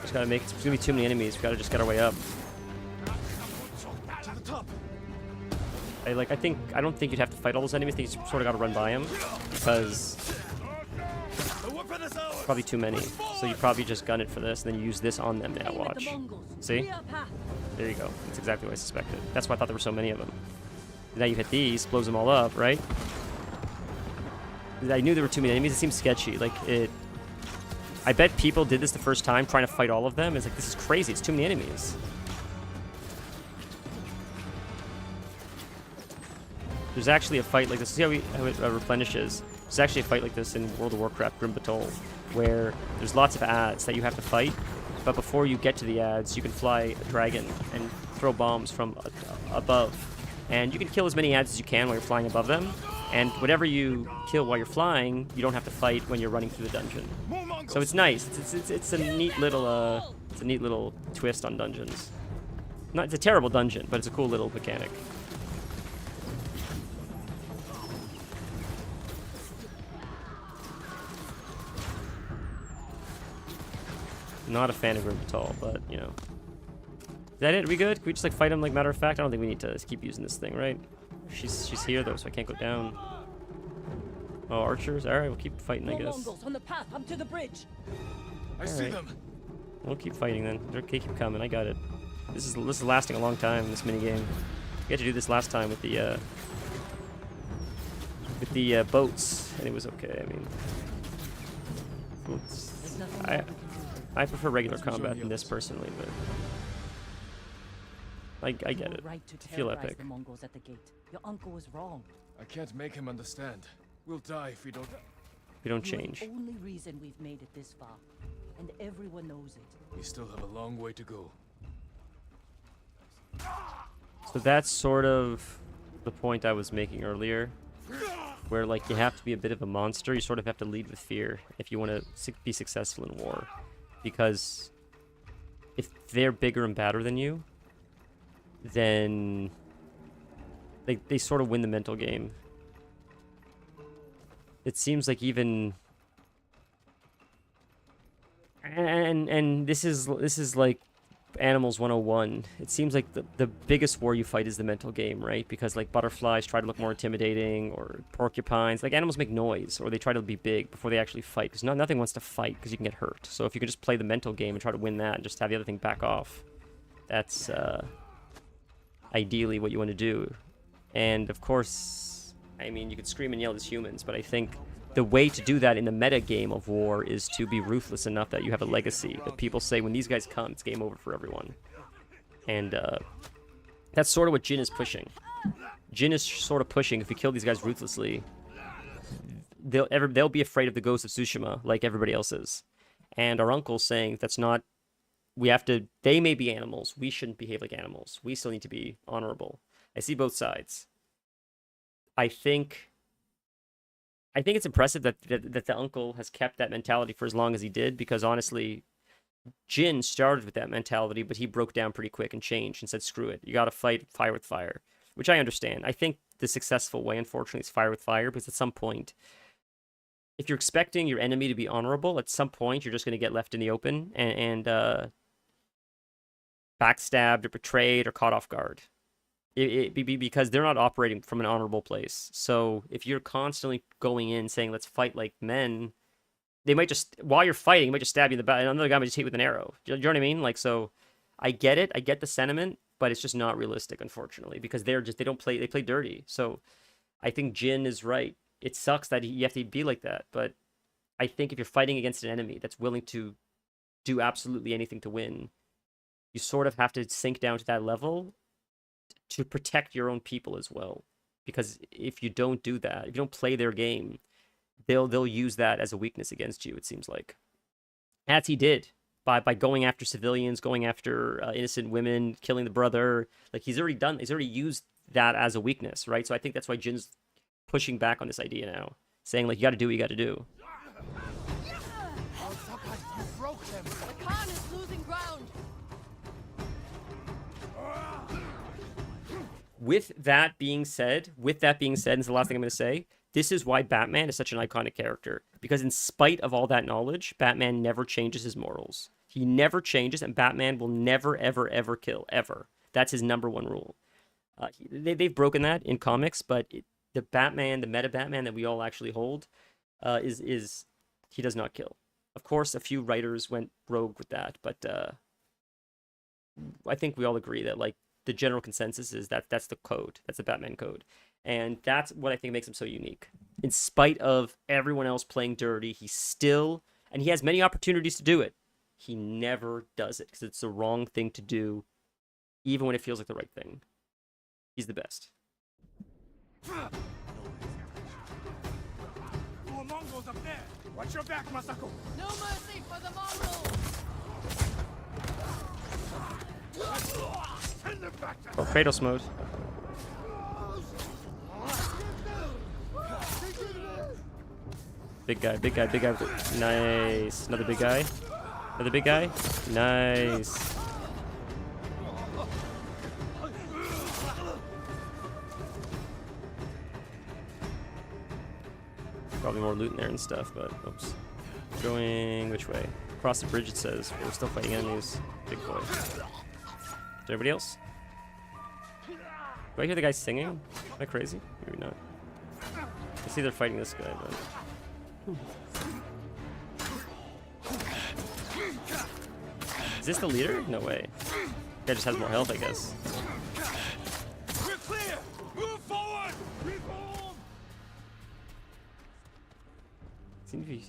Just gotta make... There's gonna be too many enemies, we gotta just get our way up. To the top. I don't think you'd have to fight all those enemies. I think you sort of gotta run by them. Because... Probably too many. So you probably just gun it for this, and then you use this on them now, watch. See? There you go. That's exactly what I suspected. That's why I thought there were so many of them. Now you hit these, blows them all up, right? I knew there were too many enemies. It seems sketchy. Like, it... I bet people did this the first time, trying to fight all of them. It's like, this is crazy. It's too many enemies. There's actually a fight like this. See how it replenishes? There's actually a fight like this in World of Warcraft, Grim Batol, where there's lots of ads that you have to fight, but before you get to the ads, you can fly a dragon and throw bombs from above. And you can kill as many ads as you can while you're flying above them, and whatever you kill while you're flying, you don't have to fight when you're running through the dungeon. So it's nice. It's a neat little twist on dungeons. It's a terrible dungeon, but it's a cool little mechanic. Not a fan of Grim at all, but you know. Is that it? Are we good? Can we just like fight him like matter of fact? I don't think we need to keep using this thing, right? She's here though, so I can't go down. Oh, archers. All right, we'll keep fighting, I guess. Mongols on the path up to the bridge. I see them. We'll keep fighting then. Okay, keep coming. I got it. This is lasting a long time. This mini game. We had to do this last time with the boats, and it was okay. I mean, I prefer regular combat than this personally, but I get it. Right to I feel terrorize epic. the Mongols at the gate. Your uncle was wrong. I can't make him understand. We'll die if we don't. We don't You are change. the only reason we've made it this far, and everyone knows it. We still have a long way to go. So that's sort of the point I was making earlier, where like you have to be a bit of a monster. You sort of have to lead with fear if you want to be successful in war, because if they're bigger and badder than you, then they sort of win the mental game. It seems like even and this is like Animals 101. It seems like the biggest war you fight is the mental game, right? Because like butterflies try to look more intimidating, or porcupines. Like animals make noise, or they try to be big before they actually fight. Because nothing wants to fight because you can get hurt. So if you can just play the mental game and try to win that and just have the other thing back off, that's ideally what you want to do. And of course, I mean, you could scream and yell as humans, but I think the way to do that in the meta game of war is to be ruthless enough that you have a legacy. That people say, when these guys come, it's game over for everyone. And that's sort of what Jin is pushing. Jin is sort of pushing, if we kill these guys ruthlessly, they'll be afraid of the ghost of Tsushima, like everybody else is. And our uncle's saying that's not... They may be animals. We shouldn't behave like animals. We still need to be honorable. I see both sides. I think it's impressive that the uncle has kept that mentality for as long as he did, because honestly, Jin started with that mentality, but he broke down pretty quick and changed and said, screw it. You got to fight fire with fire, which I understand. I think the successful way, unfortunately, is fire with fire, because at some point, if you're expecting your enemy to be honorable, at some point, you're just going to get left in the open and backstabbed or betrayed or caught off guard. Because they're not operating from an honorable place. So if you're constantly going in saying, let's fight like men, they might just, while you're fighting, they might just stab you in the back, and another guy might just hit you with an arrow. Do you know what I mean? Like, so I get it. I get the sentiment, but it's just not realistic, unfortunately, because they play dirty. So I think Jin is right. It sucks that you have to be like that, but I think if you're fighting against an enemy that's willing to do absolutely anything to win, you sort of have to sink down to that level to protect your own people as well. Because if you don't do that, if you don't play their game, they'll use that as a weakness against you, it seems like. As he did by going after civilians, going after innocent women, killing the brother. Like, he's already used that as a weakness, right? So I think that's why Jin's pushing back on this idea now, saying, like, you got to do what you got to do. You broke them. The Khan is losing ground. With that being said, and it's the last thing I'm going to say, this is why Batman is such an iconic character. Because in spite of all that knowledge, Batman never changes his morals. He never changes, and Batman will never, ever, ever kill, ever. That's his number one rule. They've broken that in comics, but the Batman, the meta Batman that we all actually hold, is he does not kill. Of course, a few writers went rogue with that, but I think we all agree that, like, the general consensus is that that's the code. That's the Batman code. And that's what I think makes him so unique. In spite of everyone else playing dirty, and he has many opportunities to do it, he never does it because it's the wrong thing to do, even when it feels like the right thing. He's the best. More Mongols up there. Watch your back, Masako. No mercy for the Mongols! Send them back to Or Kratos mode. Big guy, big guy, big guy. Nice. Another big guy. Another big guy. Nice. Probably more loot in there and stuff, but oops. Going which way? Across the bridge, it says. We're still fighting enemies. Big boy. Is there anybody else? Do I hear the guy singing? Am I crazy? Maybe not. I see they're fighting this guy, but... Is this the leader? No way. Guy just has more health, I guess. We're clear! Move forward! Reform! Seems to be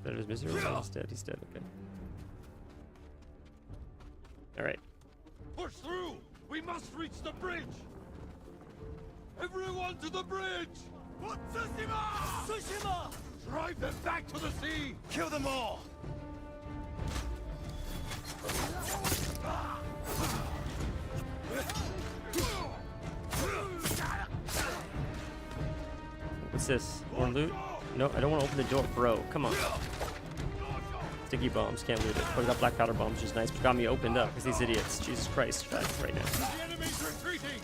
out of his misery. Oh, he's dead. He's dead. Okay. All right. Push through! We must reach the bridge! Everyone to the bridge! For Tsushima! Tsushima! Drive them back to the sea! Kill them all! What's this? More loot? No, I don't want to open the door, bro. Come on. Sticky bombs, can't loot it. Oh, we got black powder bombs, which is nice, but got me opened up because these idiots. Jesus Christ, right now. The enemy's retreating!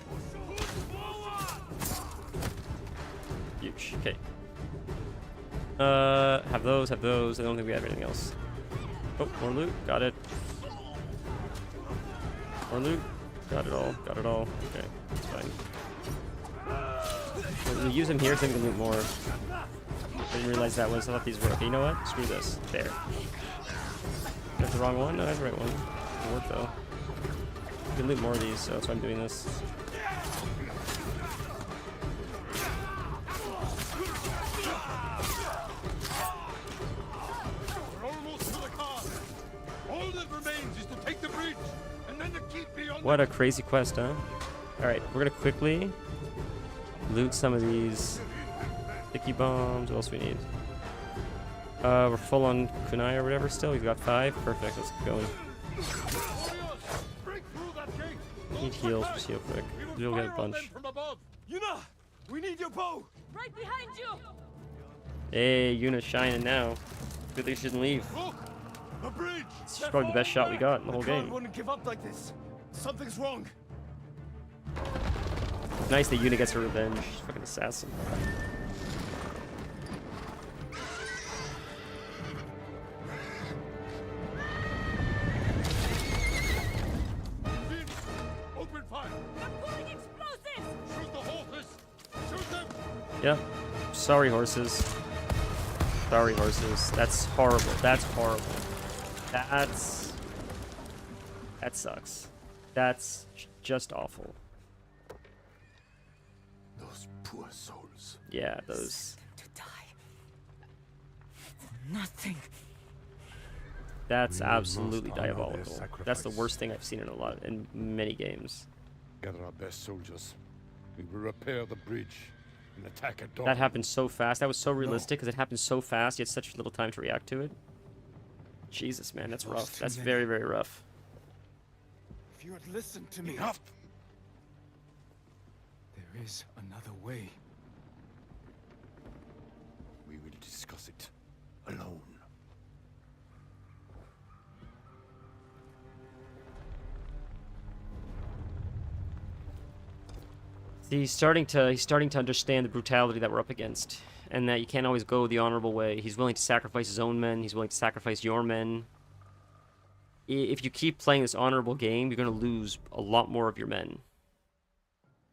Push forward! Huge. Okay. Have those. I don't think we have anything else. Oh, more loot. Got it. More loot. Got it all. Got it all. Okay, that's fine. We'll use him here so we can loot more. I didn't realize that was. I thought these were. Okay, you know what? Screw this. There. Got the wrong one? No, that's the right one. It'll work though. We can loot more of these, so that's why I'm doing this. We're almost to the car. All that remains is to take the bridge, and then to keep beyond. What a crazy quest, huh? Alright, we're gonna quickly loot some of these sticky bombs. What else we need? We're full on kunai or whatever still. We've got 5. Perfect, let's keep going. Break through that gate. Need heals, just heal quick. We'll get a bunch. From above. Yuna, we need your bow. Right behind you! Hey, Yuna's shining now. Good thing she didn't leave. Look, the bridge. It's probably the best shot we got in the whole God game. wouldn't give up like this. Something's wrong. It's nice that Yuna gets her revenge. She's a fucking assassin. Open fire. They're pulling explosives! Shoot the horses. Shoot them. Yep. Sorry, horses. Sorry, horses. That's horrible. That's horrible. That sucks. That's just awful. Those poor souls. Yeah, those. To die. For nothing. That's We absolutely must honor their diabolical. That's the sacrifice. worst thing I've seen in many games. Gather our best soldiers. We will repair the bridge and attack at dawn. That happened so fast. That was so realistic because it happened so fast. You had such little time to react to it. Jesus, man, that's rough. That's very, very rough. If you had listened to me. Enough. There is another way. We will discuss it alone. See, he's starting to understand the brutality that we're up against, and that you can't always go the honorable way. He's willing to sacrifice his own men. He's willing to sacrifice your men. If you keep playing this honorable game, you're going to lose a lot more of your men.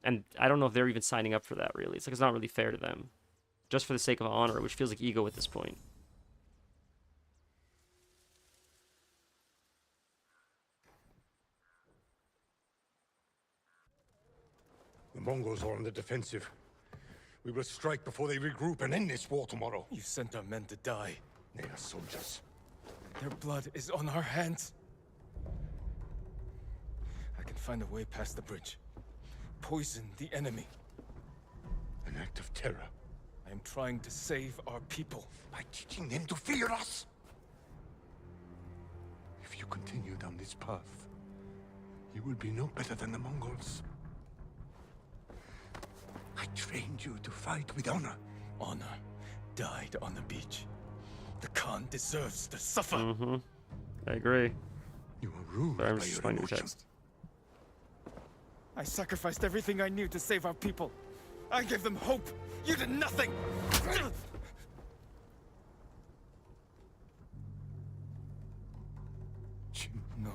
And I don't know if they're even signing up for that, really. It's like it's not really fair to them. Just for the sake of honor, which feels like ego at this point. The Mongols are on the defensive. We will strike before they regroup and end this war tomorrow. You sent our men to die. They are soldiers. Their blood is on our hands. I can find a way past the bridge. Poison the enemy. An act of terror. I am trying to save our people. By teaching them to fear us. If you continue down this path, you will be no better than the Mongols. I trained you to fight with honor. Honor died on the beach. The Khan deserves to suffer. Mm-hmm. I agree. You are ruled Sorry, I'm by just your finding the emotions. text. I sacrificed everything I knew to save our people. I gave them hope. You did nothing. No.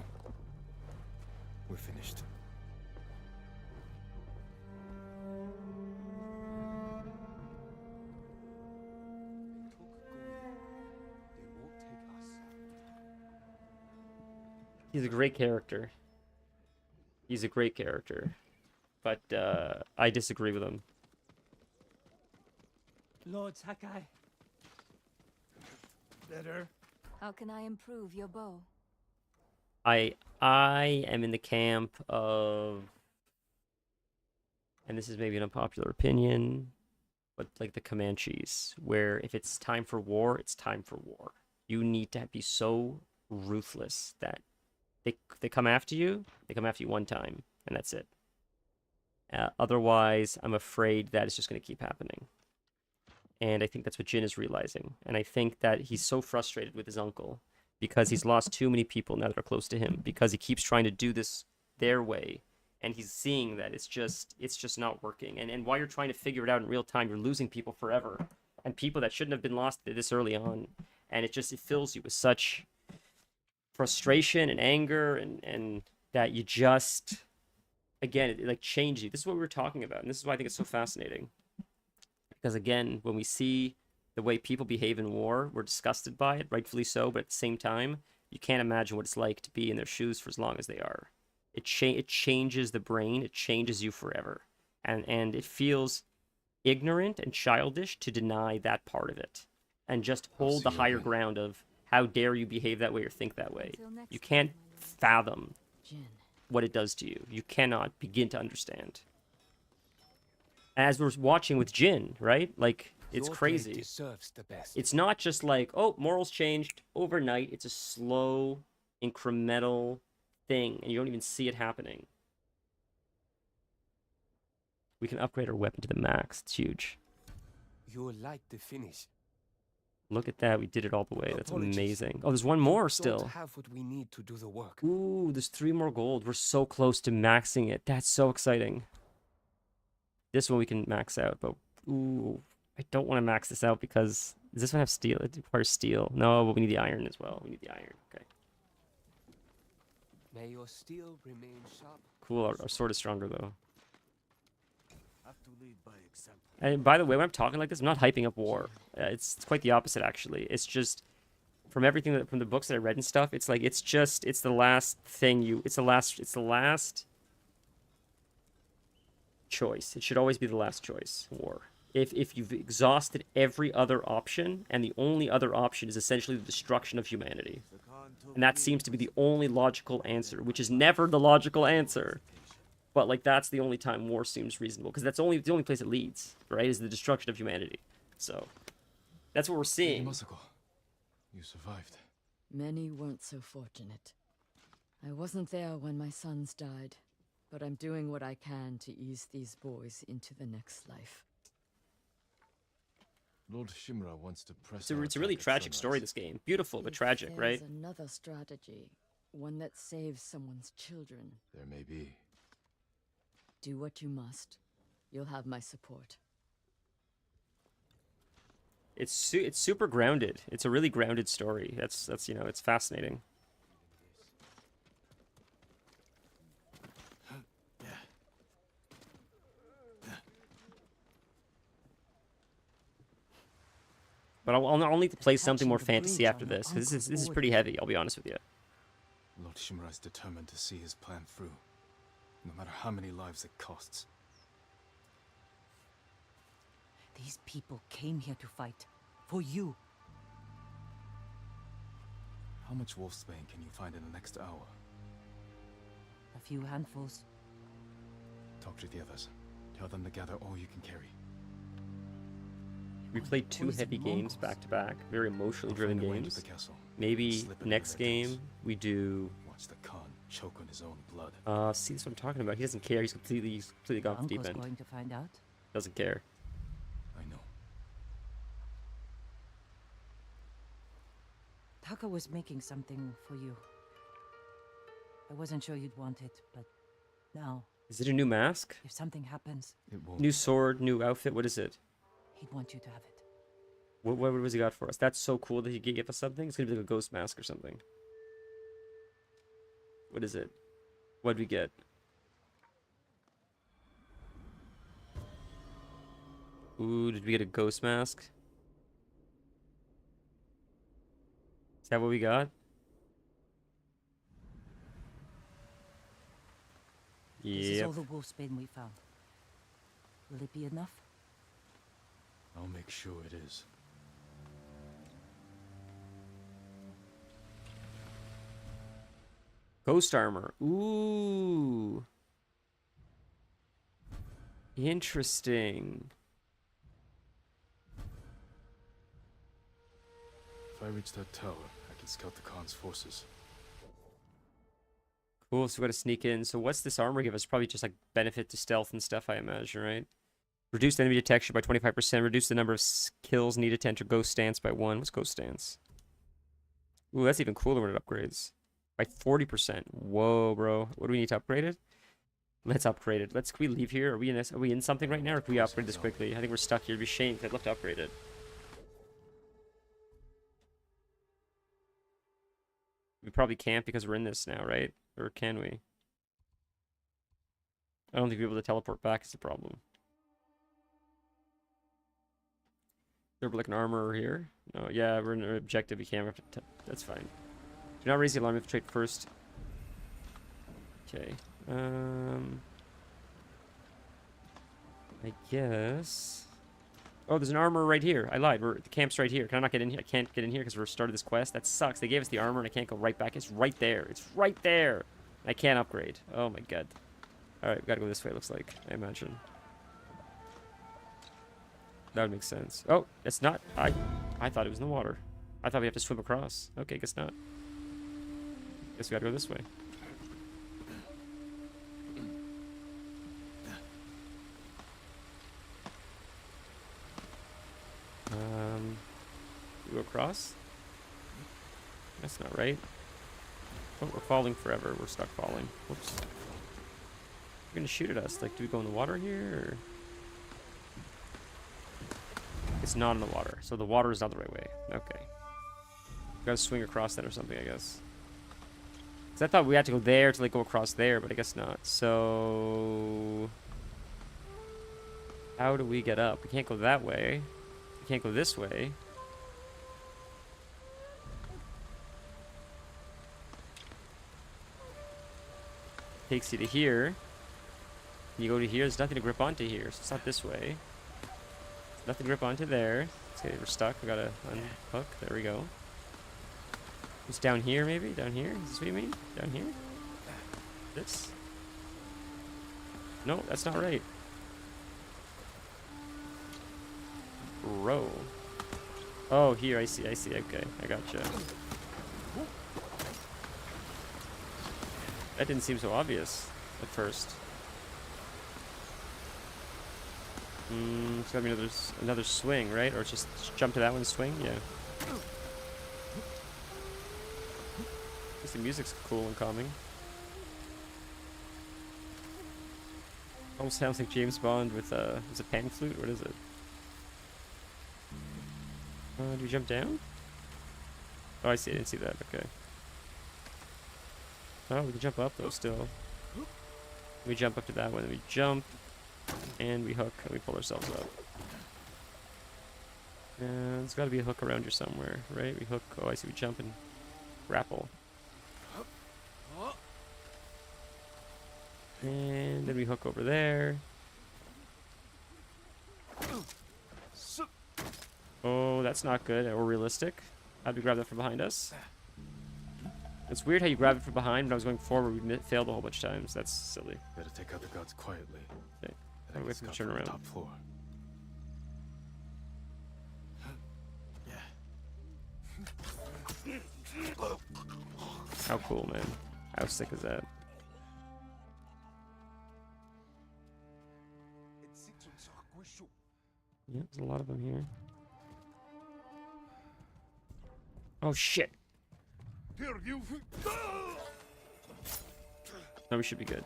We're finished. They won't take us. He's a great character. He's a great character. But I disagree with him. Lord Sakai. Better. How can I improve your bow? I am in the camp of, and this is maybe an unpopular opinion, but like the Comanches, where if it's time for war, it's time for war. You need to be so ruthless that they come after you, they come after you one time, and that's it. Otherwise, I'm afraid that it's just going to keep happening. And I think that's what Jin is realizing. And I think that he's so frustrated with his uncle because he's lost too many people now that are close to him, because he keeps trying to do this their way, and he's seeing that it's just not working. And while you're trying to figure it out in real time, you're losing people forever, and people that shouldn't have been lost this early on. And it fills you with such frustration and anger and that you just, again, it like changes you. This is what we were talking about, and this is why I think it's so fascinating. Because again, when we see the way people behave in war, we're disgusted by it, rightfully so, but at the same time, you can't imagine what it's like to be in their shoes for as long as they are. It changes the brain, it changes you forever. And it feels ignorant and childish to deny that part of it. And just hold the higher ground of how dare you behave that way or think that way. You can't fathom what it does to you. You cannot begin to understand. As we're watching with Jin, right? Like, it's crazy. It's not just like, oh, morals changed overnight. It's a slow, incremental thing, and you don't even see it happening. We can upgrade our weapon to the max. It's huge. You like the finish. Look at that. We did it all the way. That's amazing. Oh, there's one more still. Don't have what we need to do the work. Ooh, there's 3 more gold. We're so close to maxing it. That's so exciting. This one we can max out, but ooh, I don't want to max this out because does this one have steel? It requires steel. No, but we need the iron as well. We need the iron. Okay. May your steel remain sharp. Cool. Our sword is stronger though. Have to lead by example. And by the way, when I'm talking like this, I'm not hyping up war. It's quite the opposite actually. It's just from everything that from the books that I read and stuff. It's like it's the last thing you. It's the last choice. It should always be the last choice. War. If you've exhausted every other option, and the only other option is essentially the destruction of humanity, and that seems to be the only logical answer, which is never the logical answer. But like that's the only time war seems reasonable, because that's the only place it leads, right? Is the destruction of humanity. So that's what we're seeing. You survived. Many weren't so fortunate. I wasn't there when my sons died, but I'm doing what I can to ease these boys into the next life. Lord Shimura wants to press. It's a really tragic story, this game. Beautiful, but tragic, right? There's another strategy, one that saves someone's children. There may be. Do what you must. You'll have my support. It's super grounded. It's a really grounded story. That's it's fascinating. But I'll need to play something more fantasy after this, because this is pretty heavy, I'll be honest with you. Lord Shimura is determined to see his plan through, no matter how many lives it costs. These people came here to fight. For you. How much wolfsbane can you find in the next hour? A few handfuls. Talk to the others. Tell them to gather all you can carry. We played 2 heavy games back to back, very emotionally driven games. Maybe next game we do. Watch the Khan choke on his own blood. See, that's what I'm talking about. He doesn't care. He's completely gone off the deep end. Going to find out. Doesn't care. I know. Taka was making something for you. I wasn't sure you'd want it, but now. Is it a new mask? If something happens, It won't. New sword, new outfit. What is it? he'd want you to have it. What was he got for us? That's so cool that he gave us something. It's gonna be like a ghost mask or something. What is it? What'd we get? Ooh, did we get a ghost mask? Is that what we got? This is Yep. all the wolfsbane we found. Will it be enough? I'll make sure it is. Ghost armor. Ooh. Interesting. If I reach that tower, I can scout the Khan's forces. Cool, so we gotta sneak in. So what's this armor give us? Probably just like benefit to stealth and stuff, I imagine, right? Reduce enemy detection by 25%. Reduce the number of kills needed to enter Ghost Stance by 1. What's Ghost Stance? Ooh, that's even cooler when it upgrades. By 40%. Whoa, bro. What do we need to upgrade it? Let's upgrade it. Can we leave here? Are we in this? Are we in something right now, or can we upgrade this quickly? I think we're stuck here. It'd be a shame, 'cause I'd love to upgrade it. We probably can't because we're in this now, right? Or can we? I don't think we'll be able to teleport back is the problem. There'll be like an armor here. No, yeah, we're in an objective. We can't. That's fine. Do not raise the alarm. We have to trade first. Okay. I guess. Oh, there's an armor right here. I lied. The camp's right here. Can I not get in here? I can't get in here because we're started this quest. That sucks. They gave us the armor and I can't go right back. It's right there. It's right there. I can't upgrade. Oh my god. All right, we gotta go this way. It looks like. I imagine. That would make sense. Oh, it's not. I thought it was in the water. I thought we have to swim across. Okay, guess not. Guess we gotta go this way. We go across? That's not right. Oh, we're falling forever. We're stuck falling. Whoops. They're gonna shoot at us. Like, do we go in the water here, or... It's not in the water, so the water is not the right way. Okay. Gotta swing across that or something, I guess. Because I thought we had to go there to, like, go across there, but I guess not. So... How do we get up? We can't go that way. We can't go this way. Takes you to here. You go to here, there's nothing to grip onto here, so it's not this way. Nothing to grip onto there. Okay, we're stuck. We gotta unhook. There we go. It's down here, maybe? Down here? Is this what you mean? Down here? This? No, that's not right. Row. Oh, here, I see. Okay, I gotcha. That didn't seem so obvious at first. It's gotta be another swing, right? Or just jump to that one and swing? Yeah. At least the music's cool and calming. Almost sounds like James Bond with is it pan flute? What is it? Do we jump down? Oh, I see. I didn't see that. Okay. Oh, we can jump up though still. We jump up to that one, then we jump, and we hook, and we pull ourselves up. And there's got to be a hook around here somewhere, right? We hook. Oh, I see. We jump and grapple. And then we hook over there. Oh, that's not good or realistic. How'd we grab that from behind us? It's weird how you grab it from behind. When I was going forward, we failed a whole bunch of times. That's silly. Better take out the gods quietly. Okay. How do we have to turn around? Top floor. How cool, man. How sick is that? Yeah, there's a lot of them here. Oh, shit. No, we should be good.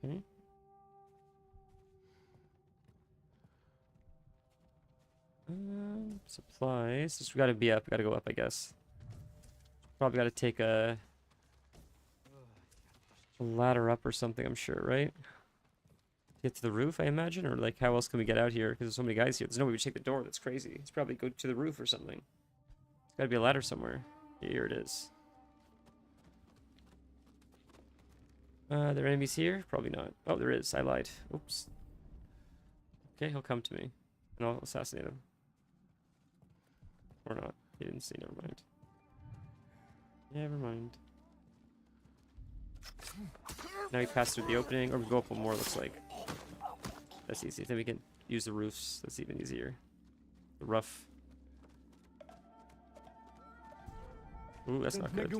Okay. Supplies. Just we gotta be up. We gotta go up, I guess. Probably gotta take a ladder up or something, I'm sure, right? Get to the roof, I imagine? Or, like, how else can we get out here? Because there's so many guys here. There's no way we take the door. That's crazy. Let's probably go to the roof or something. There's gotta be a ladder somewhere. Here it is. Are there enemies here? Probably not. Oh, there is. I lied. Oops. Okay, he'll come to me. And I'll assassinate him. Or not. He didn't see. Never mind. Never mind. Now we pass through the opening. Or we go up one more, looks like. That's easy. Then we can use the roofs. That's even easier. The rough. Ooh, that's not good.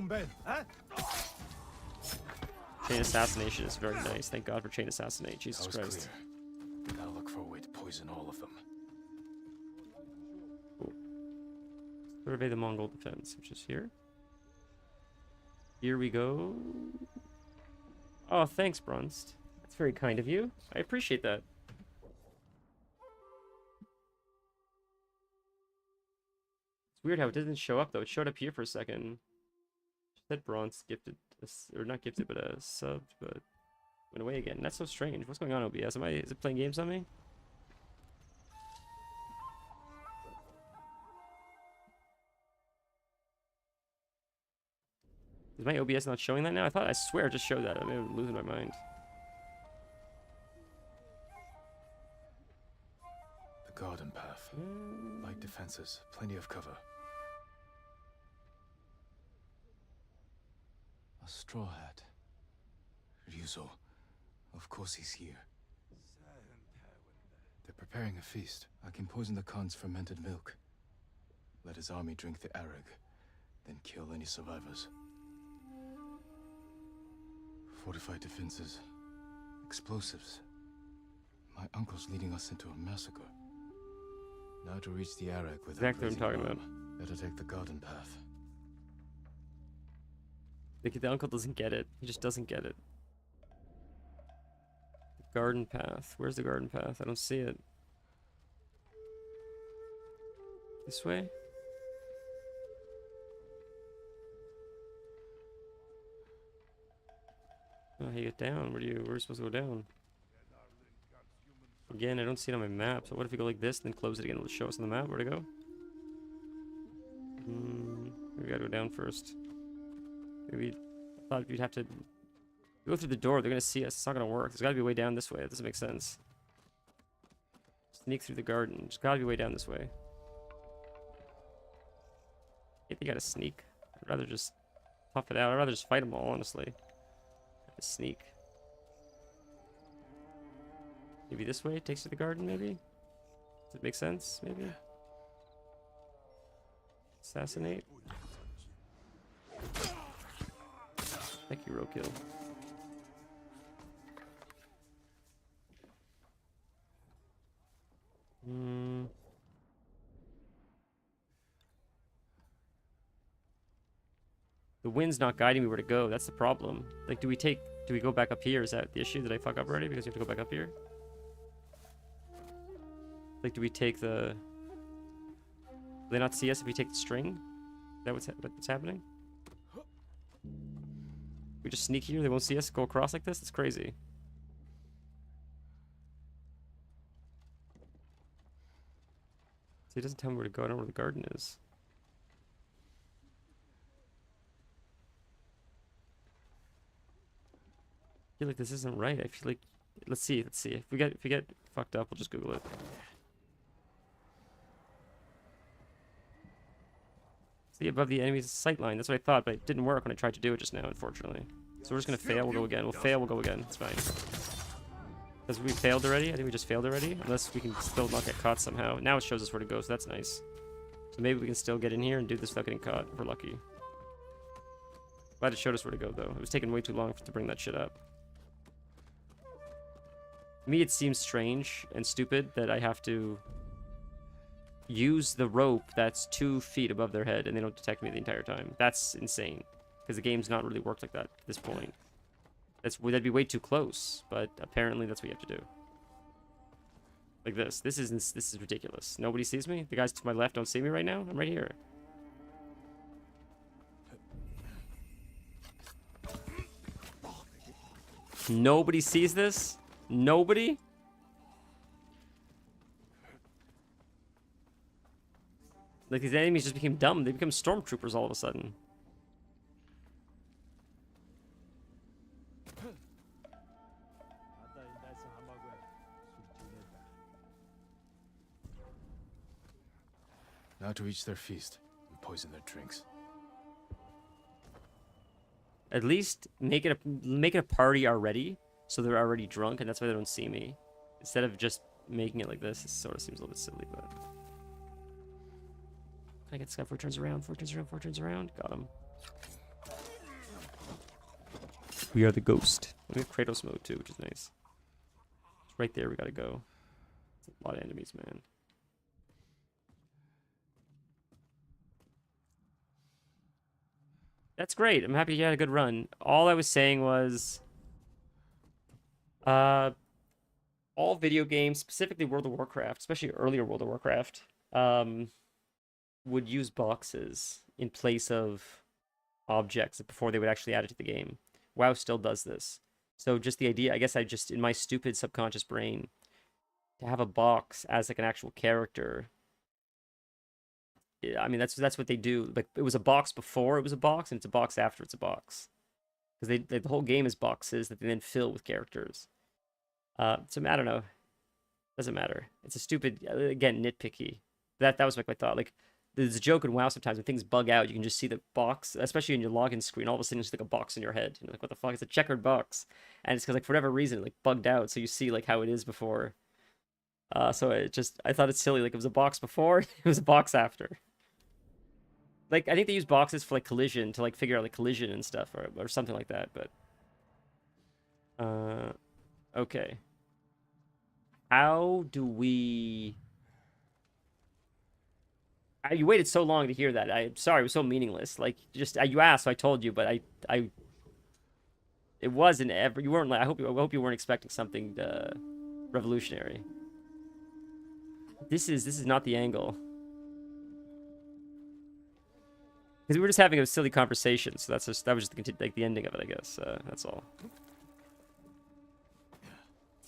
Chain assassination is very nice. Thank God for chain assassinate. Jesus Christ. Clear. We gotta look for a way to poison all of them. Cool. Survey the Mongol defense, which is here. Here we go. Oh, thanks, Brunst. That's very kind of you. I appreciate that. It's weird how it doesn't show up, though. It showed up here for a second. Said bronze gifted, or not gifted, but subbed, but went away again. That's so strange. What's going on, OBS? Is it playing games on me? Is my OBS not showing that now? I swear it just showed that. I'm losing my mind. The garden path. Light defenses, plenty of cover. A straw hat. Ryuzo. Of course he's here. They're preparing a feast. I can poison the Khan's fermented milk. Let his army drink the arag, then kill any survivors. Fortified defenses. Explosives. My uncle's leading us into a massacre. Now to reach the arag without Exactly what I'm talking about. Better take the garden path. The uncle doesn't get it. He just doesn't get it. Garden path. Where's the garden path? I don't see it. This way? Oh, how you get down? Where are you supposed to go down? Again, I don't see it on my map. So what if we go like this, then close it again? It'll show us on the map where to go. We gotta go down first. Maybe I thought you'd have to go through the door. They're gonna see us. It's not gonna work. There's gotta be a way down this way. That doesn't make sense. Sneak through the garden. There's gotta be a way down this way. If you gotta sneak, I'd rather just tough it out. I'd rather just fight them all, honestly. Sneak. Maybe this way takes you to the garden, maybe? Does it make sense, maybe? Assassinate. Thank you, roadkill. The wind's not guiding me where to go. That's the problem. Like, do we go back up here? Is that the issue? Did I fuck up already? Because you have to go back up here? Like, do we take the... Will they not see us if we take the string? Is that what's happening? We just sneak here? They won't see us go across like this? It's crazy. See, it doesn't tell me where to go. I don't know where the garden is. I feel like this isn't right. I feel like... Let's see. If we get fucked up, we'll just Google it. See, above the enemy's sight line. That's what I thought, but it didn't work when I tried to do it just now, unfortunately. So we're just gonna fail, we'll go again. We'll fail, we'll go again. It's fine. Because we failed already? I think we just failed already. Unless we can still not get caught somehow. Now it shows us where to go, so that's nice. So maybe we can still get in here and do this without getting caught, if we're lucky. Glad it showed us where to go, though. It was taking way too long to bring that shit up. To me, it seems strange and stupid that I have to use the rope that's 2 feet above their head and they don't detect me the entire time. That's insane. Because the game's not really worked like that at this point. That'd be way too close, but apparently that's what you have to do. Like this. This is ridiculous. Nobody sees me? The guys to my left don't see me right now? I'm right here. Nobody sees this? Nobody? Like, these enemies just became dumb. They become stormtroopers all of a sudden. Now to reach their feast and poison their drinks. At least make it a party already, so they're already drunk, and that's why they don't see me. Instead of just making it like this, it sort of seems a little bit silly, but... Can I get this guy before he turns around? Before he turns around? Got him. We are the ghost. We have Kratos mode too, which is nice. It's right there, we gotta go. It's a lot of enemies, man. That's great. I'm happy you had a good run. All I was saying was... all video games, specifically World of Warcraft, especially earlier World of Warcraft, would use boxes in place of objects before they would actually add it to the game. WoW still does this. So just the idea, I guess I just, in my stupid subconscious brain, to have a box as like an actual character. Yeah, I mean, that's what they do. Like, it was a box before it was a box, and it's a box after it's a box. Because the whole game is boxes that they then fill with characters. So I don't know. Doesn't matter. It's a stupid, again, nitpicky. That was like my thought. Like, there's a joke in WoW sometimes when things bug out, you can just see the box, especially in your login screen. All of a sudden, it's like a box in your head. You're like, what the fuck? It's a checkered box, and it's because like for whatever reason, it like bugged out. So you see like how it is before. So I thought it's silly. Like, it was a box before, it was a box after. Like, I think they use boxes for like collision to like figure out like collision and stuff, or something like that. But okay. How do we? You waited so long to hear that. I'm sorry, it was so meaningless. Like, just you asked, so I told you, but it wasn't ever. You weren't. I hope you weren't expecting something revolutionary. This is not the angle. Because we were just having a silly conversation, so that was just like the ending of it, I guess. That's all.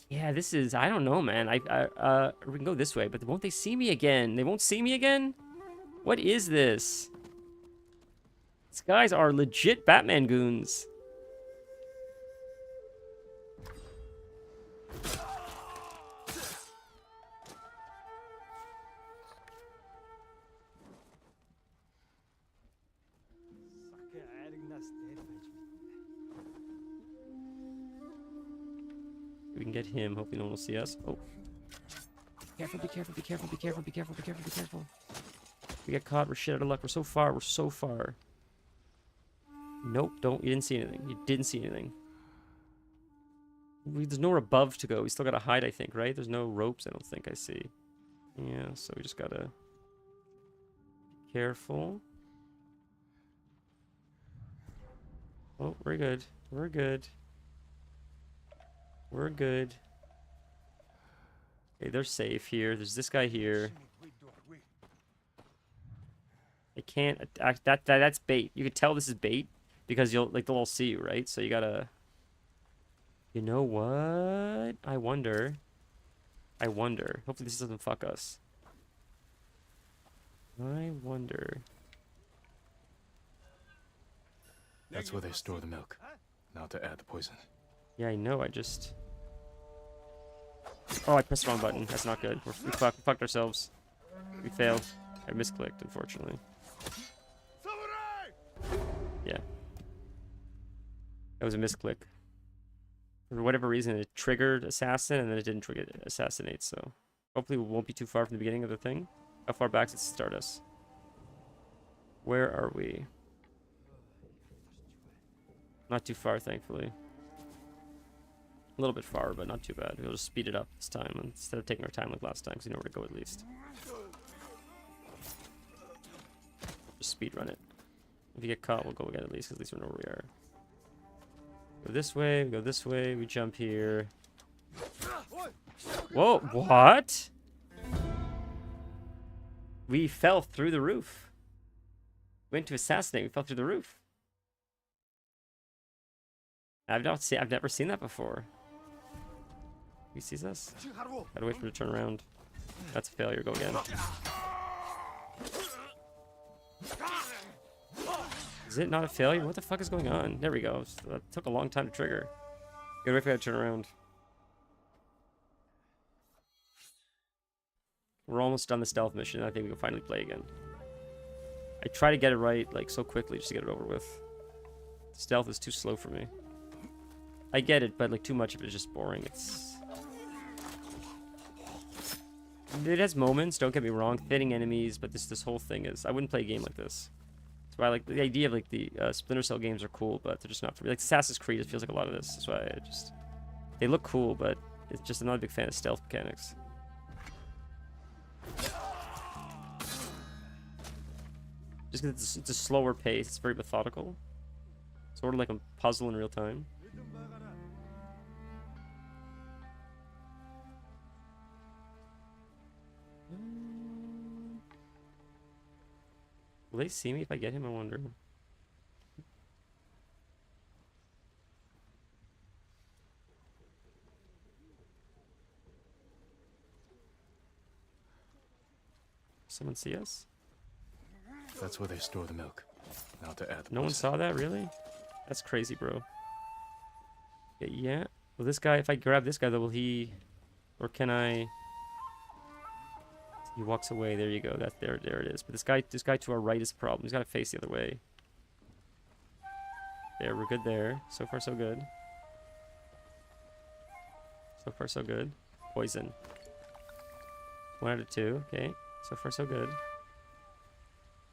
Yeah, this is, I don't know, man. We can go this way, but won't they see me again? They won't see me again? What is this? These guys are legit Batman goons. We can get him. Hopefully no one will see us. Oh. Careful, be careful, be careful, be careful, be careful, be careful, be careful. We get caught, we're shit out of luck. We're so far, we're so far. Nope, you didn't see anything. You didn't see anything. There's nowhere above to go. We still gotta hide, I think, right? There's no ropes, I don't think I see. Yeah, so we just gotta... Careful. Oh, we're good. We're good. We're good. Okay, they're safe here. There's this guy here. I can't attack that's bait. You could tell this is bait because they'll all see you, right? So you gotta. You know what? I wonder. Hopefully this doesn't fuck us. I wonder. That's where they store the milk. Now to add the poison. Yeah, I know. Oh, I pressed the wrong button. That's not good. We fucked ourselves. We failed. I misclicked, unfortunately. Yeah. That was a misclick. For whatever reason, it triggered assassin, and then it didn't trigger assassinate, so... Hopefully we won't be too far from the beginning of the thing. How far back does it start us? Where are we? Not too far, thankfully. A little bit far, but not too bad. We'll just speed it up this time instead of taking our time like last time, because we know where to go at least. Just speed run it. If you get caught, we'll go again at least, because at least we know where we are. Go this way, we go this way, we jump here. Whoa, what? We fell through the roof. Went to assassinate, we fell through the roof. I've never seen that before. He sees us. Gotta wait for him to turn around. That's a failure. Go again. Is it not a failure? What the fuck is going on? There we go. That took a long time to trigger. Gotta wait for that to turn around. We're almost done the stealth mission. I think we can finally play again. I try to get it right like so quickly just to get it over with. Stealth is too slow for me. I get it, but like too much of it is just boring. It has moments, don't get me wrong, thinning enemies, but this whole thing is... I wouldn't play a game like this. That's why I like the idea of like the Splinter Cell games are cool, but they're just not for me. Like Assassin's Creed, it feels like a lot of this. That's why I just... They look cool, but it's just I'm not a big fan of stealth mechanics. Just because it's a slower pace, it's very methodical. Sort of like a puzzle in real time. Will they see me if I get him? I wonder. Someone see us? That's where they store the milk. Now to add the No one poison. saw that, really? That's crazy, bro. Yeah. Well, this guy, if I grab this guy, though, will he... Or can I... He walks away. There you go. That's there it is. But this guy to our right is a problem. He's got to face the other way. There, we're good there. So far, so good. So far, so good. Poison. 1 out of 2. Okay. So far, so good.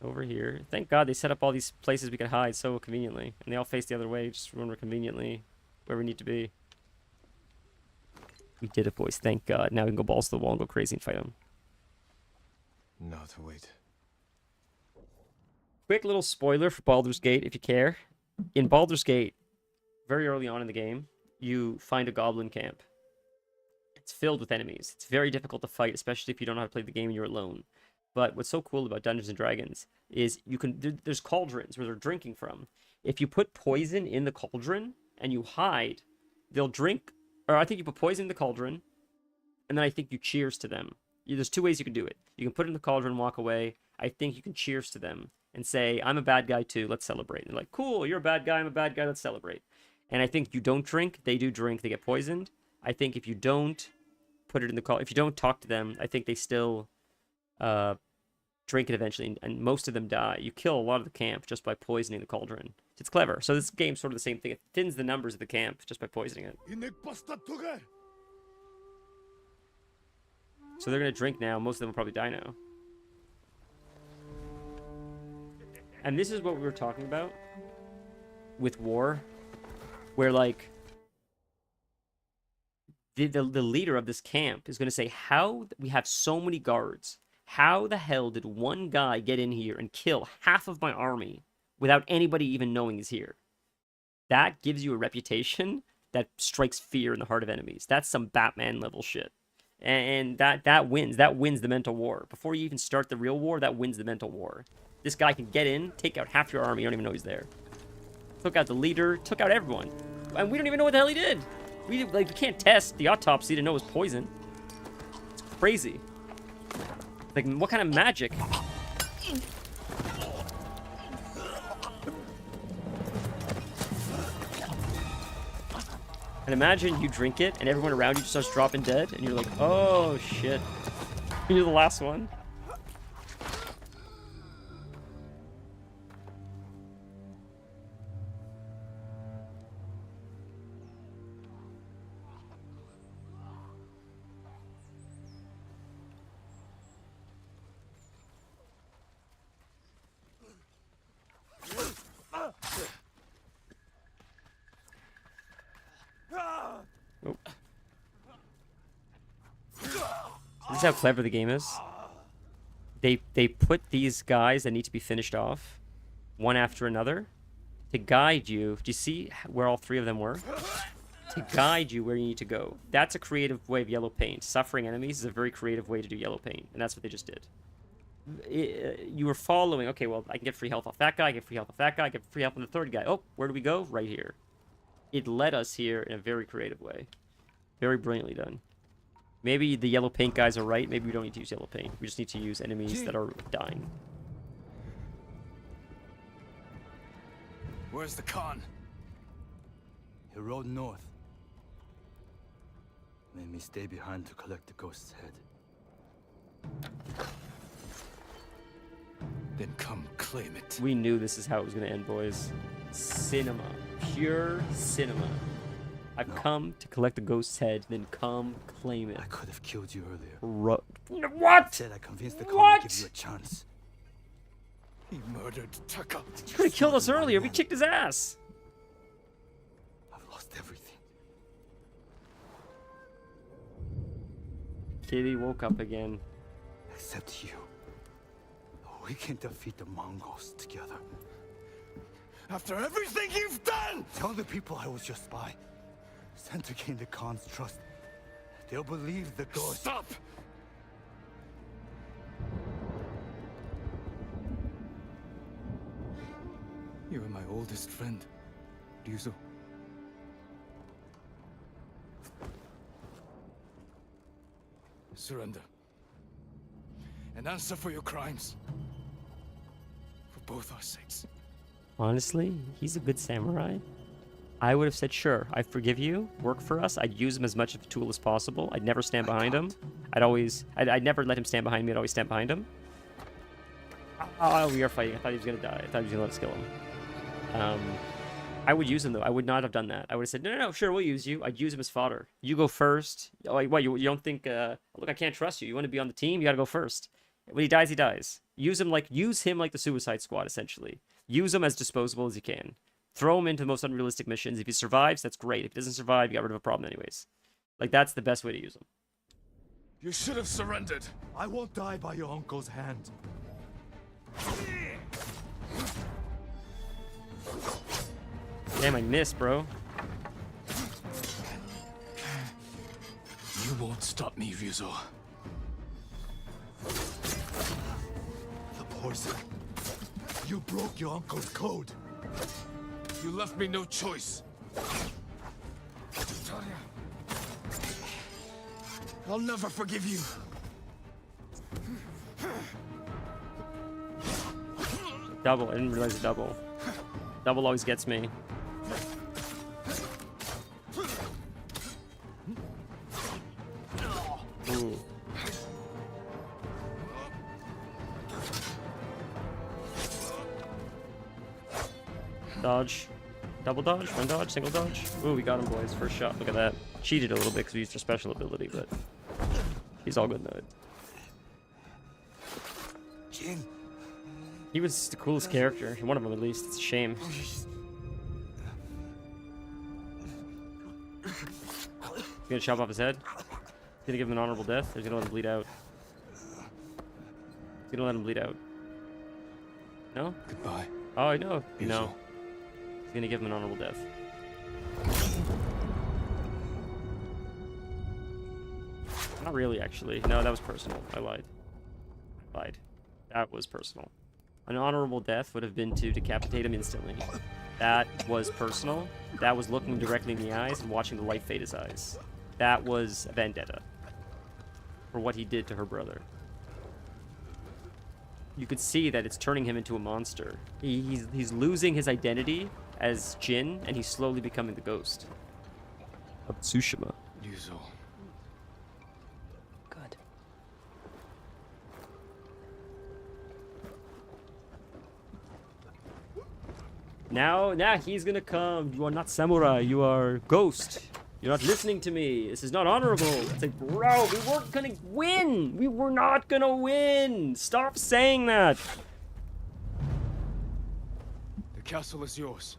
Over here. Thank God they set up all these places we could hide so conveniently. And they all face the other way, just when we're conveniently where we need to be. We did it, boys. Thank God. Now we can go balls to the wall and go crazy and fight them. Now to wait. Quick little spoiler for Baldur's Gate, if you care. In Baldur's Gate, very early on in the game, you find a goblin camp. It's filled with enemies. It's very difficult to fight, especially if you don't know how to play the game and you're alone. But what's so cool about Dungeons & Dragons is you can there's cauldrons where they're drinking from. If you put poison in the cauldron and you hide, they'll drink, or I think you put poison in the cauldron, and then I think you cheers to them. There's 2 ways you can do it. You can put it in the cauldron and walk away. I think you can cheers to them and say, I'm a bad guy too, let's celebrate. And they're like, cool, you're a bad guy, I'm a bad guy, let's celebrate. And I think you don't drink, they do drink, they get poisoned. I think if you don't put it in the cauldron, if you don't talk to them, I think they still drink it eventually, and most of them die. You kill a lot of the camp just by poisoning the cauldron. It's clever. So this game's sort of the same thing. It thins the numbers of the camp just by poisoning it. So they're going to drink now. Most of them will probably die now. And this is what we were talking about with war, where, like, the leader of this camp is going to say, how we have so many guards. How the hell did one guy get in here and kill half of my army without anybody even knowing he's here? That gives you a reputation that strikes fear in the heart of enemies. That's some Batman level shit. And that wins. That wins the mental war. Before you even start the real war, that wins the mental war. This guy can get in, take out half your army, you don't even know he's there. Took out the leader, took out everyone. And we don't even know what the hell he did. We can't test the autopsy to know it was poison. It's crazy. Like, what kind of magic? And imagine you drink it and everyone around you just starts dropping dead and you're like, oh shit. You're the last one. Oh. This is how clever the game is. They put these guys that need to be finished off, one after another, to guide you. Do you see where all 3 of them were? To guide you where you need to go. That's a creative way of yellow paint. Suffering enemies is a very creative way to do yellow paint, and that's what they just did. You were following, okay, well, I can get free health off that guy, I get free health off that guy, I get free health on the 3rd guy. Oh, where do we go? Right here. It led us here in a very creative way. Very brilliantly done. Maybe the yellow paint guys are right. Maybe we don't need to use yellow paint. We just need to use enemies that are dying. Where's the Khan? He rode north. Made me stay behind to collect the ghost's head. Then come claim it. We knew this is how it was going to end, boys. Cinema. Pure cinema. I've come to collect the ghost's head, then come claim it. I could have killed you earlier. What? Said I convinced the Khan to give you a chance. He murdered Taka. He could have killed us earlier. We kicked his ass. I've lost everything. Kitty woke up again. Except you. We can defeat the Mongols together. After everything you've done! Tell the people I was your spy. Sent to gain the Khan's trust. They'll believe the ghost. Stop! You are my oldest friend, Ryuzo. Surrender. and answer for your crimes. For both our sakes. Honestly, he's a good samurai. I would have said, sure, I forgive you, work for us. I'd use him as much of a tool as possible. I'd never stand behind him. I'd never let him stand behind me. I'd always stand behind him. Oh, we are fighting. I thought he was going to die. I thought he was going to let us kill him. I would use him, though. I would not have done that. I would have said, no, sure, we'll use you. I'd use him as fodder. You go first. Oh, what, you don't think, look, I can't trust you. You want to be on the team? You got to go first. When he dies, he dies. Use him like the Suicide Squad, essentially. Use him as disposable as you can. Throw him into the most unrealistic missions. If he survives, that's great. If he doesn't survive, you got rid of a problem anyways. Like, that's the best way to use him. You should have surrendered. I won't die by your uncle's hand. Damn, I missed, bro. You won't stop me, Ryuzo. The poison. You broke your uncle's code. You left me no choice. I'll never forgive you. Double. I didn't realize the double. Double always gets me. Ooh. Dodge. Double dodge? One dodge? Single dodge? Ooh, we got him, boys. First shot. Look at that. Cheated a little bit because we used our special ability, but he's all good now. Jin. He was the coolest character. One of them, at least. It's a shame. He's gonna chop off his head. He's gonna give him an honorable death. Or he's gonna let him bleed out. He's gonna let him bleed out. No? Goodbye. Oh, I know. Ryuzo. No. He's gonna give him an honorable death. Not really, actually. No, that was personal. I lied. That was personal. An honorable death would have been to decapitate him instantly. That was personal. That was looking him directly in the eyes and watching the light fade his eyes. That was a vendetta for what he did to her brother. You could see that it's turning him into a monster. He's losing his identity as Jin, and he's slowly becoming the ghost of Tsushima. Ryuzo. Good. Now he's gonna come. You are not samurai. You are ghost. You're not listening to me. This is not honorable. It's like, bro, we weren't gonna win. We were not gonna win. Stop saying that. The castle is yours.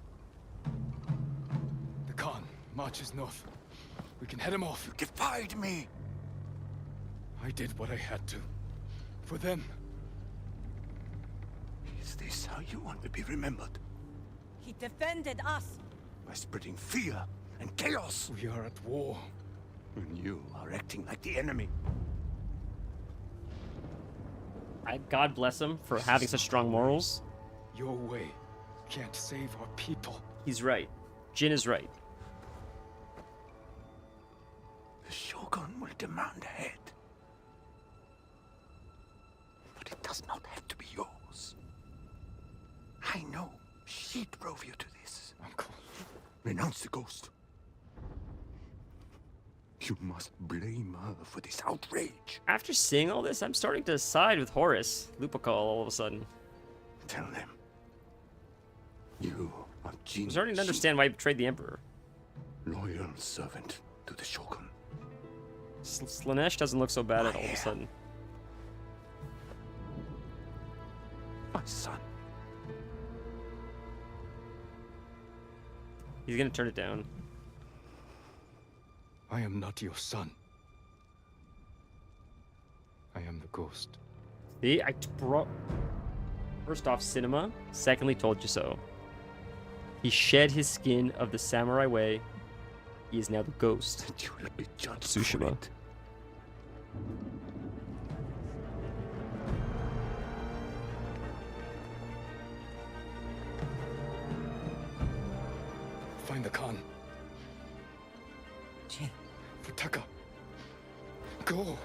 The Khan marches north. We can head him off. You defied me. I did what I had to. For them. Is this how you want to be remembered? He defended us. By spreading fear and chaos. We are at war. And you are acting like the enemy. God bless him for having such strong morals. Your way can't save our people. He's right. Jin is right. The Shogun will demand a head. But it does not have to be yours. I know she drove you to this. Uncle. Renounce the ghost. You must blame her for this outrage. After seeing all this, I'm starting to side with Horus. Lupakal all of a sudden. Tell them. You are Jin. I'm starting to understand why he betrayed the Emperor. Loyal servant to the Shogun. Slanesh doesn't look so bad at all of a sudden. My son. He's gonna turn it down. I am not your son. I am the ghost. See, first off, cinema. Secondly, told you so. He shed his skin of the samurai way. He is now the ghost. And you will be judged Tsushima. for it. Find the Khan. Jin. Futaka. Go.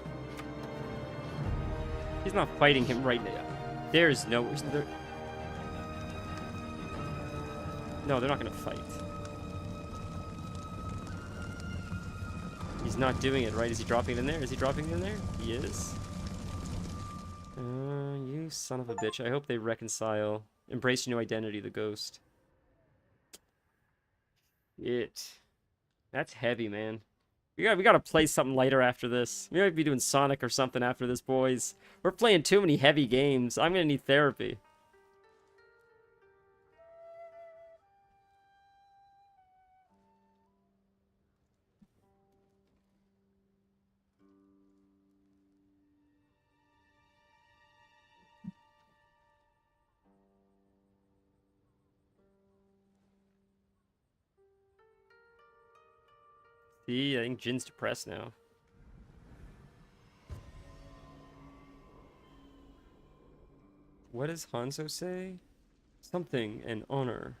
He's not fighting him right now. There's no... No, they're not going to fight. He's not doing it, right? Is he dropping it in there? Is he dropping it in there? He is. You son of a bitch. I hope they reconcile. Embrace your new identity, the ghost. That's heavy, man. We gotta play something lighter after this. We might be doing Sonic or something after this, boys. We're playing too many heavy games. I'm gonna need therapy. See, I think Jin's depressed now. What does Hanzo say? Something, an honor.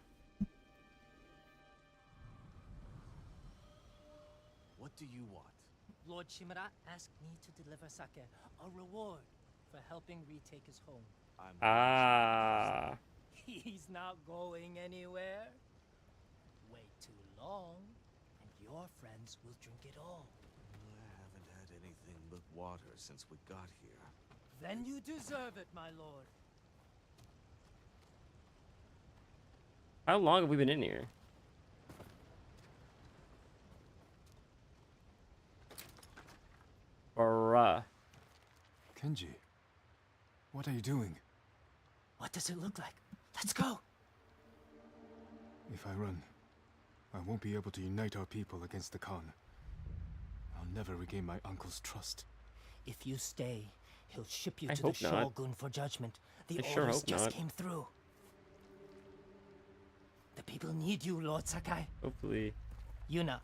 What do you want? Lord Shimura asked me to deliver Sake, a reward for helping retake his home. Ah. He's not going anywhere. Wait too long, and your friends will drink it all. I haven't had anything but water since we got here. Then you deserve it, my lord. How long have we been in here? Bruh. Kenji, what are you doing? What does it look like? Let's go. If I run, I won't be able to unite our people against the Khan. I'll never regain my uncle's trust. If you stay, he'll ship you I to the hope not. Shogun for judgment. The I sure orders hope just not. came through. The people need you, Lord Sakai. Hopefully Yuna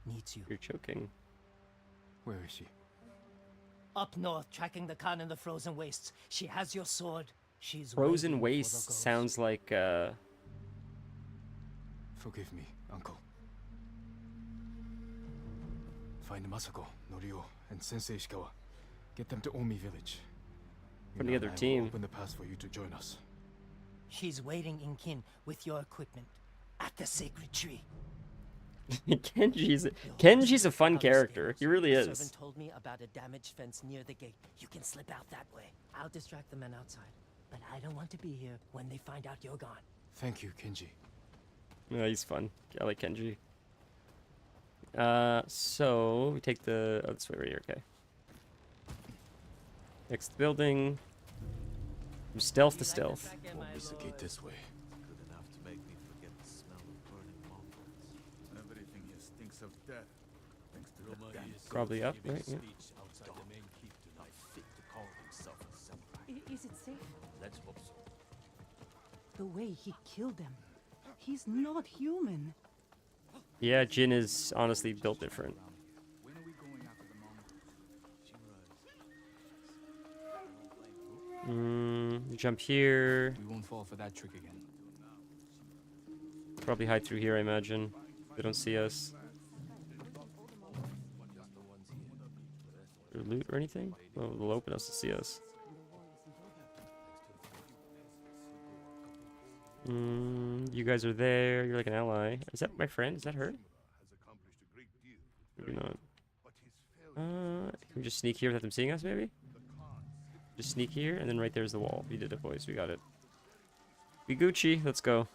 needs you. you're choking. Where is she? Up north, tracking the Khan in the frozen wastes. She has your sword. She's Frozen waiting for the Wastes ghost. sounds like Forgive me, uncle. Find Masako, Norio, and Sensei Ishikawa. Get them to Omi village. From the Yuna other and I will team. Open the pass for you to join us. She's waiting in Kin with your equipment at the sacred tree. Kenji's a fun character. He really The is. servant told me about a damaged fence near the gate. You can slip out that way. I'll distract the men outside, but I don't want to be here when they find out you're gone. Thank you, Kenji. Yeah, he's fun. I like Kenji. So we take the this way right here. Okay. Next building. From stealth to stealth. Always the gate this way. Good enough to make me forget the smell of burning Mongols. Everything here stinks of death. Thanks to the damn Probably up, right? Yeah. Outside the main keep do not fit to call himself a samurai. Is it safe? Let's hope so. The way he killed them. He's not human. Yeah, Jin is honestly built different. When are we going after the Mongols? Jump here. We won't fall for that trick again. Probably hide through here, I imagine. They don't see us. Or loot or anything? Oh, they'll open us to see us. You guys are there. You're like an ally. Is that my friend? Is that her? Maybe not. Can we just sneak here without them seeing us, maybe? Just sneak here, and then right there's the wall. We did it, boys. We got it. We Gucci. Let's go.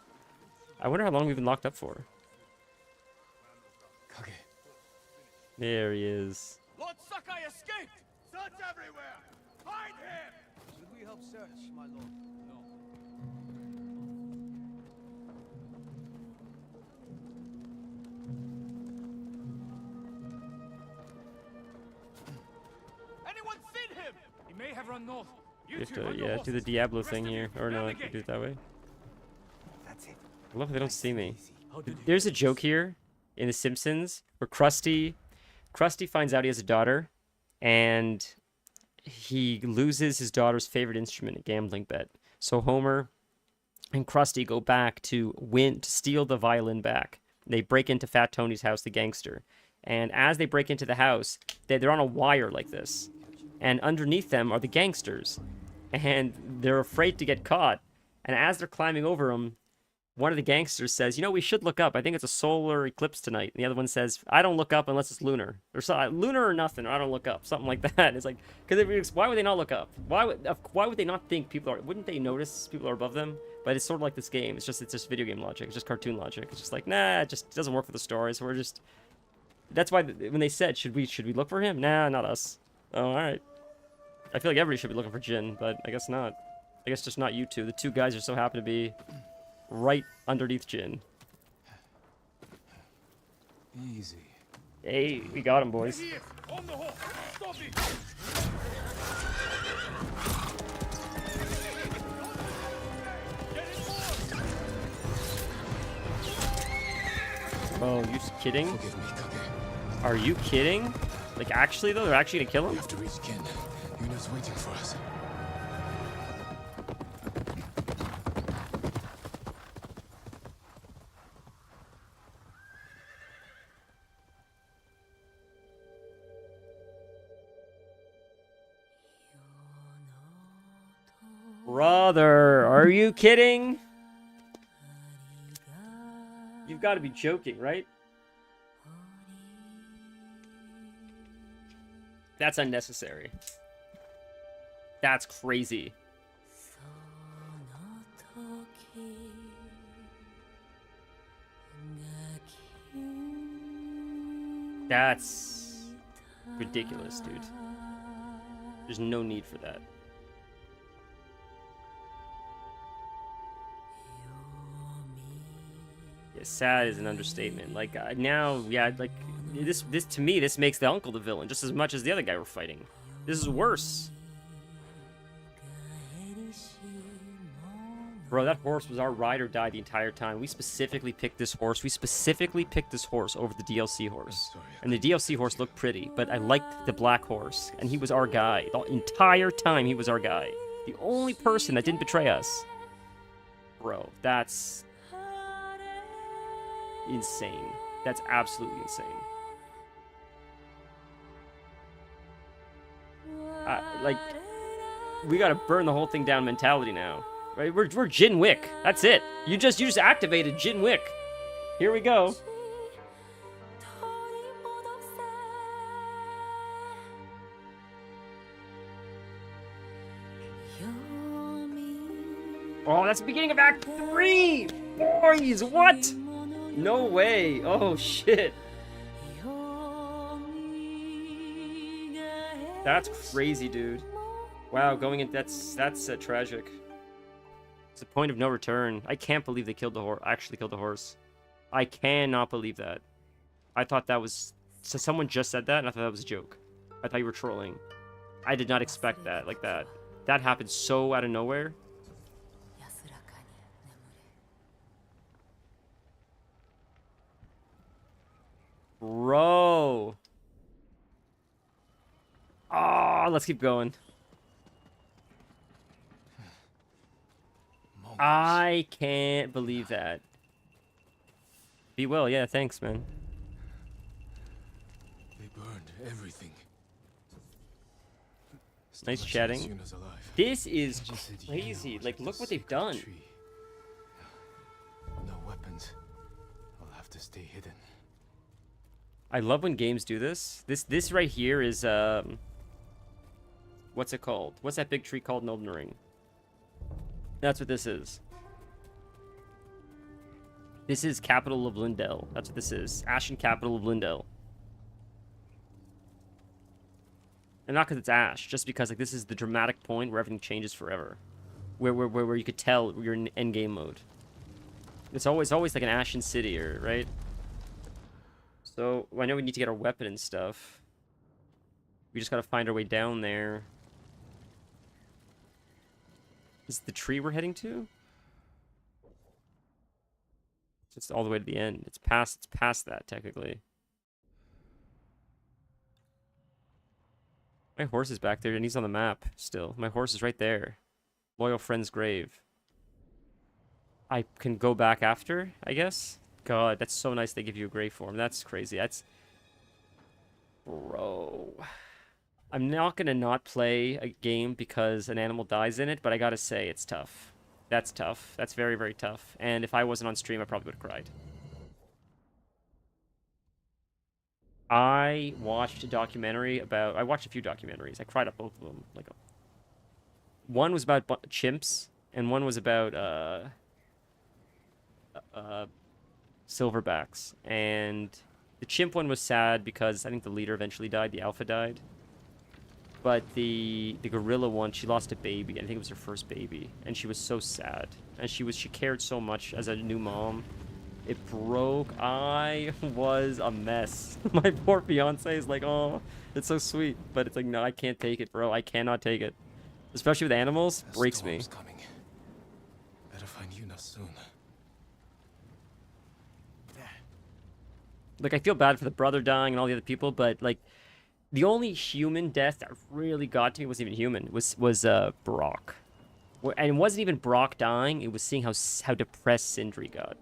I wonder how long we've been locked up for. Kage. There he is. Lord Sakai escaped! Search everywhere! Find him! Should we help search, my lord? No. Anyone seen him? He may have run north. You have to, yeah, do the Diablo thing here. Or no, do it that way. That's it. I love how they don't see me. How did you There's a joke here in The Simpsons where Krusty finds out he has a daughter, and he loses his daughter's favorite instrument, a gambling bet. So Homer and Krusty go back to steal the violin back. They break into Fat Tony's house, the gangster. And as they break into the house, they're on a wire like this. and underneath them are the gangsters, and they're afraid to get caught. And as they're climbing over them, one of the gangsters says, "You know, we should look up. I think it's a solar eclipse tonight." And the other one says, "I don't look up unless it's lunar, or so, lunar or nothing. Or I don't look up." Something like that. It's like, because why would they not look up? Why would they not think people are? Wouldn't they notice people are above them? But it's sort of like this game. It's just video game logic. It's just cartoon logic. It's just like, nah, it just doesn't work for the story. So we're just. That's why when they said, should we look for him? Nah, not us. Oh, all right. I feel like everybody should be looking for Jin, but I guess not. I guess just not you two. The two guys just so happen to be right underneath Jin. Easy. Hey, we got him, boys. On the hole! Stop it! Oh, you kidding? Forgive me, Kage. Are you kidding? Like, actually, though? They're actually gonna kill We him? have to reach Kin. Yuna's waiting for us. Brother, are you kidding? You've got to be joking, right? That's unnecessary. That's crazy. That's ridiculous, dude. There's no need for that. Yeah, sad is an understatement. Like now, yeah, like this to me, this makes the uncle the villain just as much as the other guy we're fighting. This is worse. Bro, that horse was our ride or die the entire time. We specifically picked this horse. We specifically picked this horse over the DLC horse. And the DLC horse looked pretty, but I liked the black horse. And he was our guy. The entire time, he was our guy. The only person that didn't betray us. Bro, that's insane. That's absolutely insane. Like, we gotta burn the whole thing down mentality now. Right? We're Jin Wick. That's it. You just activated Jin Wick. Here we go. Oh, that's the beginning of Act 3! Boys, what? No way. Oh, shit. That's crazy, dude. Wow, going in, that's tragic. It's a point of no return. I can't believe they killed the horse. Actually killed the horse. I cannot believe that. I thought that was... So someone just said that, and I thought that was a joke. I thought you were trolling. I did not expect that, like that. That happened so out of nowhere. Bro. Oh, let's keep going. I can't believe that. Be well, yeah, thanks, man. They burned everything. Nice chatting. This is crazy. Like, look what they've done. No weapons. I'll have to stay hidden. I love when games do this. This right here is what's it called? What's that big tree called in Elden Ring? That's what this is. This is capital of Lindell. That's what this is. Ashen capital of Lindell. And not because it's Ash, just because like this is the dramatic point where everything changes forever. Where you could tell you're in endgame mode. It's always like an Ashen city, or right? So I know we need to get our weapon and stuff. We just gotta find our way down there. Is it the tree we're heading to? It's all the way to the end. It's past that, technically. My horse is back there, and he's on the map still. My horse is right there. Loyal friend's grave. I can go back after, I guess? God, that's so nice they give you a grave form. That's crazy. That's... Bro. I'm not gonna not play a game because an animal dies in it, but I gotta say it's tough. That's tough. That's very, very tough. And if I wasn't on stream, I probably would have cried. I watched a documentary about. I watched a few documentaries. I cried at both of them. Like, one was about chimps, and one was about silverbacks. And the chimp one was sad because I think the leader eventually died. The alpha died. But the gorilla one, she lost a baby. I think it was her first baby, and she was so sad. And she cared so much as a new mom. It broke. I was a mess. My poor fiance is like, oh, it's so sweet, but it's like, no, I can't take it, bro. I cannot take it, especially with animals. Breaks me. Coming. Better find Yuna soon. Like, I feel bad for the brother dying and all the other people, but like, the only human death that really got to me wasn't even human. Was Brock, and it wasn't even Brock dying. It was seeing how depressed Sindri got.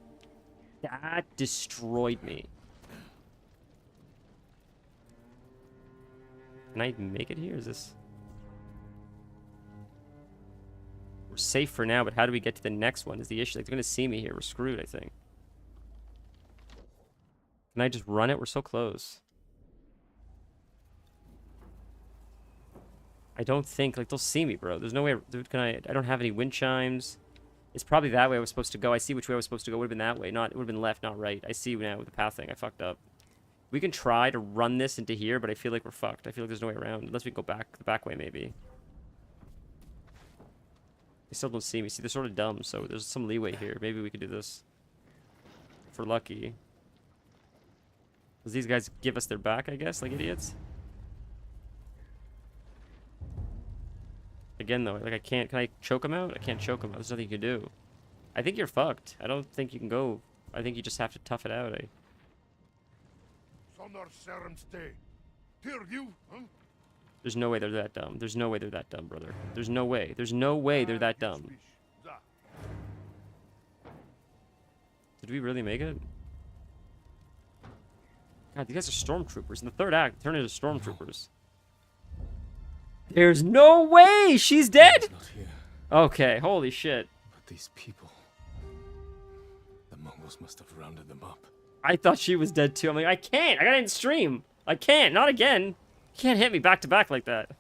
That destroyed me. Can I make it here? Is this? We're safe for now, but how do we get to the next one is the issue. Like, they're gonna see me here. We're screwed, I think. Can I just run it? We're so close. I don't think, like, they'll see me, bro. There's no way, dude, I don't have any wind chimes. It's probably that way I was supposed to go. I see which way I was supposed to go. It would have been that way. It would have been left, not right. I see now with the path thing. I fucked up. We can try to run this into here, but I feel like we're fucked. I feel like there's no way around. Unless we go back, the back way, maybe. They still don't see me. See, they're sort of dumb, so there's some leeway here. Maybe we could do this. If we're lucky. Does these guys give us their back, I guess, like idiots? Again, though, like, can I choke him out? I can't choke him out. There's nothing you can do. I think you're fucked. I don't think you can go. I think you just have to tough it out, eh? There's no way they're that dumb. There's no way they're that dumb, brother. There's no way. There's no way they're that dumb. Did we really make it? God, these guys are stormtroopers. In the third act, turn into stormtroopers. There's no way she's dead. Not here. Okay, holy shit. But these people, the Mongols must have rounded them up. I thought she was dead too. I'm like, I can't. I gotta end stream. I can't. Not again. You can't hit me back to back like that.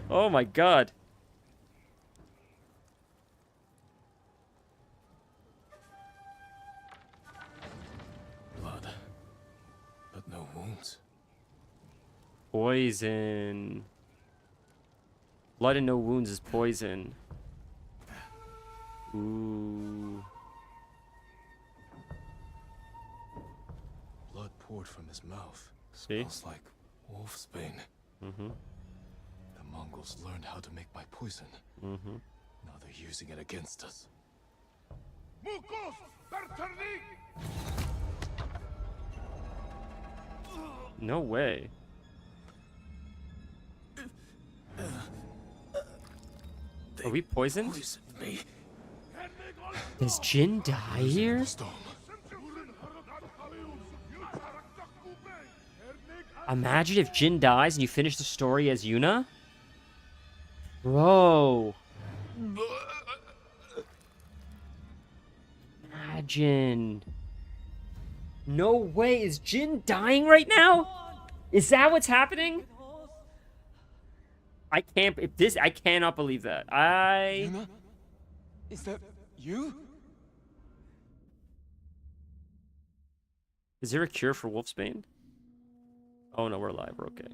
Oh my god. Blood, but no wounds. Poison. Blood and no wounds is poison. Ooh. Blood poured from his mouth. See? Smells like wolfsbane. Mm-hmm. The Mongols learned how to make my poison. Mm-hmm. Now they're using it against us. No way. Are we poisoned? Me. Does Jin die here? Storm. Imagine if Jin dies and you finish the story as Yuna? Bro. Imagine. No way. Is Jin dying right now? Is that what's happening? I can't. I cannot believe that. Yuna? Is that you? Is there a cure for Wolfsbane? Oh no, we're alive. We're okay.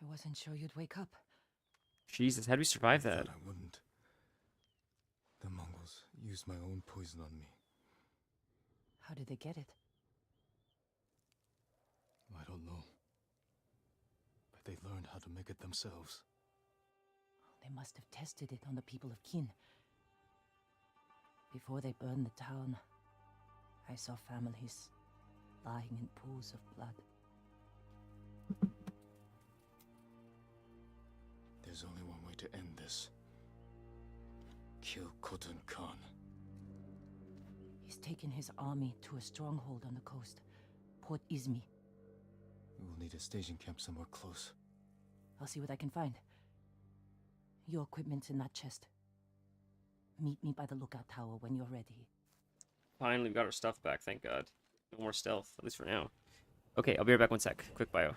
I wasn't sure you'd wake up. Jesus, how do we survive I that? thought I wouldn't. The Mongols used my own poison on me. How did they get it? I don't know. But they learned how to make it themselves. They must have tested it on the people of Qin. Before they burned the town, I saw families lying in pools of blood. There's only one way to end this. Kill Khotun Khan. He's taken his army to a stronghold on the coast. Port Izmi. We will need a staging camp somewhere close. I'll see what I can find. Your equipment's in that chest. Meet me by the lookout tower when you're ready. Finally, we got our stuff back, thank God. No more stealth, at least for now. Okay, I'll be right back 1 sec. Quick bio.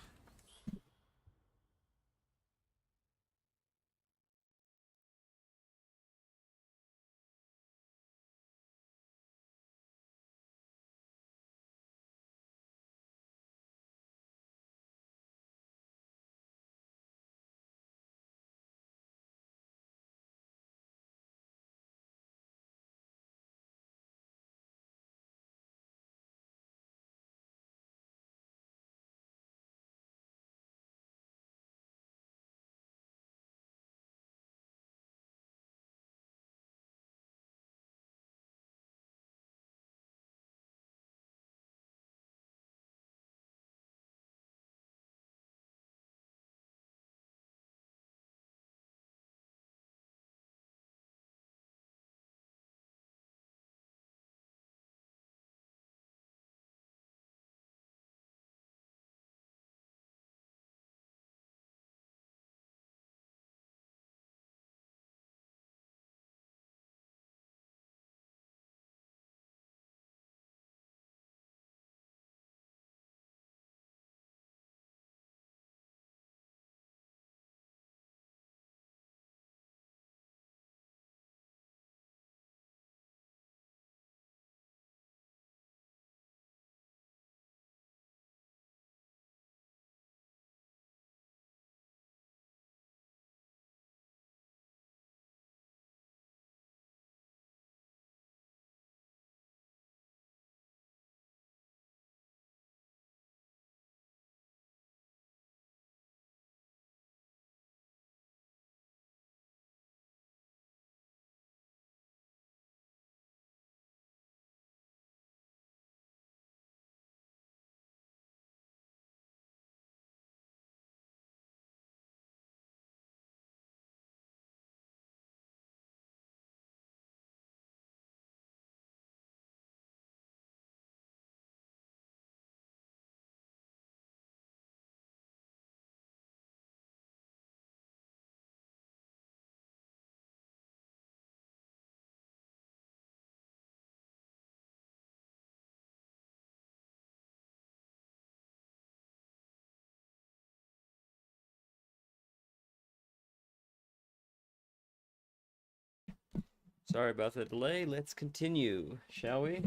Sorry about the delay. Let's continue, shall we?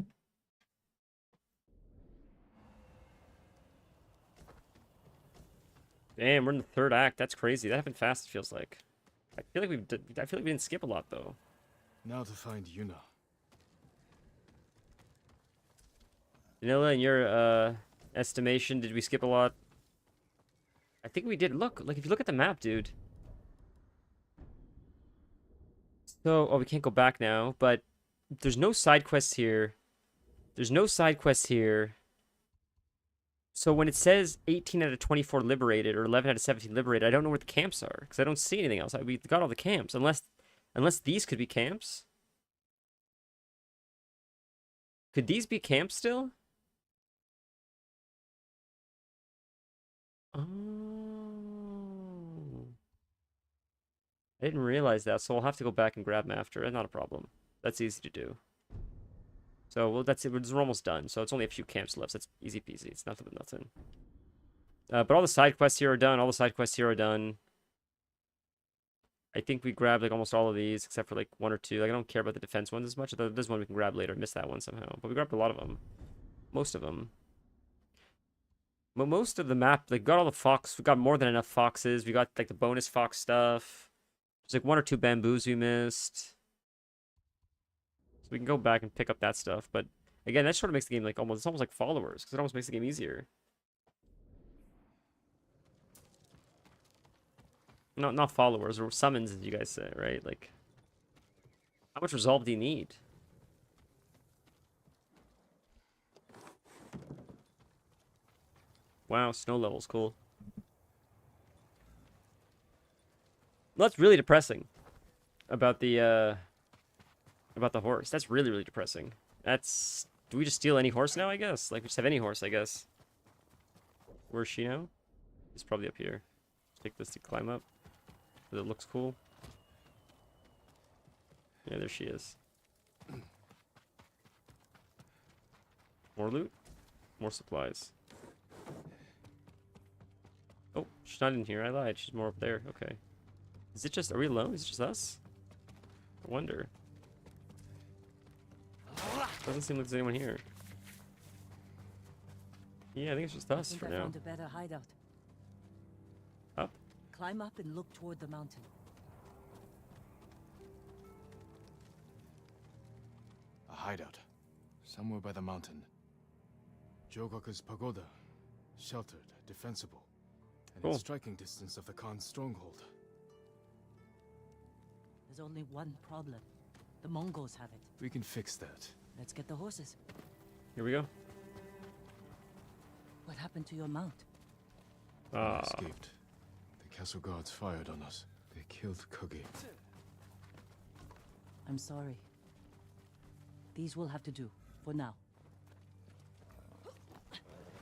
Damn, we're in the third act. That's crazy. That happened fast, it feels like. I feel like we didn't skip a lot though. Now to find Yuna. Vanilla, in your estimation, did we skip a lot? I think we did. Look, like if you look at the map, dude. So, oh, we can't go back now, but there's no side quests here. There's no side quests here. So when it says 18 out of 24 liberated or 11 out of 17 liberated, I don't know where the camps are because I don't see anything else. We got all the camps, unless these could be camps. Could these be camps still? Oh. I didn't realize that, so we'll have to go back and grab them after. Not a problem. That's easy to do. So, well, that's it. We're almost done. So it's only a few camps left. So it's easy peasy. It's nothing but nothing. But all the side quests here are done. All the side quests here are done. I think we grabbed like almost all of these, except for like 1 or 2. Like I don't care about the defense ones as much. There's one we can grab later. Missed that one somehow. But we grabbed a lot of them. Most of them. But most of the map, like, got all the fox. We got more than enough foxes. We got like the bonus fox stuff. There's like 1 or 2 bamboos we missed. So we can go back and pick up that stuff. But again, that sort of makes the game like almost, it's almost like followers, because it almost makes the game easier. Not followers, or summons, as you guys say, right? Like, how much resolve do you need? Wow, snow level's cool. Well, that's really depressing about the horse. That's really, really depressing. That's... Do we just steal any horse now, I guess? Like, we just have any horse, I guess. Where's she now? She's probably up here. Take this to climb up. Because it looks cool. Yeah, there she is. More loot. More supplies. Oh, she's not in here. I lied. She's more up there. Okay. Is it just... Are we alone? Is it just us? I wonder. Doesn't seem like there's anyone here. Yeah, I think it's just us for I now. found a better hideout. Up? Climb up and look toward the mountain. A hideout. Somewhere by the mountain. Jogoku's pagoda. Sheltered, defensible. And Cool. in striking distance of the Khan's stronghold. There's only one problem. The Mongols have it. We can fix that. Let's get the horses. Here we go. What happened to your mount? We Ah. escaped. The castle guards fired on us. They killed Kage. I'm sorry. These will have to do, for now.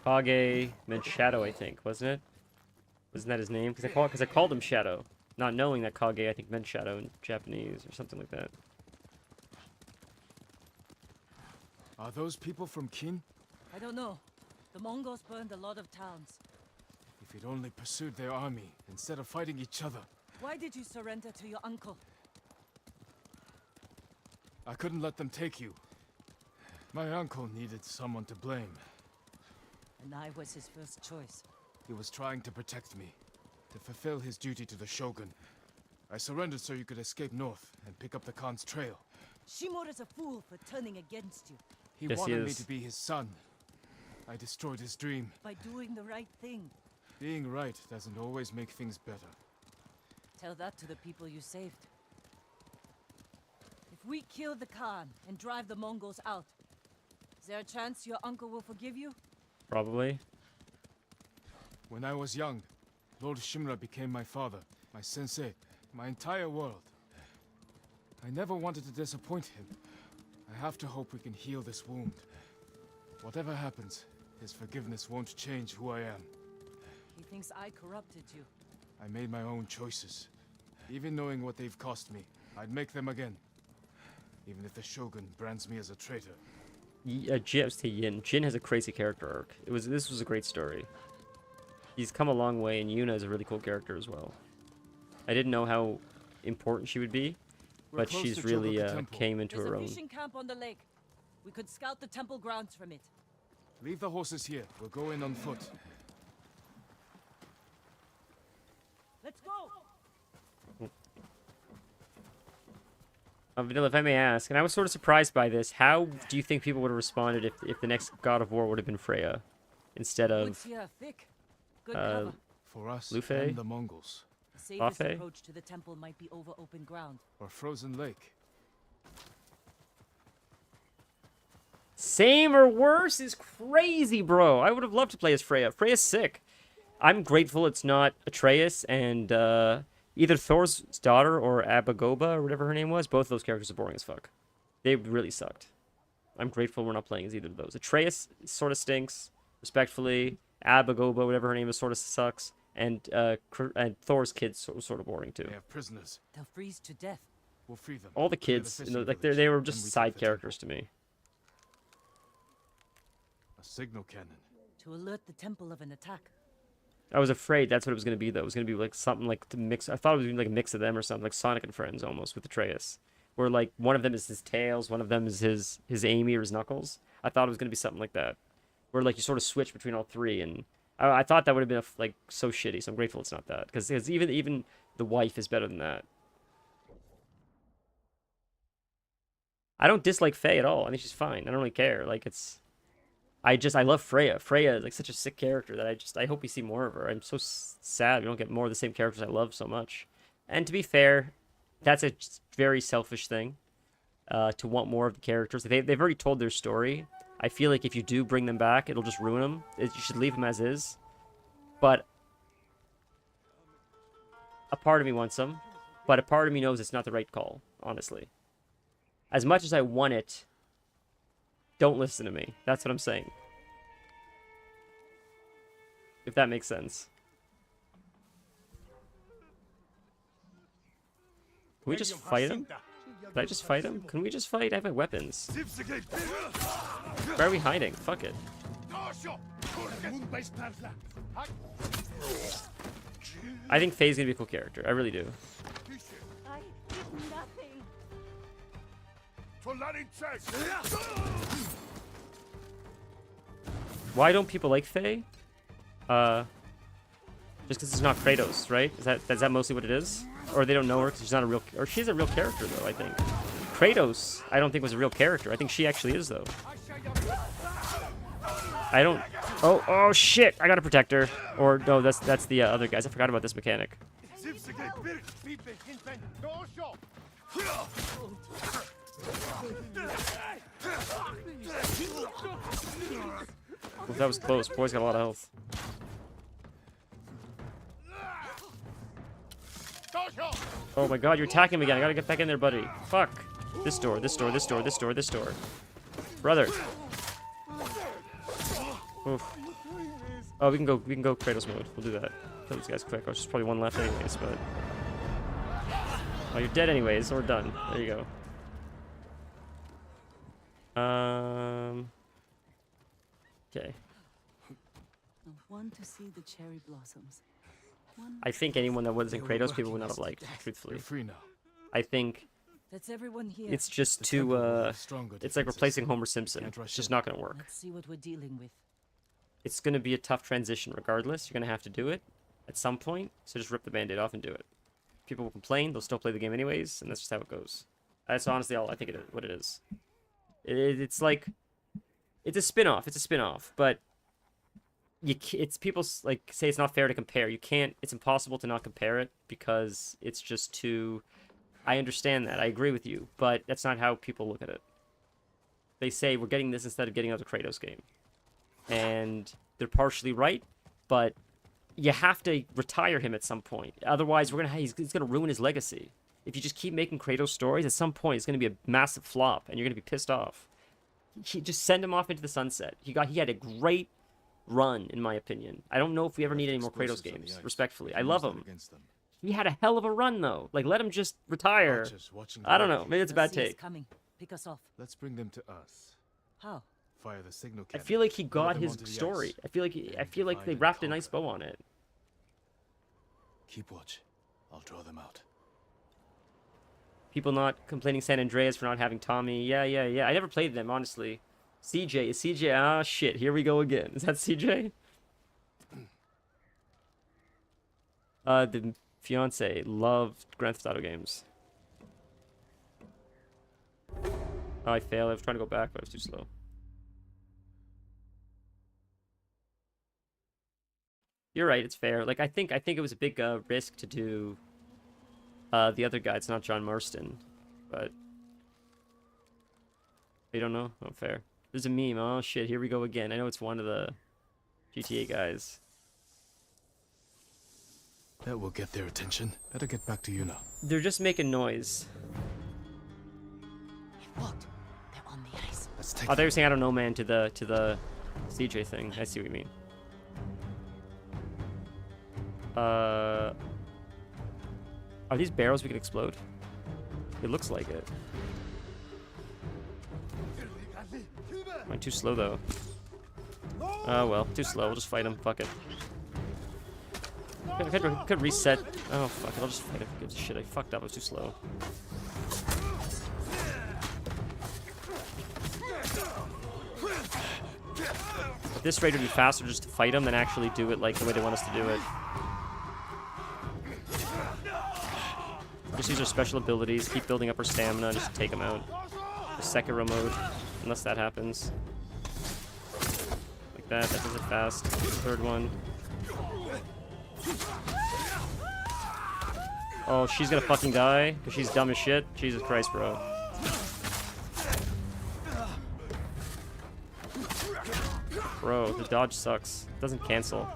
Kage meant Shadow, I think, wasn't it? Wasn't that his name? Because I called him Shadow, not knowing that Kage, I think, meant Shadow in Japanese or something like that. Are those people from Kin? I don't know. The Mongols burned a lot of towns. If we'd only pursued their army instead of fighting each other. Why did you surrender to your uncle? I couldn't let them take you. My uncle needed someone to blame. And I was his first choice. He was trying to protect me, to fulfill his duty to the Shogun. I surrendered so you could escape north and pick up the Khan's trail. Shimura's a fool for turning against you. He Yes, he wanted me is. to be his son. I destroyed his dream. By doing the right thing. Being right doesn't always make things better. Tell that to the people you saved. If we kill the Khan and drive the Mongols out, is there a chance your uncle will forgive you? Probably. When I was young, Lord Shimura became my father, my sensei, my entire world. I never wanted to disappoint him. I have to hope we can heal this wound. Whatever happens, his forgiveness won't change who I am. He thinks I corrupted you. I made my own choices. Even knowing what they've cost me, I'd make them again. Even if the Shogun brands me as a traitor. Jin has a crazy character arc. This was a great story. He's come a long way, and Yuna is a really cool character as well. I didn't know how important she would be, We're but close she's to really Jogoku Temple. came into There's her a own. fishing camp on the lake. We could scout the temple grounds from it. Leave the horses here. We'll go in on foot. Let's go! Vanilla, if I may ask, and I was sort of surprised by this, how do you think people would have responded if the next God of War would have been Freya instead of Woods here are thick. Good cover. For us Lufei? and the Mongols. The safest Lafay? approach to the temple might be over open ground. Or frozen lake. Same or worse is crazy, bro. I would have loved to play as Freya. Freya's sick. I'm grateful it's not Atreus and either Thor's daughter or Abagoba or whatever her name was. Both of those characters are boring as fuck. They really sucked. I'm grateful we're not playing as either of those. Atreus sort of stinks, respectfully. Abagoba, whatever her name is, sort of sucks. And Thor's kids sort of boring too. They have prisoners. They'll freeze to death. We'll free them. All the Clear kids, fishing like village, they were then just we side take the characters to me. A signal cannon. To alert the temple of an attack. I was afraid that's what it was going to be, though. It was going to be like something like to mix. I thought it was going to be like a mix of them or something, like Sonic and Friends almost with Atreus, where like one of them is his Tails, one of them is his Amy or his Knuckles. I thought it was going to be something like that, where like you sort of switch between all three, and I thought that would have been like so shitty. So I'm grateful it's not that, because even the wife is better than that. I don't dislike Faye at all. I think she's fine. I don't really care. Like I love Freya. Freya is like such a sick character that I hope we see more of her. I'm so sad we don't get more of the same characters I love so much. And to be fair, that's a very selfish thing, to want more of the characters. They've already told their story. I feel like if you do bring them back, it'll just ruin them. You should leave them as is. But a part of me wants them, but a part of me knows it's not the right call, honestly. As much as I want it, don't listen to me. That's what I'm saying. if that makes sense. Can we just fight him? Did I just fight him? Can we just fight? I have my weapons. Where are we hiding? Fuck it. I think Faye's gonna be a cool character. I really do. I did nothing. Why don't people like Faye? Just because it's not Kratos, right? Is that mostly what it is? Or they don't know her because she's not a real... Or she's a real character, though, I think. Kratos, I don't think was a real character. I think she actually is, though. I don't... Oh, shit! I gotta protect her. Or, no, that's the other guys. I forgot about this mechanic. Ooh, that was close. Boy's got a lot of health. Oh my god, you're attacking me again. I gotta get back in there, buddy. Fuck. This door, this door, this door, this door, this door. Brother. Oof. Oh, we can go Kratos mode. We'll do that. Kill these guys quick. Oh, there's probably one left anyways, but... Oh, you're dead anyways, so we're done. There you go. Okay. One to see the cherry blossoms. I think anyone that wasn't Kratos, people would not have liked, truthfully. You're free now. I think That's everyone here. it's just too, it's like replacing Homer Simpson. It's just not gonna work. Let's see what we're dealing with. It's gonna be a tough transition regardless. You're gonna have to do it at some point, so just rip the band-aid off and do it. People will complain, they'll still play the game anyways, and that's just how it goes. That's honestly all I think what it is. It's like, it's a spin-off, but it's people like say it's not fair to compare. You can't, it's impossible to not compare it because it's just too, I understand that, I agree with you, but that's not how people look at it. They say we're getting this instead of getting another Kratos game. And they're partially right, but you have to retire him at some point. Otherwise, he's gonna ruin his legacy. If you just keep making Kratos stories, at some point it's gonna be a massive flop, and you're gonna be pissed off. Just send him off into the sunset. He had a great run, in my opinion. I don't know if we ever need any more Kratos games. Respectfully, I love him. He had a hell of a run, though. Like, let him just retire. I don't know. Maybe it's a bad take. Coming. Pick us off. Let's bring them to us. How? Fire the signal I cannon. feel like he Load got them his onto the story. ice. I feel like they Divide wrapped a and nice bow on it. Keep watch. I'll draw them out. People not complaining San Andreas for not having Tommy. Yeah. I never played them, honestly. CJ. Is CJ? Ah, shit. Here we go again. Is that CJ? The fiance loved Grand Theft Auto games. Oh, I failed. I was trying to go back, but I was too slow. You're right. It's fair. Like, I think it was a big risk to do the other guy. It's not John Marston, but you don't know. Oh, fair. There's a meme. Oh shit. Here we go again. I know it's one of the GTA guys. That will get their attention. Better get back to Yuna. They're just making noise. It worked. They're on the ice. Let's take Oh, they were saying I don't know, man, to the CJ thing. I see what you mean. Are these barrels we can explode? It looks like it. Am I too slow though? Oh well, too slow. We'll just fight him. Fuck it. Could reset. Oh fuck it. I'll just fight him. Who gives a shit? I fucked up. I was too slow. At this rate, it would be faster just to fight him than actually do it like the way they want us to do it. Just use our special abilities, keep building up our stamina, just take them out. The Sekiro mode, unless that happens. Like that does it fast. The third one. Oh, she's gonna fucking die, because she's dumb as shit. Jesus Christ, bro. Bro, the dodge sucks. It doesn't cancel.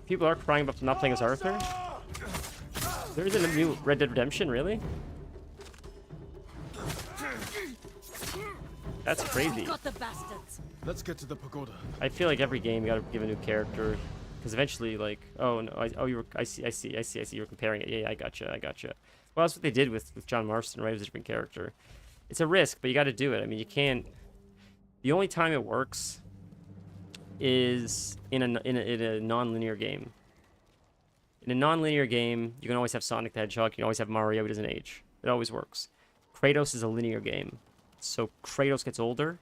People are crying about not playing as Arthur. There isn't a new Red Dead Redemption, really? That's crazy. Got the bastards. Let's get to the pagoda. I feel like every game you gotta give a new character, because eventually, like, oh no, I see, you're comparing it. Yeah, I gotcha. Well, that's what they did with John Marston, right? It was a different character. It's a risk, but you got to do it. I mean, you can't. The only time it works is in a non-linear game. In a non-linear game, you can always have Sonic the Hedgehog. You can always have Mario. He doesn't age. It always works. Kratos is a linear game, so Kratos gets older.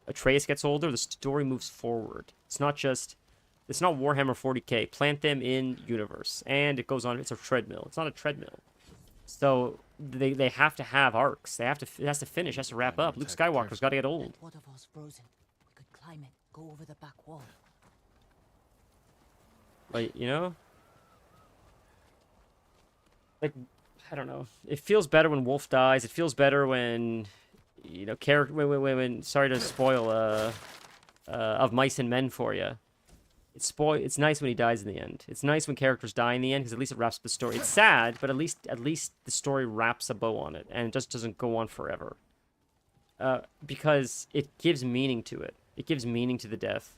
Atreus gets older. The story moves forward. It's not Warhammer 40k. Plant them in universe, and it goes on. It's a treadmill. It's not a treadmill. So they have to have arcs. It has to finish. It has to wrap up. Luke Skywalker's got to get old. That waterfall's frozen. We could climb it, go over the back wall. Like, you know? Like, I don't know. It feels better when Wolf dies. It feels better when, you know, when sorry to spoil Of Mice and Men for you. It's nice when he dies in the end. It's nice when characters die in the end because at least it wraps up the story. It's sad, but at least the story wraps a bow on it and it just doesn't go on forever. Because it gives meaning to it. It gives meaning to the death.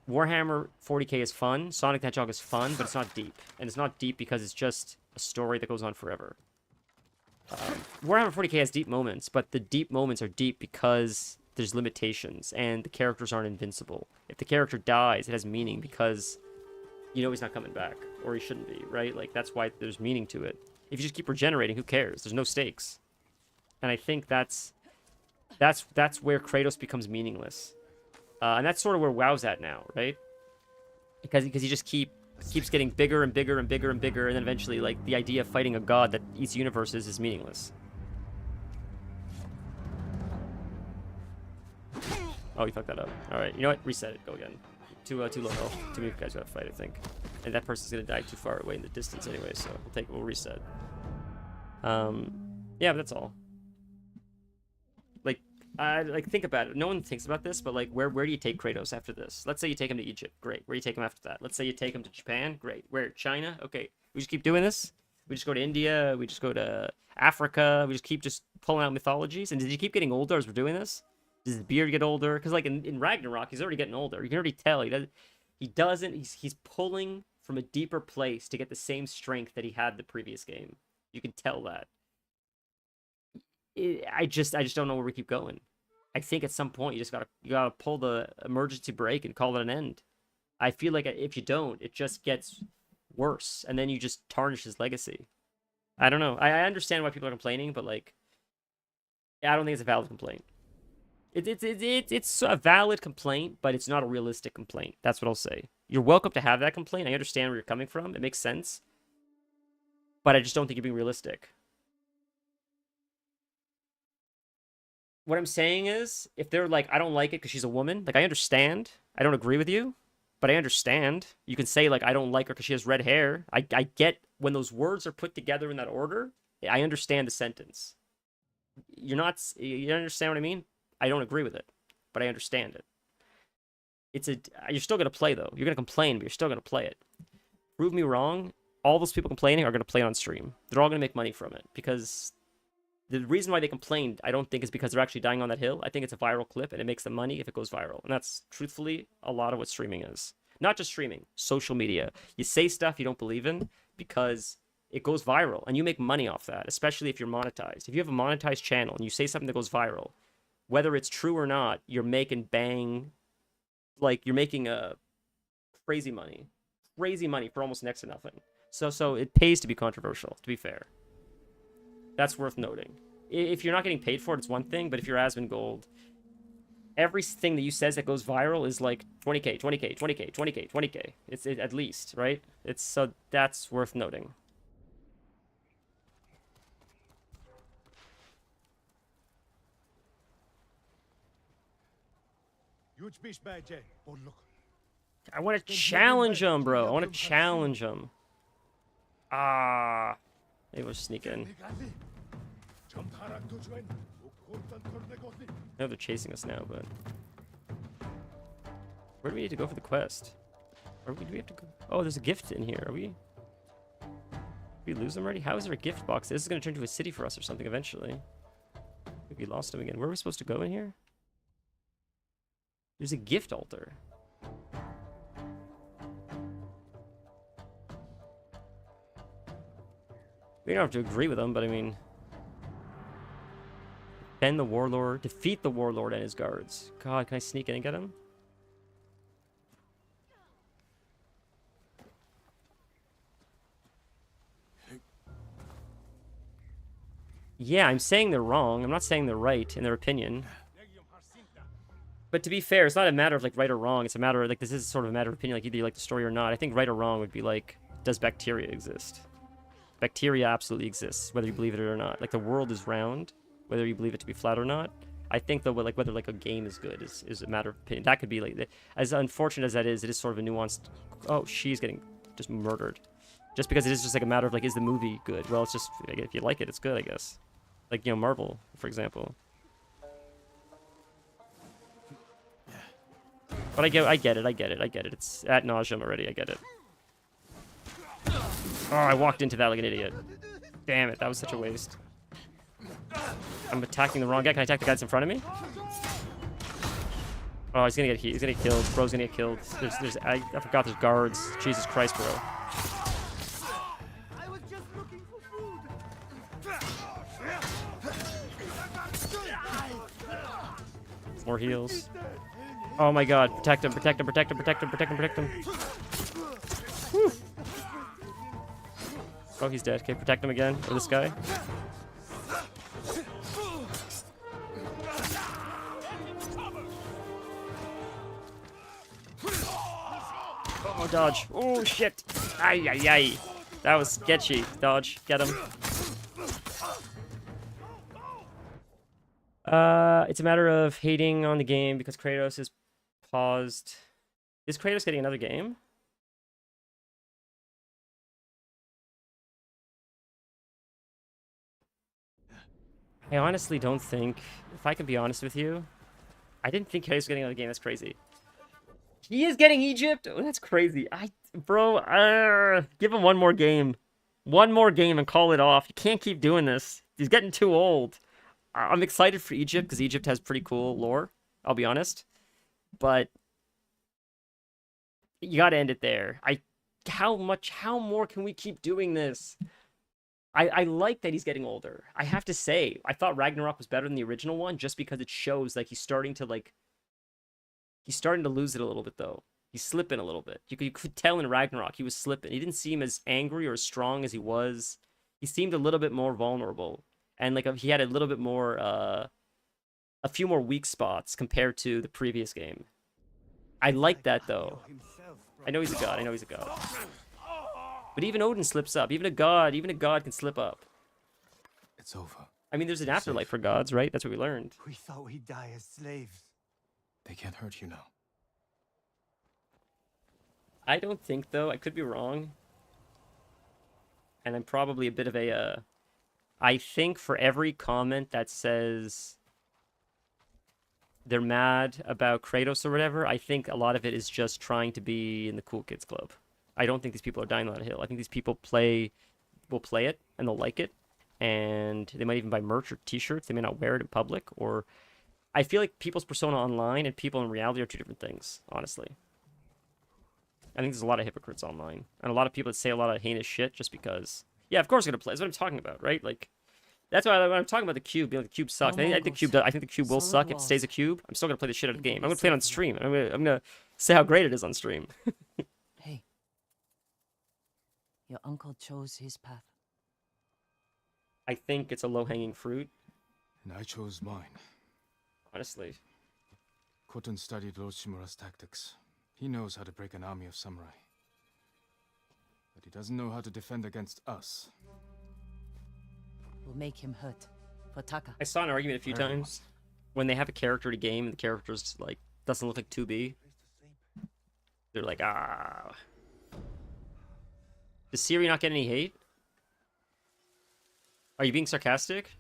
Warhammer 40k is fun. Sonic the Hedgehog is fun, but it's not deep. And it's not deep because it's just a story that goes on forever. Warhammer 40k has deep moments, but the deep moments are deep because there's limitations and the characters aren't invincible. If the character dies, it has meaning because you know he's not coming back, or he shouldn't be, right? Like, that's why there's meaning to it. If you just keep regenerating, who cares? There's no stakes. And I think that's where Kratos becomes meaningless. And that's sort of where WoW's at now, right? Because he just keeps getting bigger and bigger and bigger and bigger, and then eventually, like, the idea of fighting a god that eats universes is meaningless. Oh, you fucked that up. Alright, you know what? Reset it. Go again. Too low health. Too many guys gotta fight, I think. And that person's gonna die too far away in the distance anyway, so we'll reset. Yeah, but that's all. Like, think about it. No one thinks about this, but, like, where do you take Kratos after this? Let's say you take him to Egypt. Great. Where do you take him after that? Let's say you take him to Japan. Great. Where? China? Okay. We just keep doing this? We just go to India. We just go to Africa. We just keep pulling out mythologies. And did he keep getting older as we're doing this? Does his beard get older? Because, like, in Ragnarok, he's already getting older. You can already tell. He's pulling from a deeper place to get the same strength that he had the previous game. You can tell that. I just don't know where we keep going. I think at some point you gotta pull the emergency brake and call it an end. I feel like if you don't, it just gets worse, and then you just tarnish his legacy. I don't know. I understand why people are complaining, but, like, I don't think it's a valid complaint. It's a valid complaint, but it's not a realistic complaint. That's what I'll say. You're welcome to have that complaint. I understand where you're coming from. It makes sense, but I just don't think you're being realistic. What I'm saying is, if they're like, I don't like it because she's a woman, like, I understand. I don't agree with you, but I understand. You can say, like, I don't like her because she has red hair. I get when those words are put together in that order, I understand the sentence. You understand what I mean? I don't agree with it, but I understand it. You're still going to play, though. You're going to complain, but you're still going to play it. Prove me wrong. All those people complaining are going to play it on stream. They're all going to make money from it because the reason why they complained, I don't think is because they're actually dying on that hill. I think it's a viral clip, and it makes them money if it goes viral. And that's, truthfully, a lot of what streaming is. Not just streaming, social media. You say stuff you don't believe in because it goes viral, and you make money off that, especially if you're monetized. If you have a monetized channel and you say something that goes viral, whether it's true or not, you're making you're making crazy money for almost next to nothing. So it pays to be controversial, to be fair. That's worth noting. If you're not getting paid for it, it's one thing, but if you're Asmongold, everything that you says that goes viral is like 20k, 20k, 20k, 20k, 20k. It's at least, right? So that's worth noting. I want to challenge him, bro. I want to challenge him. Maybe we'll sneak in. I know they're chasing us now, but where do we need to go for the quest? Do we have to go? Oh, there's a gift in here. Are we? Did we lose them already? How is there a gift box? This is going to turn into a city for us or something eventually. We lost them again. Where are we supposed to go in here? There's a gift altar. We don't have to agree with them, but I mean... Defend the warlord. Defeat the warlord and his guards. God, can I sneak in and get him? Yeah, I'm saying they're wrong. I'm not saying they're right in their opinion. But to be fair, it's not a matter of like right or wrong. It's a matter of like this is sort of a matter of opinion, like either you like the story or not. I think right or wrong would be like, does bacteria exist? Bacteria absolutely exists, whether you believe it or not. Like the world is round, whether you believe it to be flat or not. I think though, like whether like a game is good is a matter of opinion. That could be like, as unfortunate as that is, it is sort of a nuanced. Oh, she's getting just murdered, just because it is just like a matter of like, is the movie good? Well, it's just if you like it, it's good, I guess. Like, you know, Marvel, for example. But I get it. It's ad nauseum already, I get it. Oh, I walked into that like an idiot. Damn it, that was such a waste. I'm attacking the wrong guy. Can I attack the guy that's in front of me? Oh, he's gonna get killed. Bro's gonna get killed. I forgot there's guards. Jesus Christ, bro. More heals. Oh my god. Protect him, protect him, protect him, protect him, protect him, protect him. Whew. Oh, he's dead. Okay, protect him again. Or this guy. Oh, dodge. Oh, shit. Ay, ay, ay. That was sketchy. Dodge. Get him. It's a matter of hating on the game because Kratos is paused. Is Kratos getting another game? I honestly don't think, if I can be honest with you, I didn't think Kratos was getting another game. That's crazy. He is getting Egypt? Oh, that's crazy. Bro, give him one more game. One more game and call it off. You can't keep doing this. He's getting too old. I'm excited for Egypt because Egypt has pretty cool lore, I'll be honest. But you gotta end it there. How more can we keep doing this? I like that he's getting older. I have to say, I thought Ragnarok was better than the original one just because it shows like he's starting to lose it a little bit though. He's slipping a little bit. You could tell in Ragnarok he was slipping. He didn't seem as angry or as strong as he was. He seemed a little bit more vulnerable. And like he had a little bit more, a few more weak spots compared to the previous game. I like that though. I know he's a god. I know he's a god. But even Odin slips up. Even a god can slip up. It's over. I mean, there's an afterlife for gods, right? That's what we learned. We thought we'd die as slaves. They can't hurt you now. I don't think though. I could be wrong. And I'm probably a bit of a. I think for every comment that says they're mad about Kratos or whatever, I think a lot of it is just trying to be in the cool kids club. I don't think these people are dying on a hill. I think these people will play it and they'll like it, and they might even buy merch or T-shirts. They may not wear it in public, or I feel like people's persona online and people in reality are two different things. Honestly, I think there's a lot of hypocrites online and a lot of people that say a lot of heinous shit just because. Yeah, of course I'm gonna play. That's what I'm talking about, right? Like, that's why when I'm talking about the cube, being like the cube sucks. I think the cube will suck if it stays a cube. I'm still gonna play the shit out of the game. I'm gonna play it on stream. I'm gonna say how great it is on stream. Hey, your uncle chose his path. I think it's a low-hanging fruit. And I chose mine. Honestly. Khotun studied Lord Shimura's tactics. He knows how to break an army of samurai. But he doesn't know how to defend against us. We'll make him hurt. For Taka. I saw an argument a few times when they have a character in a game and the character's like doesn't look like 2B. They're like, ah. Does Siri not get any hate? Are you being sarcastic?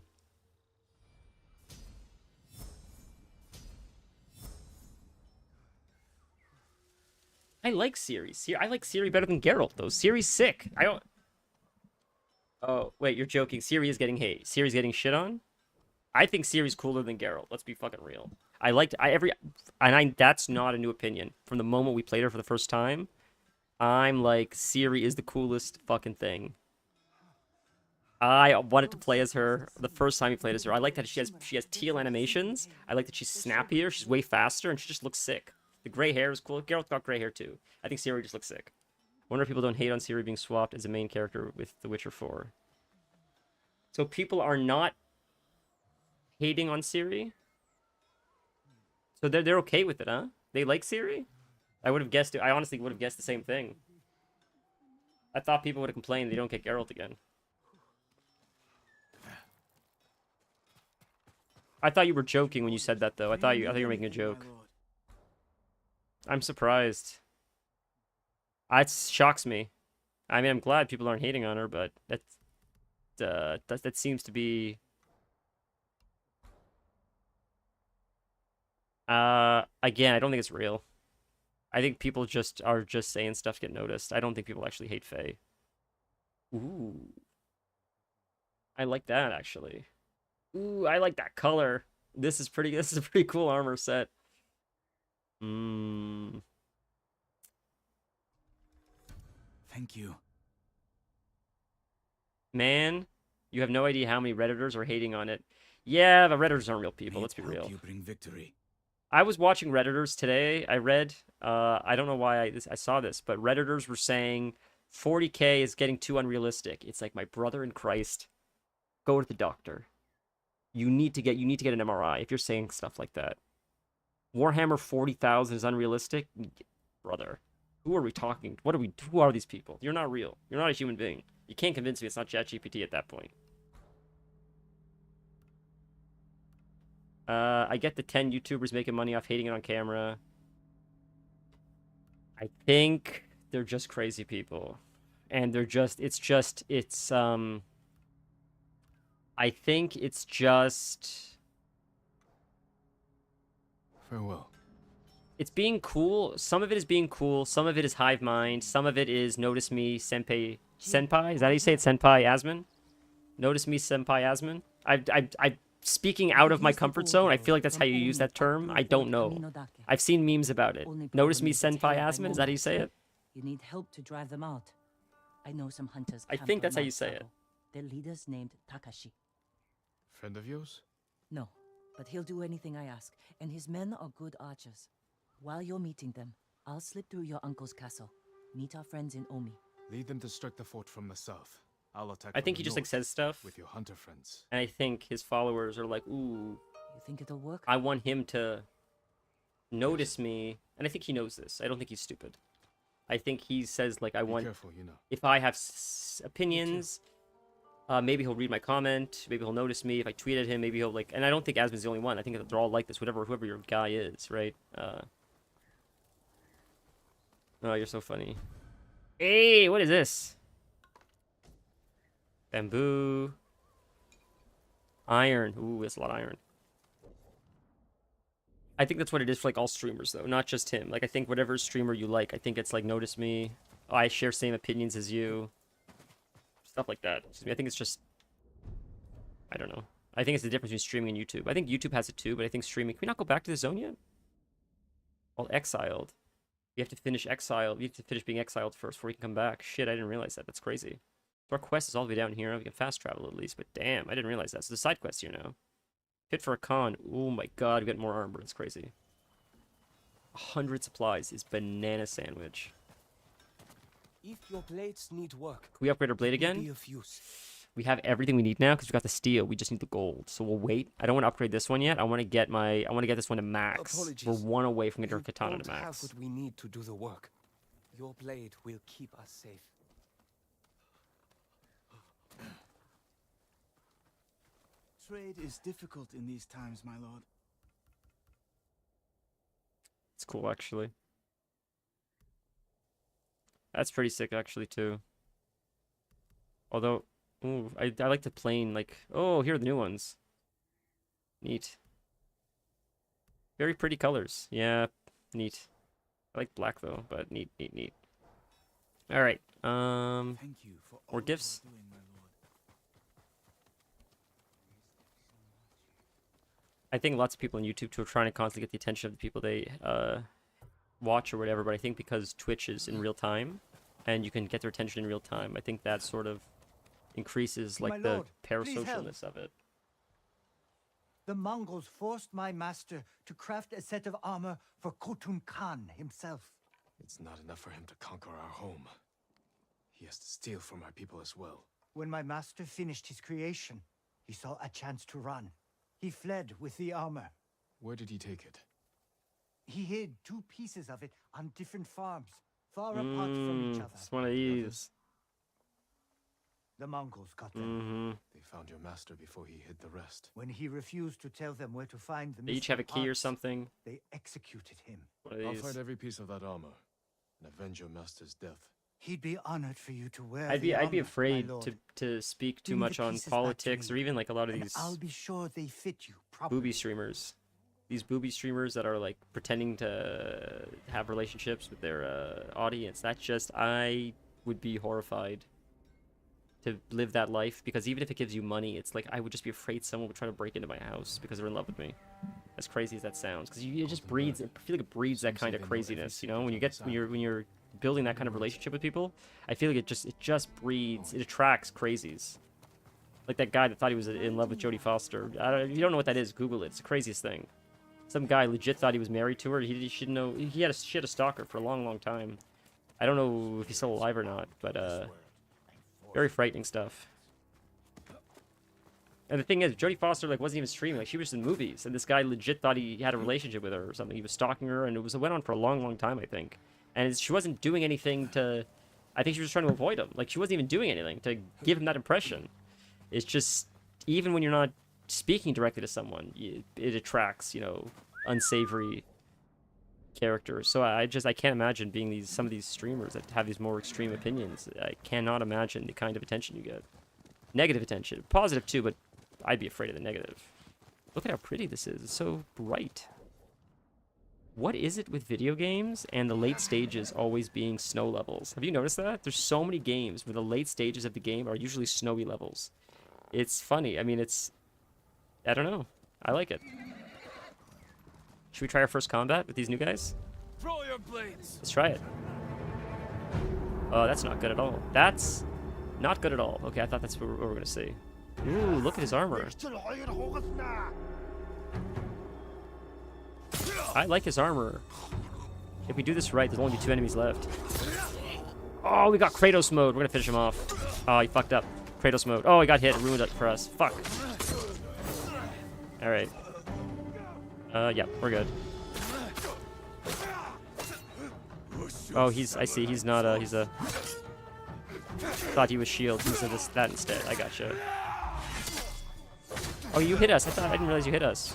I like Ciri. I like Ciri better than Geralt, though. Ciri's sick. I don't... Oh, wait, you're joking. Ciri is getting hate. Ciri's getting shit on? I think Ciri's cooler than Geralt. Let's be fucking real. That's not a new opinion. From the moment we played her for the first time, I'm like, Ciri is the coolest fucking thing. I wanted to play as her the first time we played as her. I like that she has teal animations. I like that she's snappier. She's way faster, and she just looks sick. The gray hair is cool. Geralt got gray hair too. I think Ciri just looks sick. Wonder if people don't hate on Ciri being swapped as a main character with The Witcher 4. So people are not hating on Ciri. So they're okay with it, huh? They like Ciri? I would have guessed it. I honestly would have guessed the same thing. I thought people would have complained they don't get Geralt again. I thought you were joking when you said that, though. I thought you were making a joke. I'm surprised. It shocks me. I mean, I'm glad people aren't hating on her, but that seems to be... Again, I don't think it's real. I think people are just saying stuff to get noticed. I don't think people actually hate Faye. Ooh. I like that, actually. Ooh, I like that color. This is a pretty cool armor set. Thank you. Man, you have no idea how many Redditors are hating on it. Yeah, the Redditors aren't real people, let's be real. You bring victory. I was watching Redditors today. I read, I don't know why I saw this, but Redditors were saying 40K is getting too unrealistic. It's like, my brother in Christ, go to the doctor. You need to get an MRI if you're saying stuff like that. Warhammer 40,000 is unrealistic? Brother, who are we talking? Who are these people? You're not real. You're not a human being. You can't convince me it's not ChatGPT at that point. I get the 10 YouTubers making money off hating it on camera. I think they're just crazy people. And I think it's just... Farewell. It's being cool. Some of it is being cool. Some of it is hive mind. Some of it is notice me, senpai. Senpai? Is that how you say it? Senpai Asmin? Notice me, senpai Asmin? I'm speaking out of my comfort zone. I feel like that's how you use that term. I don't know. I've seen memes about it. Notice me, senpai Asmin? Is that how you say it? You need help to drive them out. I know some hunters. I think that's how you say it. Their leader's named Takashi. Friend of yours? No, but he'll do anything I ask, and his men are good archers. While you're meeting them, I'll slip through your uncle's castle. Meet our friends in Omi. Lead them to strike the fort from the south. I'll attack. I think he just like says stuff with your hunter friends. And I think his followers are like, ooh. You think it'll work? I want him to notice me, and I think he knows this. I don't think he's stupid. I think he says like, I want. Careful, you know. If I have opinions, maybe he'll read my comment. Maybe he'll notice me. If I tweet at him, maybe he'll like. And I don't think Asmin's the only one. I think they're all like this. Whoever your guy is, right? Oh, you're so funny. Hey, what is this? Bamboo. Iron. Ooh, that's a lot of iron. I think that's what it is for like all streamers though, not just him. Like I think whatever streamer you like, I think it's like notice me. Oh, I share same opinions as you. Stuff like that. I think it's just, I don't know. I think it's the difference between streaming and YouTube. I think YouTube has it too, but I think streaming. Can we not go back to the zone yet? Well, exiled. You have to finish exiled. You have to finish being exiled first before you can come back. Shit, I didn't realize that. That's crazy. So our quest is all the way down here. We can fast travel at least, but damn, I didn't realize that. So the side quest here now. Fit for a con. Oh my god, we got more armor. It's crazy. 100 supplies is banana sandwich. If your blades need work, Can we upgrade our blade again? We have everything we need now because we got the steel. We just need the gold. So we'll wait. I don't want to upgrade this one yet. I want to get this one to max. Apologies. We're one away from getting our You katana don't to have max. what we need to do the work. Your blade will keep us safe. Trade is difficult in these times, my lord. It's cool actually. That's pretty sick actually too. Although, ooh, I like the plain like. Oh, here are the new ones. Neat. Very pretty colors. Yeah, neat. I like black though, but neat, neat, neat. All right. Thank you for all More you are gifts. doing, my lord. I think lots of people on YouTube too are trying to constantly get the attention of the people they watch or whatever. But I think because Twitch is in real time, and you can get their attention in real time, I think that sort of increases My like the lord, please help. parasocialness of it. The Mongols forced my master to craft a set of armor for Khotun Khan himself. It's not enough for him to conquer our home. He has to steal from our people as well. When my master finished his creation, he saw a chance to run. He fled with the armor. Where did he take it? He hid 2 pieces of it on different farms, far apart from each other. It's one of these. The Mongols got them. They found your master before he hid the rest. When he refused to tell them where to find the They each missing have a key or parts, something. they executed him. One of I'll these. find every piece of that armor and avenge your master's death. He'd be honored for you to wear I'd be the I'd be armor, my afraid lord. to speak too Bring the much on pieces back to politics me, or even like a lot of and these I'll be sure they fit you properly. booby streamers. These booby streamers that are like pretending to have relationships with their audience. That's just, I would be horrified to live that life, because even if it gives you money, it's like I would just be afraid someone would try to break into my house because they're in love with me. As crazy as that sounds, because it just breeds. I feel like it breeds that kind of craziness. You know, when you're building that kind of relationship with people, I feel like it just breeds. It attracts crazies. Like that guy that thought he was in love with Jodie Foster. If you don't know what that is, Google it. It's the craziest thing. Some guy legit thought he was married to her. He should know. She had a stalker for a long, long time. I don't know if he's still alive or not, but very frightening stuff. And the thing is, Jodie Foster like wasn't even streaming. Like she was in movies, and this guy legit thought he had a relationship with her or something. He was stalking her, and it went on for a long, long time, I think. And she wasn't doing anything to. I think she was trying to avoid him. Like she wasn't even doing anything to give him that impression. It's just, even when you're not speaking directly to someone, it attracts, unsavory characters. So I can't imagine being some of these streamers that have these more extreme opinions. I cannot imagine the kind of attention you get. Negative attention, positive too, but I'd be afraid of the negative. Look at how pretty this is. It's so bright. What is it with video games and the late stages always being snow levels? Have you noticed that? There's so many games where the late stages of the game are usually snowy levels. It's funny. I mean, I don't know. I like it. Should we try our first combat with these new guys? Throw your blades. Let's try it. Oh, that's not good at all. That's not good at all. Okay, I thought that's what we're going to see. Ooh, look at his armor. I like his armor. If we do this right, there's only 2 enemies left. Oh, we got Kratos mode. We're going to finish him off. Oh, he fucked up. Kratos mode. Oh, he got hit. Ruined it for us. Fuck. Alright. Yeah, we're good. Oh, I see, he's not, he's a... Thought he was shield. He's that instead. I gotcha. Oh, you hit us. I didn't realize you hit us.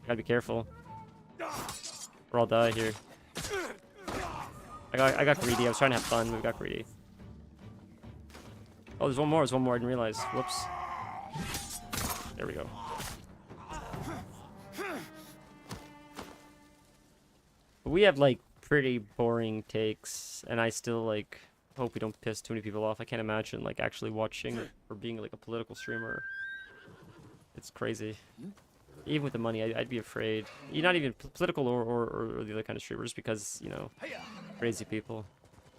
Gotta be careful. Or I'll die here. I got greedy. I was trying to have fun, but we got greedy. Oh, there's one more. I didn't realize. Whoops. There we go. But we have, like, pretty boring takes, and I still, like, hope we don't piss too many people off. I can't imagine, like, actually watching or being, like, a political streamer. It's crazy. Even with the money, I'd be afraid. You're not even political or the other kind of streamers, because, crazy people.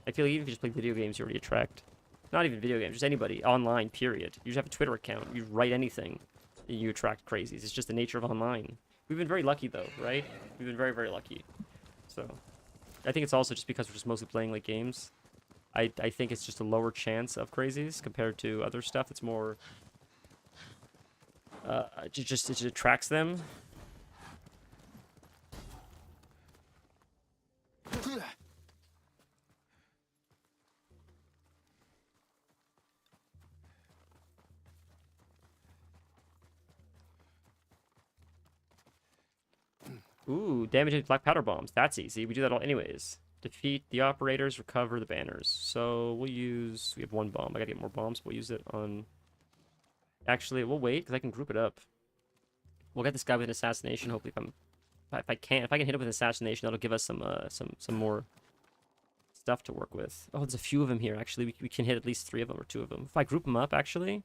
I feel like even if you just play video games, you already attract. Not even video games, just anybody. Online, period. You just have a Twitter account. You write anything. You attract crazies. It's just the nature of online. We've been very lucky, though, right? We've been very, very lucky. So, I think it's also just because we're just mostly playing, like, games. I think it's just a lower chance of crazies compared to other stuff that's more... it just attracts them. Ooh, damaging black powder bombs. That's easy. We do that all anyways. Defeat the operators, recover the banners. So we have 1 bomb. I gotta get more bombs. We'll use it on... Actually, we'll wait, because I can group it up. We'll get this guy with an assassination, hopefully, if I'm if I can hit it with assassination, that'll give us some more stuff to work with. Oh, there's a few of them here, actually. We can hit at least 3 of them or 2 of them. If I group them up, actually,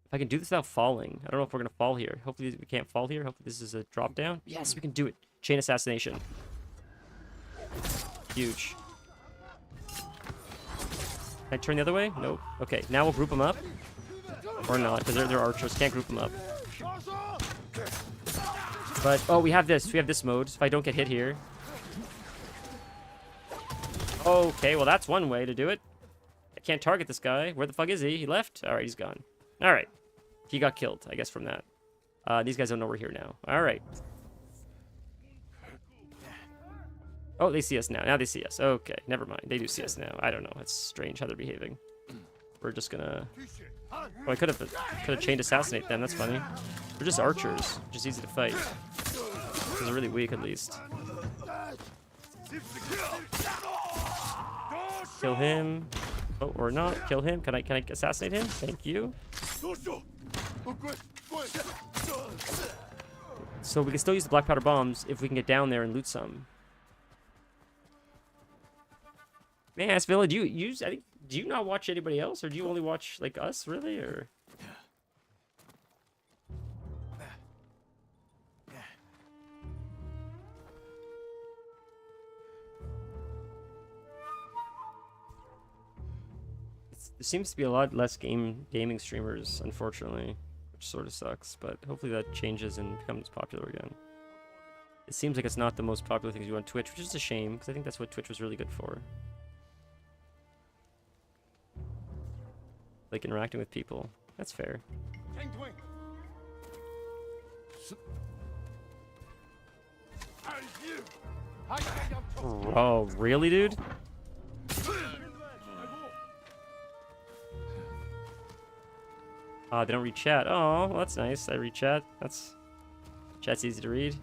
if I can do this without falling. I don't know if we're going to fall here. Hopefully we can't fall here. Hopefully this is a drop down. Yes, we can do it. Chain assassination. Huge. Can I turn the other way? Nope. Okay, now we'll group them up. Or not, because they're archers. Can't group them up. But, oh, we have this. We have this mode. If I don't get hit here. Okay, well, that's one way to do it. I can't target this guy. Where the fuck is he? He left? Alright, he's gone. Alright. He got killed, I guess, from that. These guys don't know we're here now. Alright. Oh, they see us now. Now they see us. Okay, never mind. They do see us now. I don't know. It's strange how they're behaving. We're just gonna... Oh, I could have chained assassinate them. That's funny. We're just archers. Just easy to fight. These are really weak, at least. Kill him. Oh, or not. Kill him. Can I assassinate him? Thank you. So we can still use the black powder bombs if we can get down there and loot some. Man, Asvilla, do you use? I think. Do you not watch anybody else, or do you only watch like us, really, or? There seems to be a lot less gaming streamers, unfortunately, which sort of sucks. But hopefully that changes and becomes popular again. It seems like it's not the most popular thing to do on Twitch, which is a shame because I think that's what Twitch was really good for. Like interacting with people. That's fair. Oh, really, dude? They don't read chat. Oh, well, that's nice. I read chat. Chat's easy to read.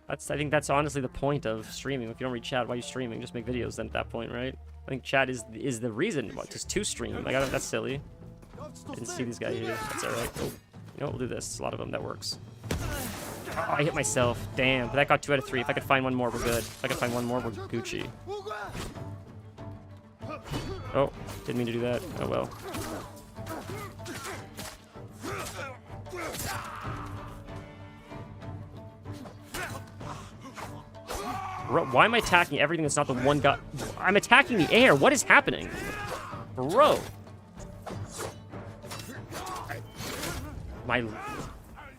I think that's honestly the point of streaming. If you don't read chat, why are you streaming? Just make videos then at that point, right? I think chat is the reason. What, just to stream? Like, that's silly. I didn't see these guys here. That's alright. Oh, you know what? We'll do this. There's a lot of them. That works. Oh, I hit myself. Damn. But that got 2 out of 3. If I could find one more, we're good. If I could find one more, we're Gucci. Oh, didn't mean to do that. Oh well. Bro, why am I attacking everything that's not the one guy? I'm attacking the air. What is happening? Bro.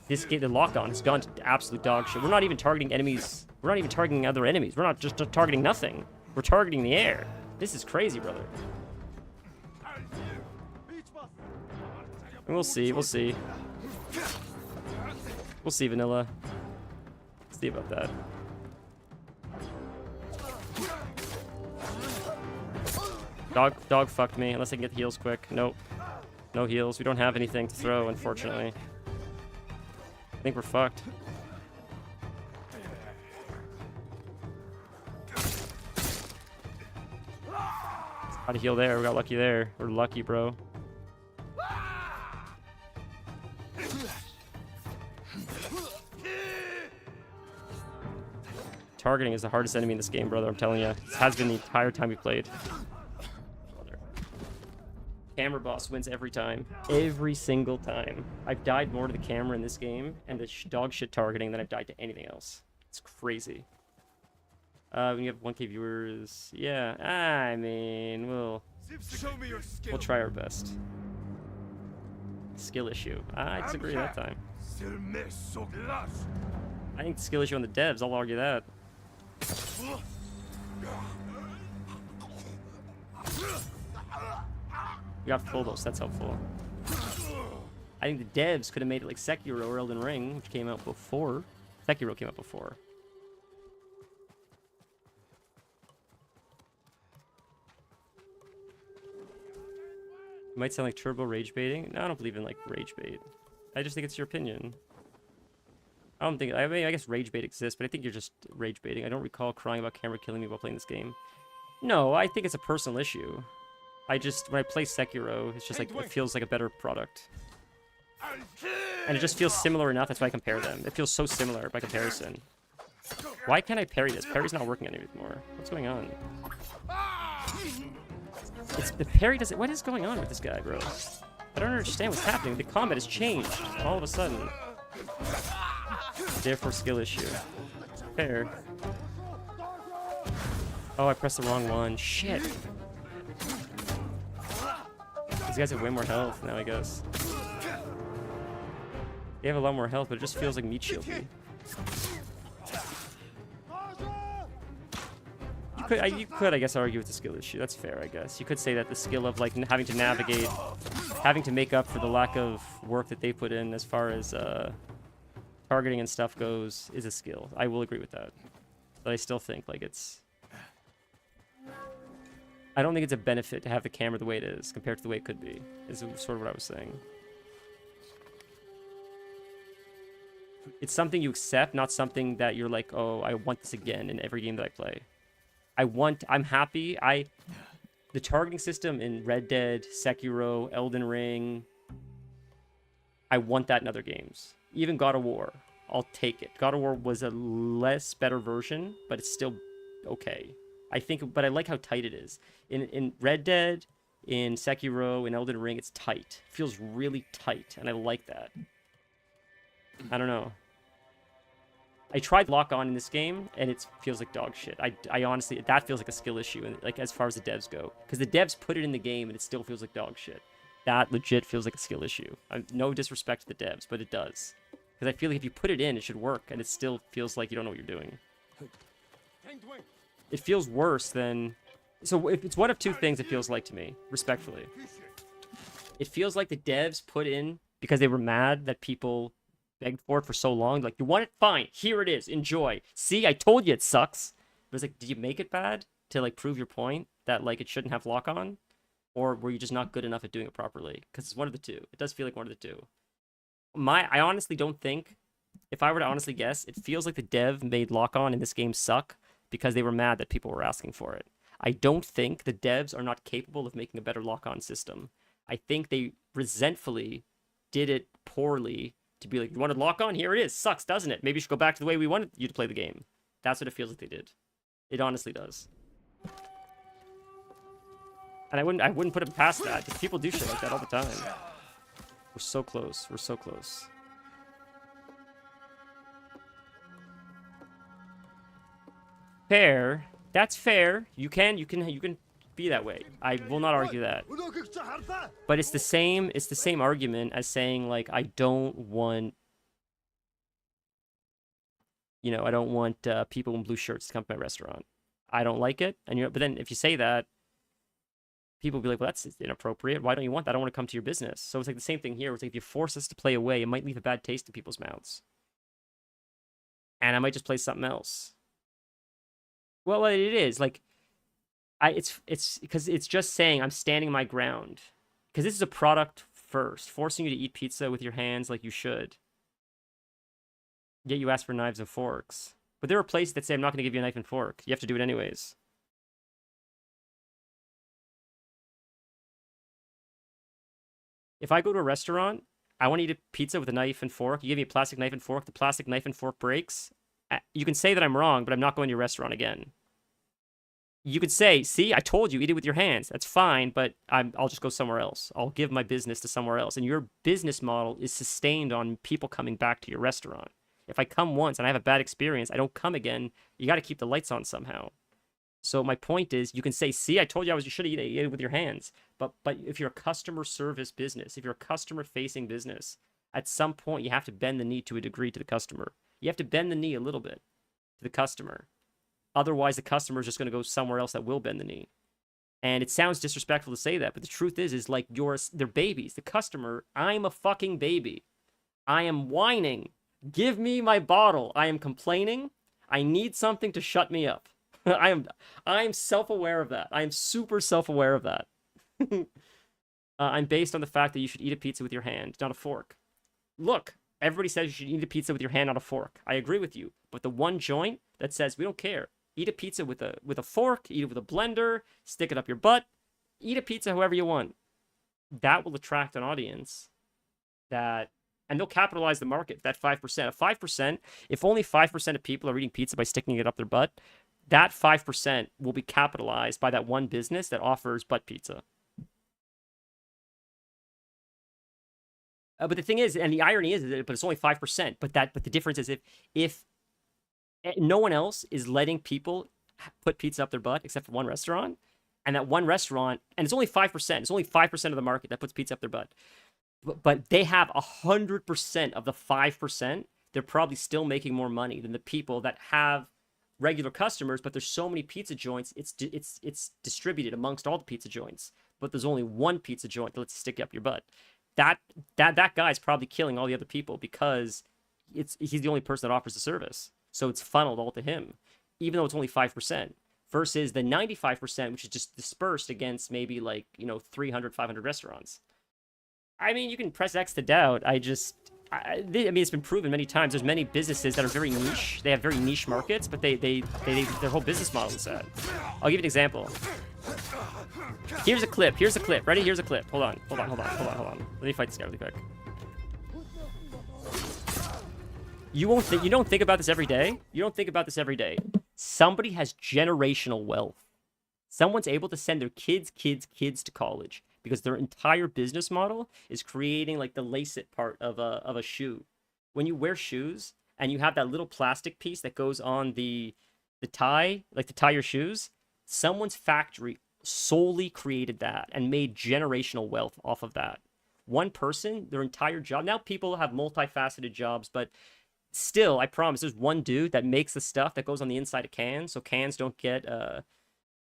This game, the lock-on has gone to absolute dog shit. We're not even targeting enemies. We're not even targeting other enemies. We're not just targeting nothing. We're targeting the air. This is crazy, brother. We'll see. We'll see. We'll see, Vanilla. See about that. Dog fucked me, unless I can get heals quick. Nope. No heals. We don't have anything to throw, unfortunately. I think we're fucked. How to heal there. We got lucky there. We're lucky, bro. Targeting is the hardest enemy in this game, brother. I'm telling you. It has been the entire time we played. Camera boss wins every time. Every single time. I've died more to the camera in this game and the dog shit targeting than I've died to anything else. It's crazy. When you have 1K viewers, yeah. I mean, we'll try our best. Skill issue. I disagree that time. I think skill issue on the devs. I'll argue that. We got full dose, that's helpful. I think the devs could have made it like Sekiro or Elden Ring, which came out before. Sekiro came out before. It might sound like turbo rage baiting. No, I don't believe in like rage bait. I just think it's your opinion. I don't think, I mean, I guess rage bait exists, but I think you're just rage baiting. I don't recall crying about camera killing me while playing this game. No, I think it's a personal issue. When I play Sekiro, it's just like, it feels like a better product. And it just feels similar enough, that's why I compare them. It feels so similar by comparison. Why can't I parry this? Parry's not working anymore. What's going on? It's the parry doesn't. What is going on with this guy, bro? I don't understand what's happening. The combat has changed all of a sudden. Therefore, skill issue. Fair. Oh, I pressed the wrong one. Shit. These guys have way more health now, I guess. They have a lot more health, but it just feels like meat shielding. You could, I guess, argue it's a skill issue. That's fair, I guess. You could say that the skill of, like, having to navigate, having to make up for the lack of work that they put in as far as targeting and stuff goes is a skill. I will agree with that. But I still think, like, it's... I don't think it's a benefit to have the camera the way it is compared to the way it could be, is sort of what I was saying. It's something you accept, not something that you're like, oh, I want this again in every game that I play. I'm happy. The targeting system in Red Dead, Sekiro, Elden Ring, I want that in other games. Even God of War, I'll take it. God of War was a less better version, but it's still okay. But I like how tight it is. In Red Dead, in Sekiro, in Elden Ring, it's tight. It feels really tight, and I like that. I don't know. I tried lock on in this game, and it feels like dog shit. I honestly, that feels like a skill issue, and like as far as the devs go, because the devs put it in the game, and it still feels like dog shit. That legit feels like a skill issue. No disrespect to the devs, but it does, because I feel like if you put it in, it should work, and it still feels like you don't know what you're doing. It feels worse than. So if it's one of two things, it feels like to me, respectfully. It feels like the devs put in because they were mad that people begged for it for so long. Like, you want it? Fine. Here it is. Enjoy. See, I told you it sucks. But it's like, did you make it bad to, like, prove your point that, like, it shouldn't have lock-on? Or were you just not good enough at doing it properly? Because it's one of the two. It does feel like one of the two. I honestly don't think, if I were to honestly guess, it feels like the dev made lock-on in this game suck because they were mad that people were asking for it. I don't think the devs are not capable of making a better lock-on system. I think they resentfully did it poorly to be like, you wanted lock on? Here it is. Sucks, doesn't it? Maybe you should go back to the way we wanted you to play the game. That's what it feels like they did. It honestly does. And I wouldn't put it past that, because people do shit like that all the time. We're so close. We're so close. Fair. That's fair. You can be that way. I will not argue that. But it's the same argument as saying, like, I don't want people in blue shirts to come to my restaurant. I don't like it. And but then if you say that, people will be like, well, that's inappropriate. Why don't you want that? I don't want to come to your business. So it's like the same thing here. It's like if you force us to play away, it might leave a bad taste in people's mouths. And I might just play something else. Well, it is like it's because it's just saying I'm standing my ground, because this is a product first, forcing you to eat pizza with your hands like you should. Yet you ask for knives and forks, but there are places that say I'm not going to give you a knife and fork. You have to do it anyways. If I go to a restaurant, I want to eat a pizza with a knife and fork. You give me a plastic knife and fork. The plastic knife and fork breaks. You can say that I'm wrong, but I'm not going to your restaurant again. You could say, see, I told you, eat it with your hands. That's fine, but I'll just go somewhere else. I'll give my business to somewhere else. And your business model is sustained on people coming back to your restaurant. If I come once and I have a bad experience, I don't come again. You got to keep the lights on somehow. So my point is, you can say, see, I told you you should eat it with your hands. But if you're a customer service business, if you're a customer-facing business, at some point you have to bend the knee to a degree to the customer. You have to bend the knee a little bit to the customer. Otherwise, the customer is just going to go somewhere else that will bend the knee. And it sounds disrespectful to say that, but the truth is like they're babies. The customer, I'm a fucking baby. I am whining. Give me my bottle. I am complaining. I need something to shut me up. I am self-aware of that. I am super self-aware of that. I'm based on the fact that you should eat a pizza with your hand, not a fork. Look, everybody says you should eat a pizza with your hand, not a fork. I agree with you. But the one joint that says we don't care. Eat a pizza with a fork, eat it with a blender, stick it up your butt, eat a pizza however you want. That will attract an audience that, and they'll capitalize the market, that 5%. 5%, if only 5% of people are eating pizza by sticking it up their butt, that 5% will be capitalized by that one business that offers butt pizza. But the thing is, and the irony is that, but it's only 5%. But the difference is if no one else is letting people put pizza up their butt except for one restaurant, and that one restaurant, and it's only 5%. It's only 5% of the market that puts pizza up their butt. But they have 100% of the 5%. They're probably still making more money than the people that have regular customers. But there's so many pizza joints, it's distributed amongst all the pizza joints. But there's only one pizza joint that lets you stick up your butt. That guy's probably killing all the other people because he's the only person that offers the service. So it's funneled all to him, even though it's only 5%. Versus the 95%, which is just dispersed against maybe 300, 500 restaurants. I mean, you can press X to doubt. I mean, it's been proven many times. There's many businesses that are very niche. They have very niche markets, but their whole business model is that. I'll give you an example. Here's a clip. Ready? Here's a clip. Hold on. Let me fight this guy really quick. You don't think about this every day? You don't think about this every day. Somebody has generational wealth. Someone's able to send their kids to college because their entire business model is creating the lace-it part of a shoe. When you wear shoes and you have that little plastic piece that goes on the tie, to tie your shoes, someone's factory solely created that and made generational wealth off of that. One person, their entire job. Now people have multifaceted jobs, but still, I promise, there's one dude that makes the stuff that goes on the inside of cans, so cans don't get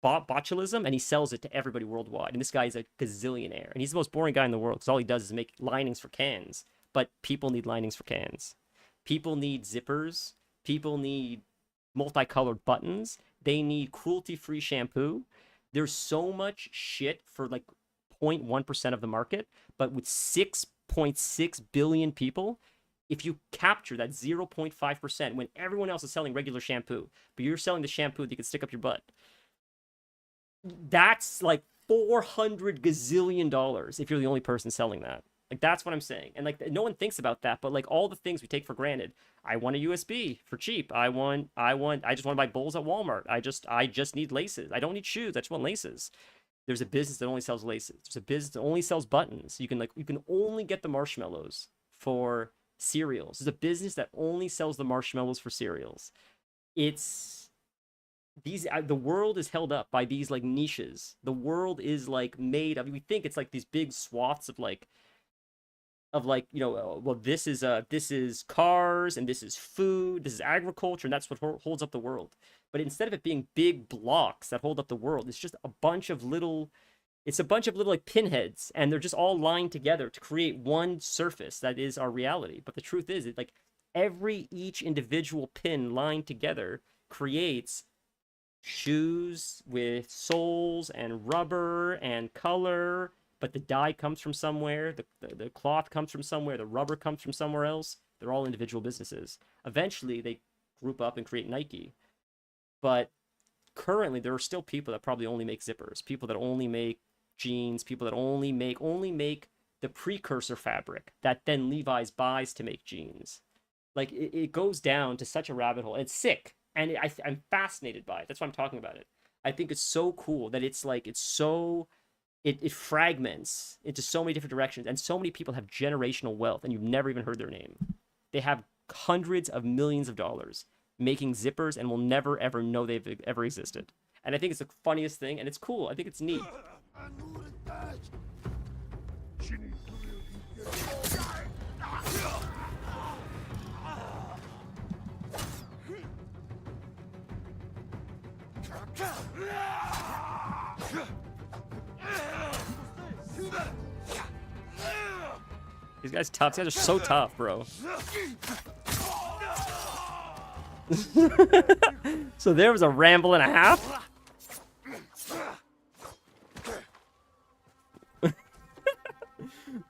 botulism, and he sells it to everybody worldwide. And this guy is a gazillionaire, and he's the most boring guy in the world because all he does is make linings for cans. But people need linings for cans. People need zippers. People need multicolored buttons. They need cruelty-free shampoo. There's so much shit for 0.1% of the market, but with 6.6 billion people, if you capture that 0.5% when everyone else is selling regular shampoo, but you're selling the shampoo that you can stick up your butt, that's $400 gazillion if you're the only person selling that. That's what I'm saying. And no one thinks about that, but all the things we take for granted. I want a USB for cheap. I just want to buy bowls at Walmart. I just need laces. I don't need shoes. I just want laces. There's a business that only sells laces. There's a business that only sells buttons. You can only get the marshmallows for cereals. There's a business that only sells the marshmallows for cereals. The world is held up by these niches. The world is made of, we think it's these big swaths of this is cars, and this is food, this is agriculture, and that's what holds up the world. But instead of it being big blocks that hold up the world, it's just a bunch of little pinheads, and they're just all lined together to create one surface that is our reality. But the truth is, each individual pin lined together creates shoes with soles and rubber and color, but the dye comes from somewhere, the cloth comes from somewhere, the rubber comes from somewhere else. They're all individual businesses. Eventually, they group up and create Nike. But currently, there are still people that probably only make zippers, people that only make jeans, people that only make the precursor fabric that then Levi's buys to make jeans. It goes down to such a rabbit hole. It's sick, and I'm fascinated by it. That's why I'm talking about it. I think it's so cool that it fragments into so many different directions, and so many people have generational wealth, and you've never even heard their name. They have hundreds of millions of dollars making zippers and will never ever know they've ever existed. And I think it's the funniest thing, and it's cool. I think it's neat. These guys tough. These guys are so tough, bro. So there was a ramble and a half.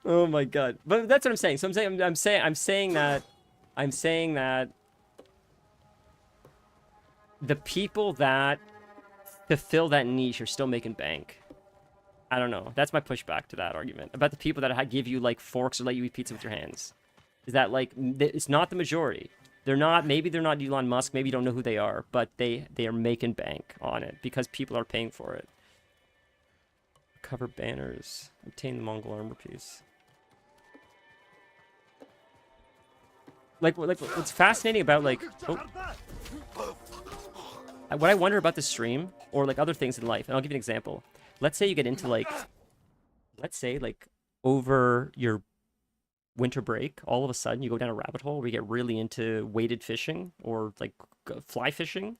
Oh my god. But that's what I'm saying. So I'm saying that the people that fulfill that niche are still making bank. I don't know. That's my pushback to that argument about the people that give you like forks or let you eat pizza with your hands. Is that like it's not the majority. They're not. Maybe they're not Elon Musk. Maybe you don't know who they are, but they are making bank on it because people are paying for it. Cover banners. Obtain the Mongol armor piece. Like what's fascinating about like what I wonder about the stream or like other things in life, and I'll give you an example. Let's say you get into like, let's say like over your winter break, all of a sudden you go down a rabbit hole where you get really into weighted fishing or like fly fishing.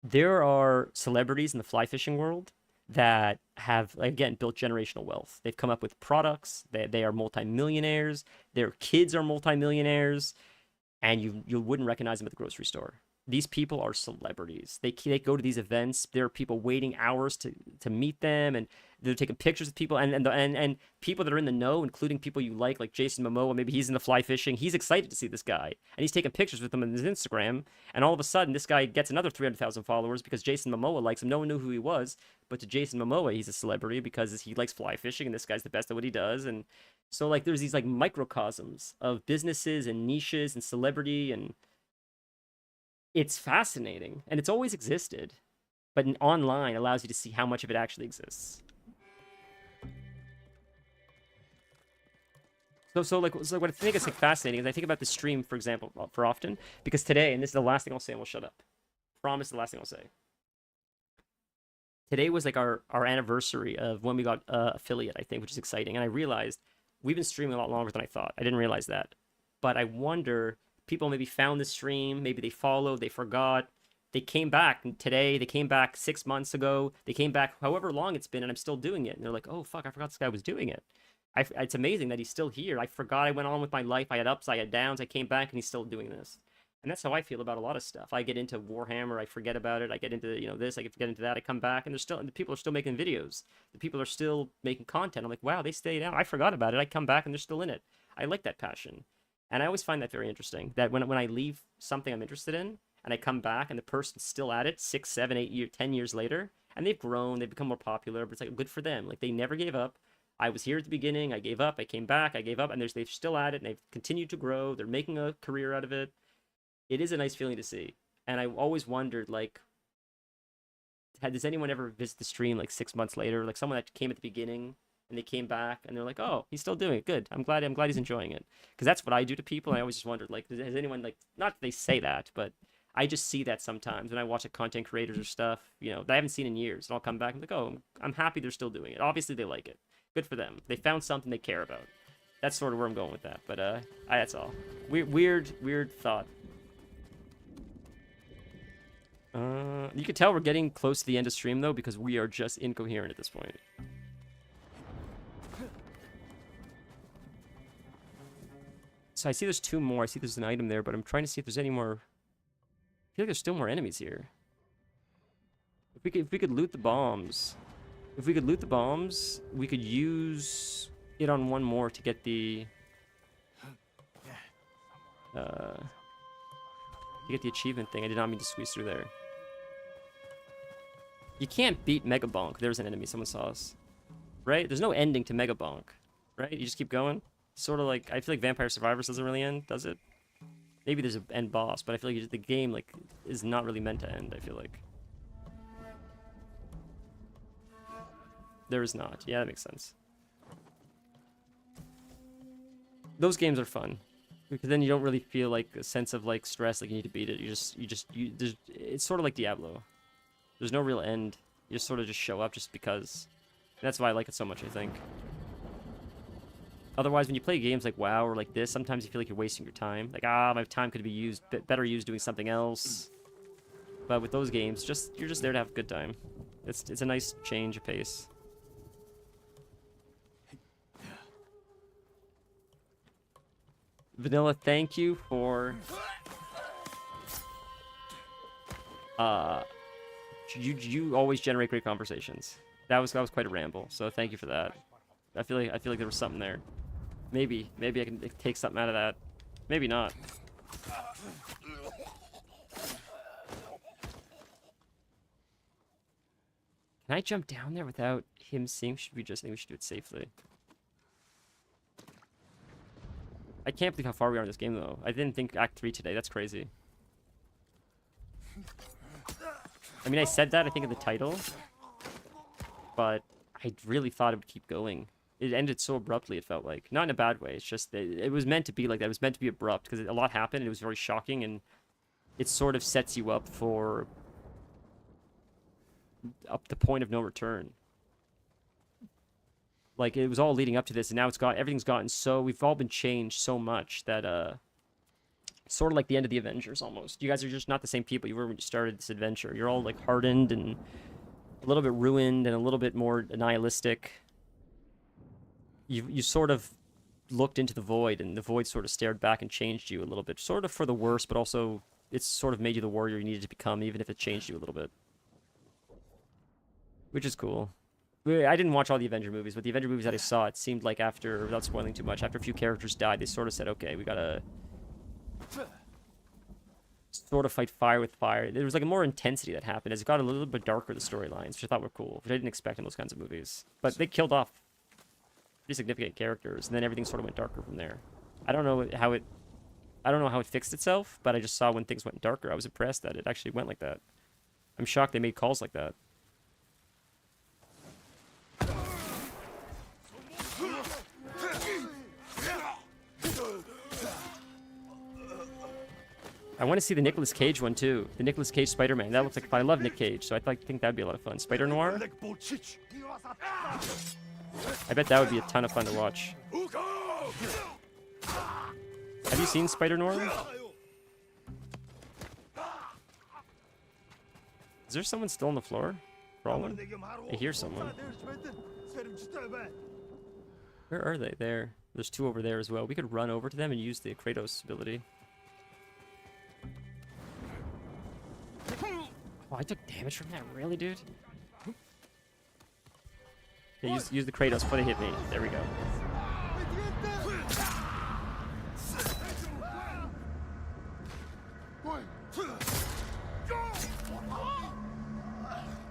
There are celebrities in the fly fishing world that have, again, built generational wealth. They've come up with products. They are multimillionaires. Their kids are multimillionaires, and you wouldn't recognize them at the grocery store. These people are celebrities. They go to these events. There are people waiting hours to meet them, and they're taking pictures with people. And people that are in the know, including people you like Jason Momoa. Maybe he's in the fly fishing. He's excited to see this guy, and he's taking pictures with him on his Instagram. And all of a sudden, this guy gets another 300,000 followers because Jason Momoa likes him. No one knew who he was, but to Jason Momoa, he's a celebrity because he likes fly fishing, and this guy's the best at what he does. And so, like, there's these like microcosms of businesses and niches and celebrity, and it's fascinating, and it's always existed, but online allows you to see how much of it actually exists. So what I think is like fascinating is I think about the stream, for example, for often, because today, and this is the last thing I'll say, and we'll shut up. Promise, the last thing I'll say. Today was like our anniversary of when we got affiliate, I think, which is exciting, and I realized we've been streaming a lot longer than I thought. I didn't realize that, but I wonder. People maybe found the stream, maybe they followed, they forgot, they came back today, they came back 6 months ago, they came back however long it's been, and I'm still doing it. And they're like, oh, fuck, I forgot this guy was doing it. It's amazing that he's still here. I forgot I went on with my life. I had ups, I had downs, I came back, and he's still doing this. And that's how I feel about a lot of stuff. I get into Warhammer, I forget about it. I get into, this, I get into that, I come back, and the people are still making videos. The people are still making content. I'm like, wow, they stayed out. I forgot about it. I come back, and they're still in it. I like that passion. And I always find that very interesting, that when I leave something I'm interested in, and I come back, and the person's still at it 6, 7, 8 years, 10 years later, and they've grown, they've become more popular, but it's like good for them. Like, they never gave up. I was here at the beginning, I gave up, I came back, I gave up, and they're still at it, and they've continued to grow, they're making a career out of it. It is a nice feeling to see. And I always wondered, like, does anyone ever visit the stream, like, 6 months later? Like, someone that came at the beginning, and they came back, and they're like, oh, he's still doing it. Good. I'm glad he's enjoying it. Because that's what I do to people. And I always just wondered, like, has anyone, like, not that they say that, but I just see that sometimes when I watch content creators or stuff, that I haven't seen in years. And I'll come back and like, oh, I'm happy they're still doing it. Obviously, they like it. Good for them. They found something they care about. That's sort of where I'm going with that. But that's all. Weird thought. You can tell we're getting close to the end of stream, though, because we are just incoherent at this point. So I see there's 2 more. I see there's an item there, but I'm trying to see if there's any more. I feel like there's still more enemies here. If we could loot the bombs. If we could loot the bombs, we could use it on one more to get the achievement thing. I did not mean to squeeze through there. You can't beat Mega Bonk. There's an enemy. Someone saw us. Right? There's no ending to Mega Bonk. Right? You just keep going. Sort of like, I feel like Vampire Survivors doesn't really end, does it? Maybe there's an end boss, but I feel like the game, like, is not really meant to end, I feel like. There is not. Yeah, that makes sense. Those games are fun. Because then you don't really feel like a sense of like stress, like you need to beat it. It's sort of like Diablo. There's no real end. You just sort of just show up just because. And that's why I like it so much, I think. Otherwise, when you play games like WoW or like this, sometimes you feel like you're wasting your time. Like, my time could be better used doing something else. But with those games, you're just there to have a good time. It's a nice change of pace. Vanilla, thank you for you always generate great conversations. That was quite a ramble, so thank you for that. I feel like there was something there. Maybe I can take something out of that. Maybe not. Can I jump down there without him seeing? Should we just think we should do it safely? I can't believe how far we are in this game, though. I didn't think Act 3 today. That's crazy. I mean, I said that, I think, in the title. But I really thought it would keep going. It ended so abruptly, it felt like. Not in a bad way. It's just that it was meant to be like that. It was meant to be abrupt because a lot happened and it was very shocking. And it sort of sets you up for the point of no return. Like, it was all leading up to this, and now everything's gotten so, we've all been changed so much that, sort of like the end of the Avengers, almost. You guys are just not the same people you were when you started this adventure. You're all, like, hardened and a little bit ruined and a little bit more nihilistic. You sort of looked into the void, and the void sort of stared back and changed you a little bit. Sort of for the worse, but also it's sort of made you the warrior you needed to become, even if it changed you a little bit. Which is cool. I didn't watch all the Avenger movies, but the Avenger movies that I saw, it seemed like after, without spoiling too much, after a few characters died, they sort of said, okay, we gotta sort of fight fire with fire. There was like a more intensity that happened as it got a little bit darker, the storylines, which I thought were cool, which I didn't expect in those kinds of movies. But they killed off pretty significant characters, and then everything sort of went darker from there. I don't know how it fixed itself, but I just saw when things went darker. I was impressed that it actually went like that. I'm shocked they made calls like that. I want to see the Nicolas Cage one too. The Nicolas Cage Spider-Man. That looks like fun. I love Nick Cage, so I think that'd be a lot of fun. Spider Noir. I bet that would be a ton of fun to watch. Have you seen Spider Noir? Is there someone still on the floor? Crawling? I hear someone. Where are they? There. There's two over there as well. We could run over to them and use the Kratos ability. Oh, I took damage from that? Really, dude? Yeah, use the Kratos before they hit me. There we go.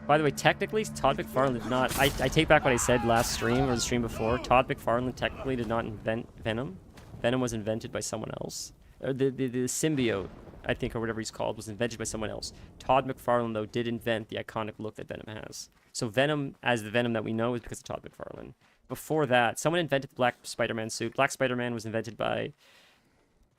By the way, technically, Todd McFarlane did not... I take back what I said last stream, or the stream before. Todd McFarlane technically did not invent Venom. Venom was invented by someone else. The symbiote, I think, or whatever he's called, was invented by someone else. Todd McFarlane, though, did invent the iconic look that Venom has. So Venom, as the Venom that we know, is because of Todd McFarlane. Before that, someone invented the Black Spider-Man suit. Black Spider-Man was invented by,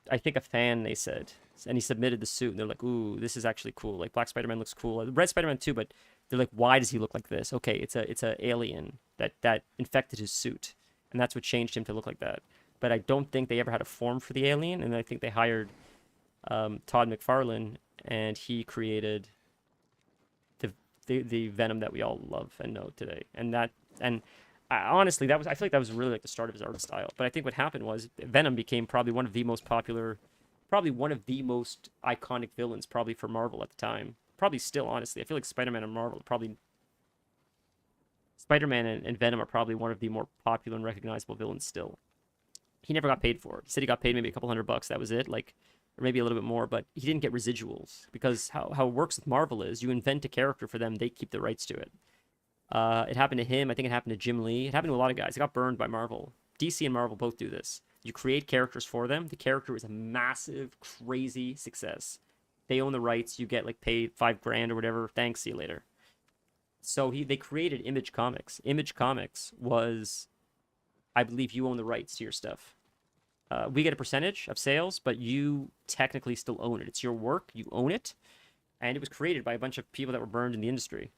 I think, a fan, they said. And he submitted the suit, and they're like, ooh, this is actually cool. Like, Black Spider-Man looks cool. Red Spider-Man, too, but they're like, why does he look like this? Okay, it's a alien that infected his suit. And that's what changed him to look like that. But I don't think they ever had a form for the alien, and I think they hired Todd McFarlane, and he created the Venom that we all love and know today. Honestly, I feel like that was really like the start of his art style. But I think what happened was Venom became probably one of the most popular, probably one of the most iconic villains, probably for Marvel at the time. Probably still, honestly. I feel like Spider-Man and Marvel probably... Spider-Man and Venom are probably one of the more popular and recognizable villains still. He never got paid for it. He said he got paid maybe a couple $100. That was it. Like, or maybe a little bit more, but he didn't get residuals because how it works with Marvel is you invent a character for them, they keep the rights to it. It happened to him. I think it happened to Jim Lee. It happened to a lot of guys. It got burned by Marvel. DC and Marvel both do this. You create characters for them. The character is a massive, crazy success. They own the rights. You get like paid $5,000 or whatever. Thanks. See you later. So they created Image Comics. Image Comics was, I believe, you own the rights to your stuff. We get a percentage of sales, but you technically still own it. It's your work. You own it. And it was created by a bunch of people that were burned in the industry.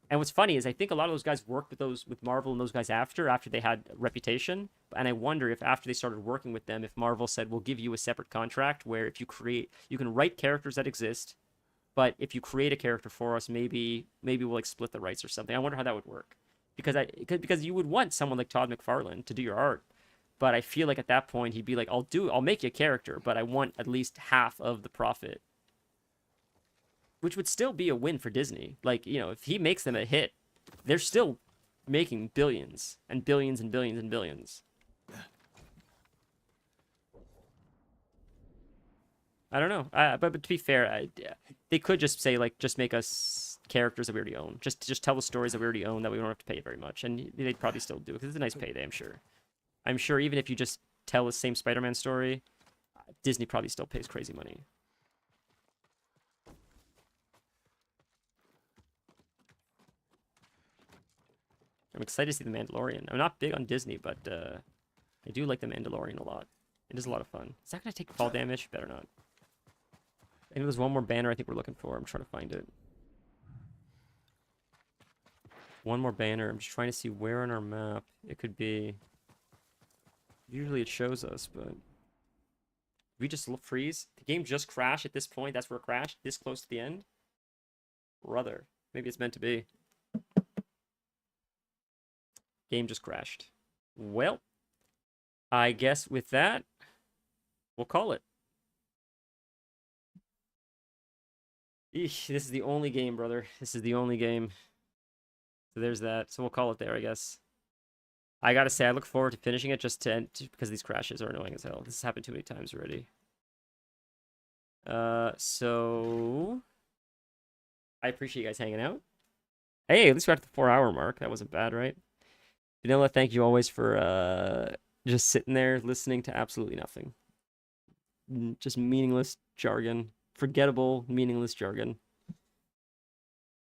And what's funny is I think a lot of those guys worked with Marvel and those guys after they had a reputation. And I wonder if after they started working with them, if Marvel said, we'll give you a separate contract where if you can write characters that exist, but if you create a character for us, maybe we'll like split the rights or something. I wonder how that would work. Because you would want someone like Todd McFarlane to do your art. But I feel like at that point, he'd be like, I'll make you a character, but I want at least half of the profit. Which would still be a win for Disney. Like, you know, if he makes them a hit, they're still making billions and billions and billions and billions. I don't know. But to be fair, they could just say, like, just make us characters that we already own. Just tell the stories that we already own that we don't have to pay very much, and they'd probably still do it because it's a nice payday. I'm sure. I'm sure even if you just tell the same Spider-Man story, Disney probably still pays crazy money. I'm excited to see The Mandalorian. I'm not big on Disney, but I do like The Mandalorian a lot. It is a lot of fun. Is that going to take fall damage? Better not. I think there's one more banner I think we're looking for. I'm trying to find it. One more banner. I'm just trying to see where on our map it could be. Usually it shows us, but... we just freeze? The game just crashed at this point? That's where it crashed? This close to the end? Brother. Maybe it's meant to be. Game just crashed. Well, I guess with that, we'll call it. Eesh, this is the only game, brother. This is the only game. So there's that. So we'll call it there, I guess. I gotta say, I look forward to finishing it just because these crashes are annoying as hell. This has happened too many times already. So I appreciate you guys hanging out. Hey, at least we're at the 4-hour mark. That wasn't bad, right? Vanilla, thank you always for just sitting there listening to absolutely nothing. Just meaningless jargon. Forgettable, meaningless jargon.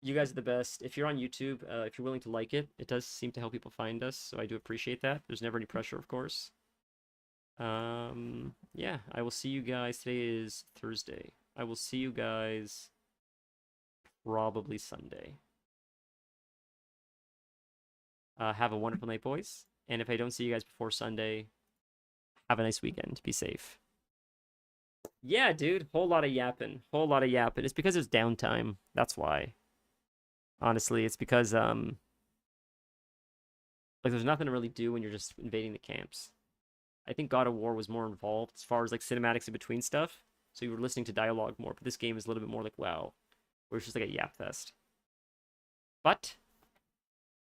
You guys are the best. If you're on YouTube, if you're willing to like it, it does seem to help people find us, so I do appreciate that. There's never any pressure, of course. Yeah, I will see you guys. Today is Thursday. I will see you guys probably Sunday. Have a wonderful night, boys. And if I don't see you guys before Sunday, have a nice weekend. Be safe. Yeah, dude. Whole lot of yapping. Whole lot of yapping. It's because it's downtime. That's why. Honestly, it's because, like, there's nothing to really do when you're just invading the camps. I think God of War was more involved as far as, like, cinematics in between stuff. So you were listening to dialogue more. But this game is a little bit more like WoW, where it's just like a yap fest. But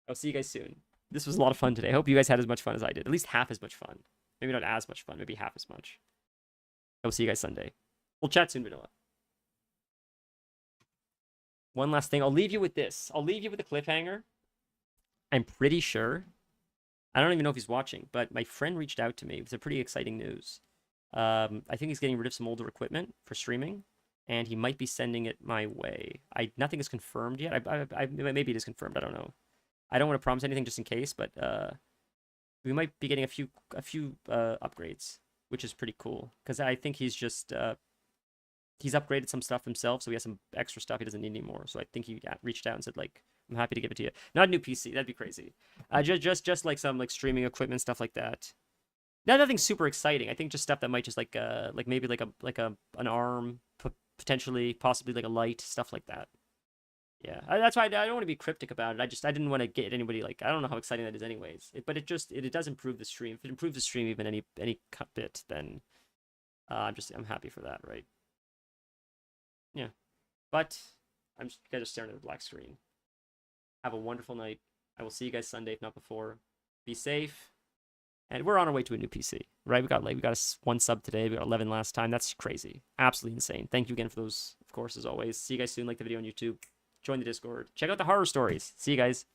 I'll see you guys soon. This was a lot of fun today. I hope you guys had as much fun as I did. At least half as much fun. Maybe not as much fun. Maybe half as much. I will see you guys Sunday. We'll chat soon, Vanilla. One last thing. I'll leave you with this. I'll leave you with a cliffhanger. I'm pretty sure. I don't even know if he's watching, but my friend reached out to me with some pretty exciting news. I think he's getting rid of some older equipment for streaming, and he might be sending it my way. Nothing is confirmed yet. Maybe it is confirmed. I don't know. I don't want to promise anything just in case, but we might be getting a few upgrades, which is pretty cool because I think he's just he's upgraded some stuff himself, so he has some extra stuff he doesn't need anymore. So I think he reached out and said, like, I'm happy to give it to you. Not a new PC, that'd be crazy. Just like some like streaming equipment, stuff like that. Nothing super exciting. I think just stuff that might just like maybe like an arm, potentially, possibly like a light, stuff like that. Yeah, that's why I don't want to be cryptic about it. I didn't want to get anybody like, I don't know how exciting that is anyways. But it does improve the stream. If it improves the stream even any bit, then I'm happy for that, right? Yeah, but you guys are staring at the black screen. Have a wonderful night. I will see you guys Sunday, if not before. Be safe. And we're on our way to a new PC, right? We got one sub today. We got 11 last time. That's crazy. Absolutely insane. Thank you again for those, of course, as always. See you guys soon. Like the video on YouTube. Join the Discord. Check out the horror stories. See you guys.